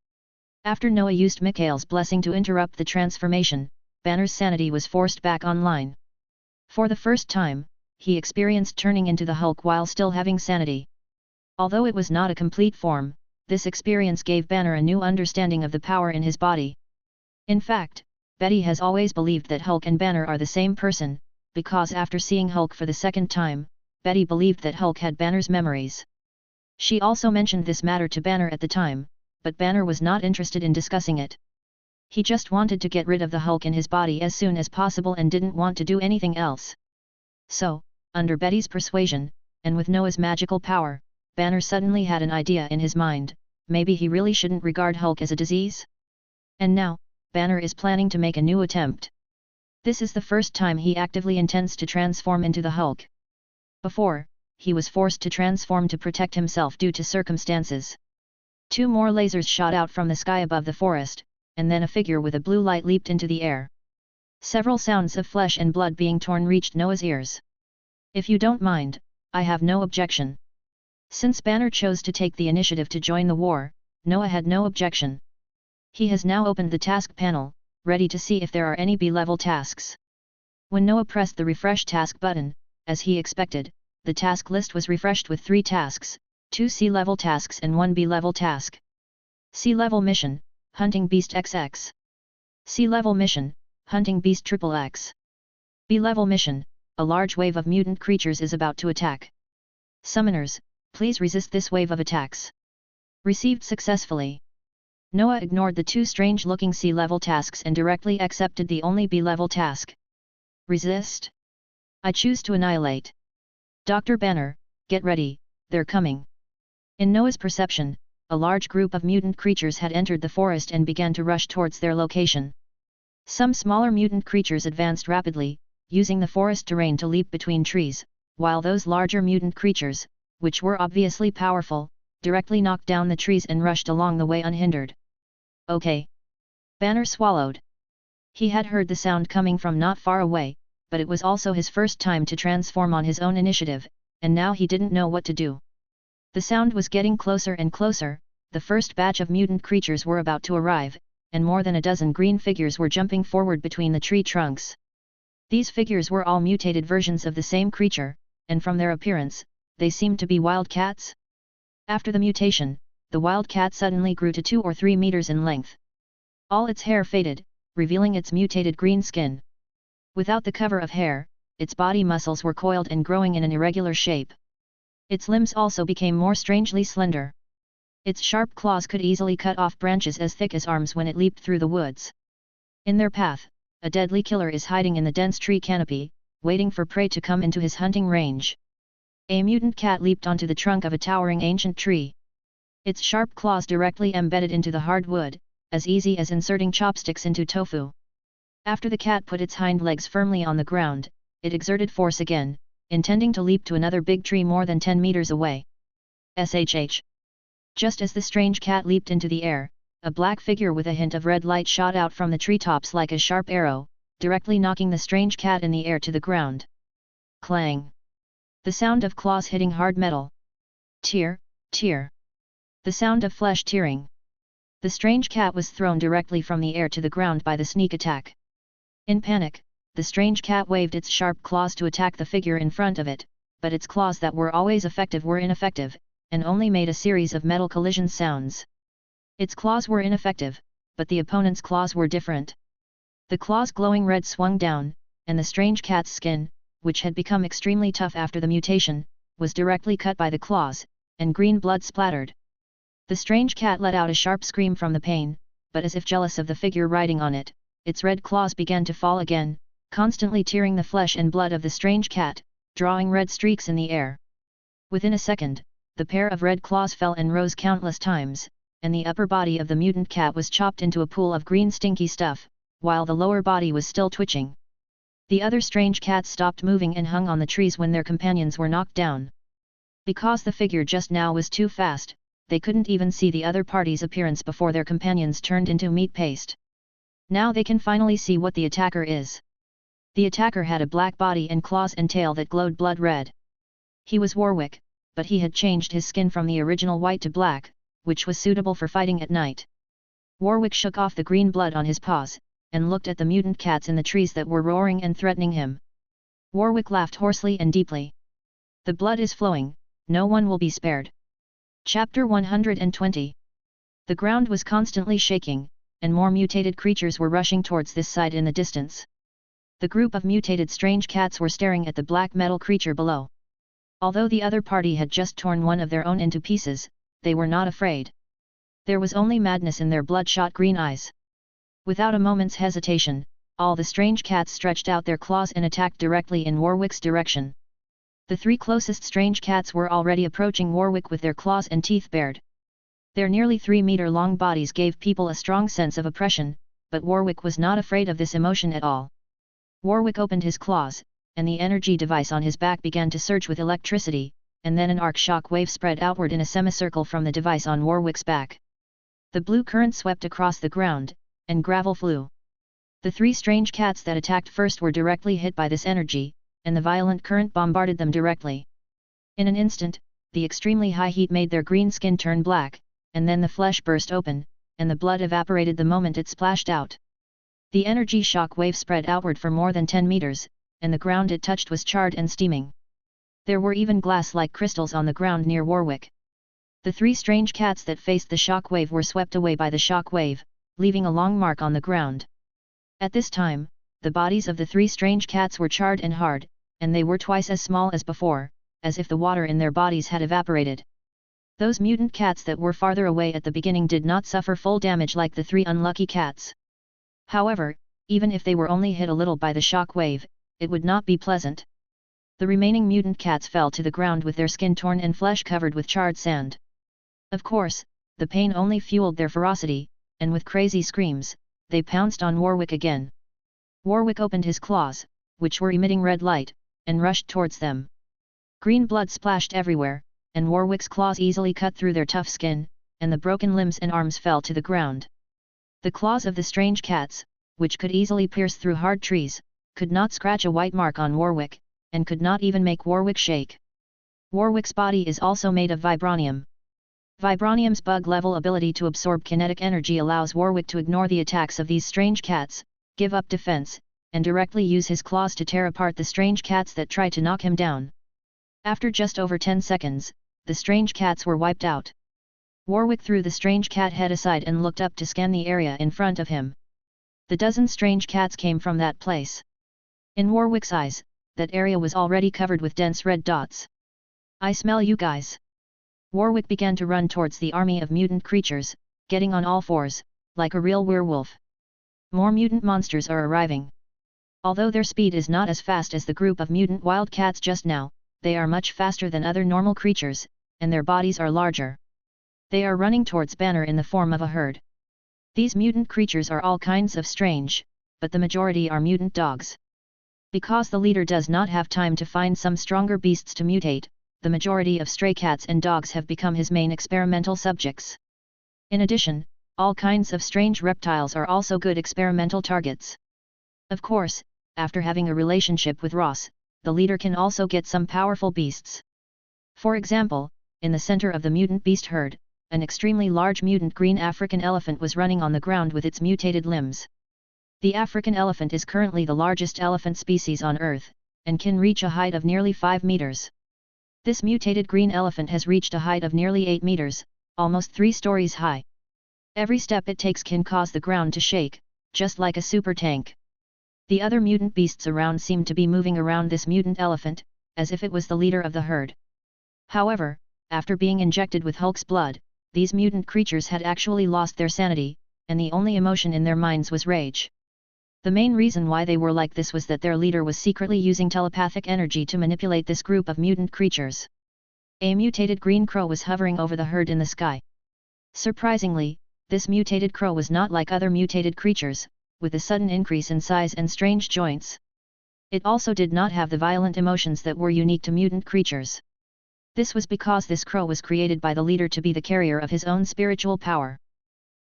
After Noah used Mikhail's blessing to interrupt the transformation, Banner's sanity was forced back online. For the first time, he experienced turning into the Hulk while still having sanity. Although it was not a complete form, this experience gave Banner a new understanding of the power in his body. In fact, Betty has always believed that Hulk and Banner are the same person, because after seeing Hulk for the second time, Betty believed that Hulk had Banner's memories. She also mentioned this matter to Banner at the time, but Banner was not interested in discussing it. He just wanted to get rid of the Hulk in his body as soon as possible and didn't want to do anything else. So, under Betty's persuasion, and with Noah's magical power, Banner suddenly had an idea in his mind: maybe he really shouldn't regard Hulk as a disease? And now, Banner is planning to make a new attempt. This is the first time he actively intends to transform into the Hulk. Before, he was forced to transform to protect himself due to circumstances. 2 more lasers shot out from the sky above the forest, and then a figure with a blue light leaped into the air. Several sounds of flesh and blood being torn reached Noah's ears. "If you don't mind, I have no objection." Since Banner chose to take the initiative to join the war, Noah had no objection. He has now opened the task panel, ready to see if there are any B-level tasks. When Noah pressed the refresh task button, as he expected, the task list was refreshed with 3 tasks, 2 C-level tasks and 1 B-level task. C-level mission, Hunting Beast XX. C-level mission, Hunting Beast XXX. B-level mission, a large wave of mutant creatures is about to attack. Summoners, please resist this wave of attacks. Received successfully. Noah ignored the two strange-looking C-level tasks and directly accepted the only B-level task. Resist? I choose to annihilate. Dr. Banner, get ready, they're coming. In Noah's perception, a large group of mutant creatures had entered the forest and began to rush towards their location. Some smaller mutant creatures advanced rapidly, using the forest terrain to leap between trees, while those larger mutant creatures, which were obviously powerful, directly knocked down the trees and rushed along the way unhindered. Okay. Banner swallowed. He had heard the sound coming from not far away, but it was also his first time to transform on his own initiative, and now he didn't know what to do. The sound was getting closer and closer, the first batch of mutant creatures were about to arrive, and more than a dozen green figures were jumping forward between the tree trunks. These figures were all mutated versions of the same creature, and from their appearance, they seemed to be wildcats. After the mutation, the wildcat suddenly grew to 2 or 3 meters in length. All its hair faded, revealing its mutated green skin. Without the cover of hair, its body muscles were coiled and growing in an irregular shape. Its limbs also became more strangely slender. Its sharp claws could easily cut off branches as thick as arms when it leaped through the woods. In their path, a deadly killer is hiding in the dense tree canopy, waiting for prey to come into his hunting range. A mutant cat leaped onto the trunk of a towering ancient tree. Its sharp claws directly embedded into the hard wood, as easy as inserting chopsticks into tofu. After the cat put its hind legs firmly on the ground, it exerted force again, intending to leap to another big tree more than 10 meters away. SHH. Just as the strange cat leaped into the air, a black figure with a hint of red light shot out from the treetops like a sharp arrow, directly knocking the strange cat in the air to the ground. Clang! The sound of claws hitting hard metal. Tear, tear. The sound of flesh tearing. The strange cat was thrown directly from the air to the ground by the sneak attack. In panic, the strange cat waved its sharp claws to attack the figure in front of it, but its claws that were always effective were ineffective, and only made a series of metal collision sounds. Its claws were ineffective, but the opponent's claws were different. The claws glowing red swung down, and the strange cat's skin, which had become extremely tough after the mutation, was directly cut by the claws, and green blood splattered. The strange cat let out a sharp scream from the pain, but as if jealous of the figure riding on it, its red claws began to fall again, constantly tearing the flesh and blood of the strange cat, drawing red streaks in the air. Within a second, the pair of red claws fell and rose countless times, and the upper body of the mutant cat was chopped into a pool of green stinky stuff, while the lower body was still twitching. The other strange cats stopped moving and hung on the trees when their companions were knocked down. Because the figure just now was too fast, they couldn't even see the other party's appearance before their companions turned into meat paste. Now they can finally see what the attacker is. The attacker had a black body and claws and tail that glowed blood red. He was Warwick, but he had changed his skin from the original white to black, which was suitable for fighting at night. Warwick shook off the green blood on his paws, and looked at the mutant cats in the trees that were roaring and threatening him. Warwick laughed hoarsely and deeply. The blood is flowing, no one will be spared. Chapter 120. The ground was constantly shaking, and more mutated creatures were rushing towards this side in the distance. The group of mutated strange cats were staring at the black metal creature below. Although the other party had just torn one of their own into pieces, they were not afraid. There was only madness in their bloodshot green eyes. Without a moment's hesitation, all the strange cats stretched out their claws and attacked directly in Warwick's direction. The three closest strange cats were already approaching Warwick with their claws and teeth bared. Their nearly 3-meter-long bodies gave people a strong sense of oppression, but Warwick was not afraid of this emotion at all. Warwick opened his claws, and the energy device on his back began to surge with electricity, and then an arc shock wave spread outward in a semicircle from the device on Warwick's back. The blue current swept across the ground, and gravel flew. The three strange cats that attacked first were directly hit by this energy, and the violent current bombarded them directly. In an instant, the extremely high heat made their green skin turn black, and then the flesh burst open, and the blood evaporated the moment it splashed out. The energy shock wave spread outward for more than 10 meters, and the ground it touched was charred and steaming. There were even glass-like crystals on the ground near Warwick. The three strange cats that faced the shock wave were swept away by the shock wave, leaving a long mark on the ground. At this time, the bodies of the three strange cats were charred and hard, and they were twice as small as before, as if the water in their bodies had evaporated. Those mutant cats that were farther away at the beginning did not suffer full damage like the three unlucky cats. However, even if they were only hit a little by the shock wave, it would not be pleasant. The remaining mutant cats fell to the ground with their skin torn and flesh covered with charred sand. Of course, the pain only fueled their ferocity, and with crazy screams, they pounced on Warwick again. Warwick opened his claws, which were emitting red light, and rushed towards them. Green blood splashed everywhere, and Warwick's claws easily cut through their tough skin, and the broken limbs and arms fell to the ground. The claws of the strange cats, which could easily pierce through hard trees, could not scratch a white mark on Warwick, and could not even make Warwick shake. Warwick's body is also made of vibranium. Vibranium's bug-level ability to absorb kinetic energy allows Warwick to ignore the attacks of these strange cats, give up defense, and directly use his claws to tear apart the strange cats that try to knock him down. After just over 10 seconds, the strange cats were wiped out. Warwick threw the strange cat head aside and looked up to scan the area in front of him. The dozen strange cats came from that place. In Warwick's eyes, that area was already covered with dense red dots. "I smell you guys." Warwick began to run towards the army of mutant creatures, getting on all fours, like a real werewolf. More mutant monsters are arriving. Although their speed is not as fast as the group of mutant wildcats just now, they are much faster than other normal creatures, and their bodies are larger. They are running towards Banner in the form of a herd. These mutant creatures are all kinds of strange, but the majority are mutant dogs. Because the leader does not have time to find some stronger beasts to mutate, the majority of stray cats and dogs have become his main experimental subjects. In addition, all kinds of strange reptiles are also good experimental targets. Of course, after having a relationship with Ross, the leader can also get some powerful beasts. For example, in the center of the mutant beast herd, an extremely large mutant green African elephant was running on the ground with its mutated limbs. The African elephant is currently the largest elephant species on Earth, and can reach a height of nearly 5 meters. This mutated green elephant has reached a height of nearly 8 meters, almost 3 stories high. Every step it takes can cause the ground to shake, just like a super tank. The other mutant beasts around seem to be moving around this mutant elephant, as if it was the leader of the herd. However, after being injected with Hulk's blood, these mutant creatures had actually lost their sanity, and the only emotion in their minds was rage. The main reason why they were like this was that their leader was secretly using telepathic energy to manipulate this group of mutant creatures. A mutated green crow was hovering over the herd in the sky. Surprisingly, this mutated crow was not like other mutated creatures, with a sudden increase in size and strange joints. It also did not have the violent emotions that were unique to mutant creatures. This was because this crow was created by the leader to be the carrier of his own spiritual power.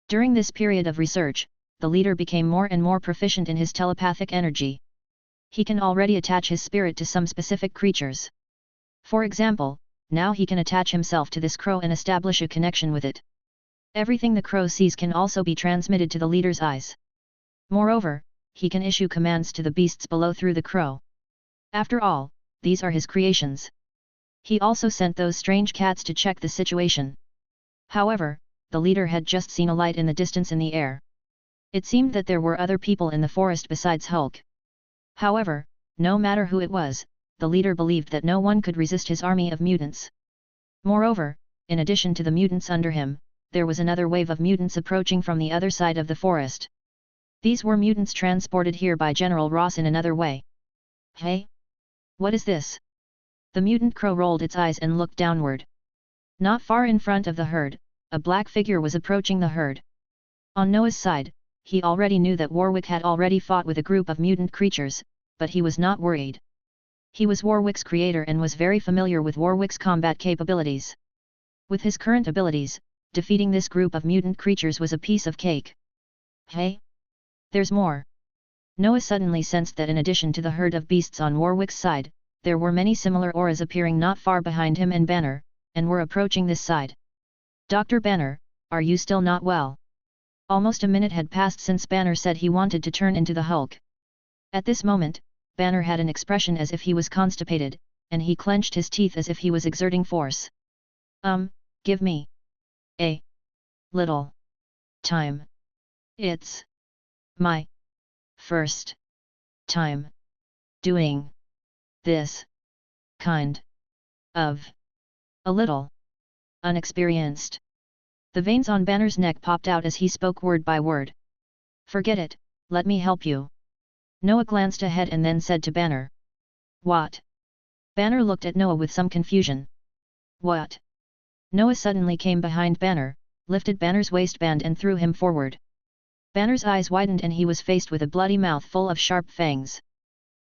During this period of research, the leader became more and more proficient in his telepathic energy. He can already attach his spirit to some specific creatures. For example, now he can attach himself to this crow and establish a connection with it. Everything the crow sees can also be transmitted to the leader's eyes. Moreover, he can issue commands to the beasts below through the crow. After all, these are his creations. He also sent those strange cats to check the situation. However, the leader had just seen a light in the distance in the air. It seemed that there were other people in the forest besides Hulk. However, no matter who it was, the leader believed that no one could resist his army of mutants. Moreover, in addition to the mutants under him, there was another wave of mutants approaching from the other side of the forest. These were mutants transported here by General Ross in another way. "Hey? What is this?" The mutant crow rolled its eyes and looked downward. Not far in front of the herd, a black figure was approaching the herd. On Noah's side, he already knew that Warwick had already fought with a group of mutant creatures, but he was not worried. He was Warwick's creator and was very familiar with Warwick's combat capabilities. With his current abilities, defeating this group of mutant creatures was a piece of cake. "Hey? There's more." Noah suddenly sensed that in addition to the herd of beasts on Warwick's side, there were many similar auras appearing not far behind him and Banner, and were approaching this side. "Dr. Banner, are you still not well?" Almost a minute had passed since Banner said he wanted to turn into the Hulk. At this moment, Banner had an expression as if he was constipated, and he clenched his teeth as if he was exerting force. Give me a little time. It's my first time doing this kind of a little unexperienced. The veins on Banner's neck popped out as he spoke word by word. Forget it, let me help you. Noah glanced ahead and then said to Banner. What? Banner looked at Noah with some confusion. What? Noah suddenly came behind Banner, lifted Banner's waistband and threw him forward. Banner's eyes widened and he was faced with a bloody mouth full of sharp fangs.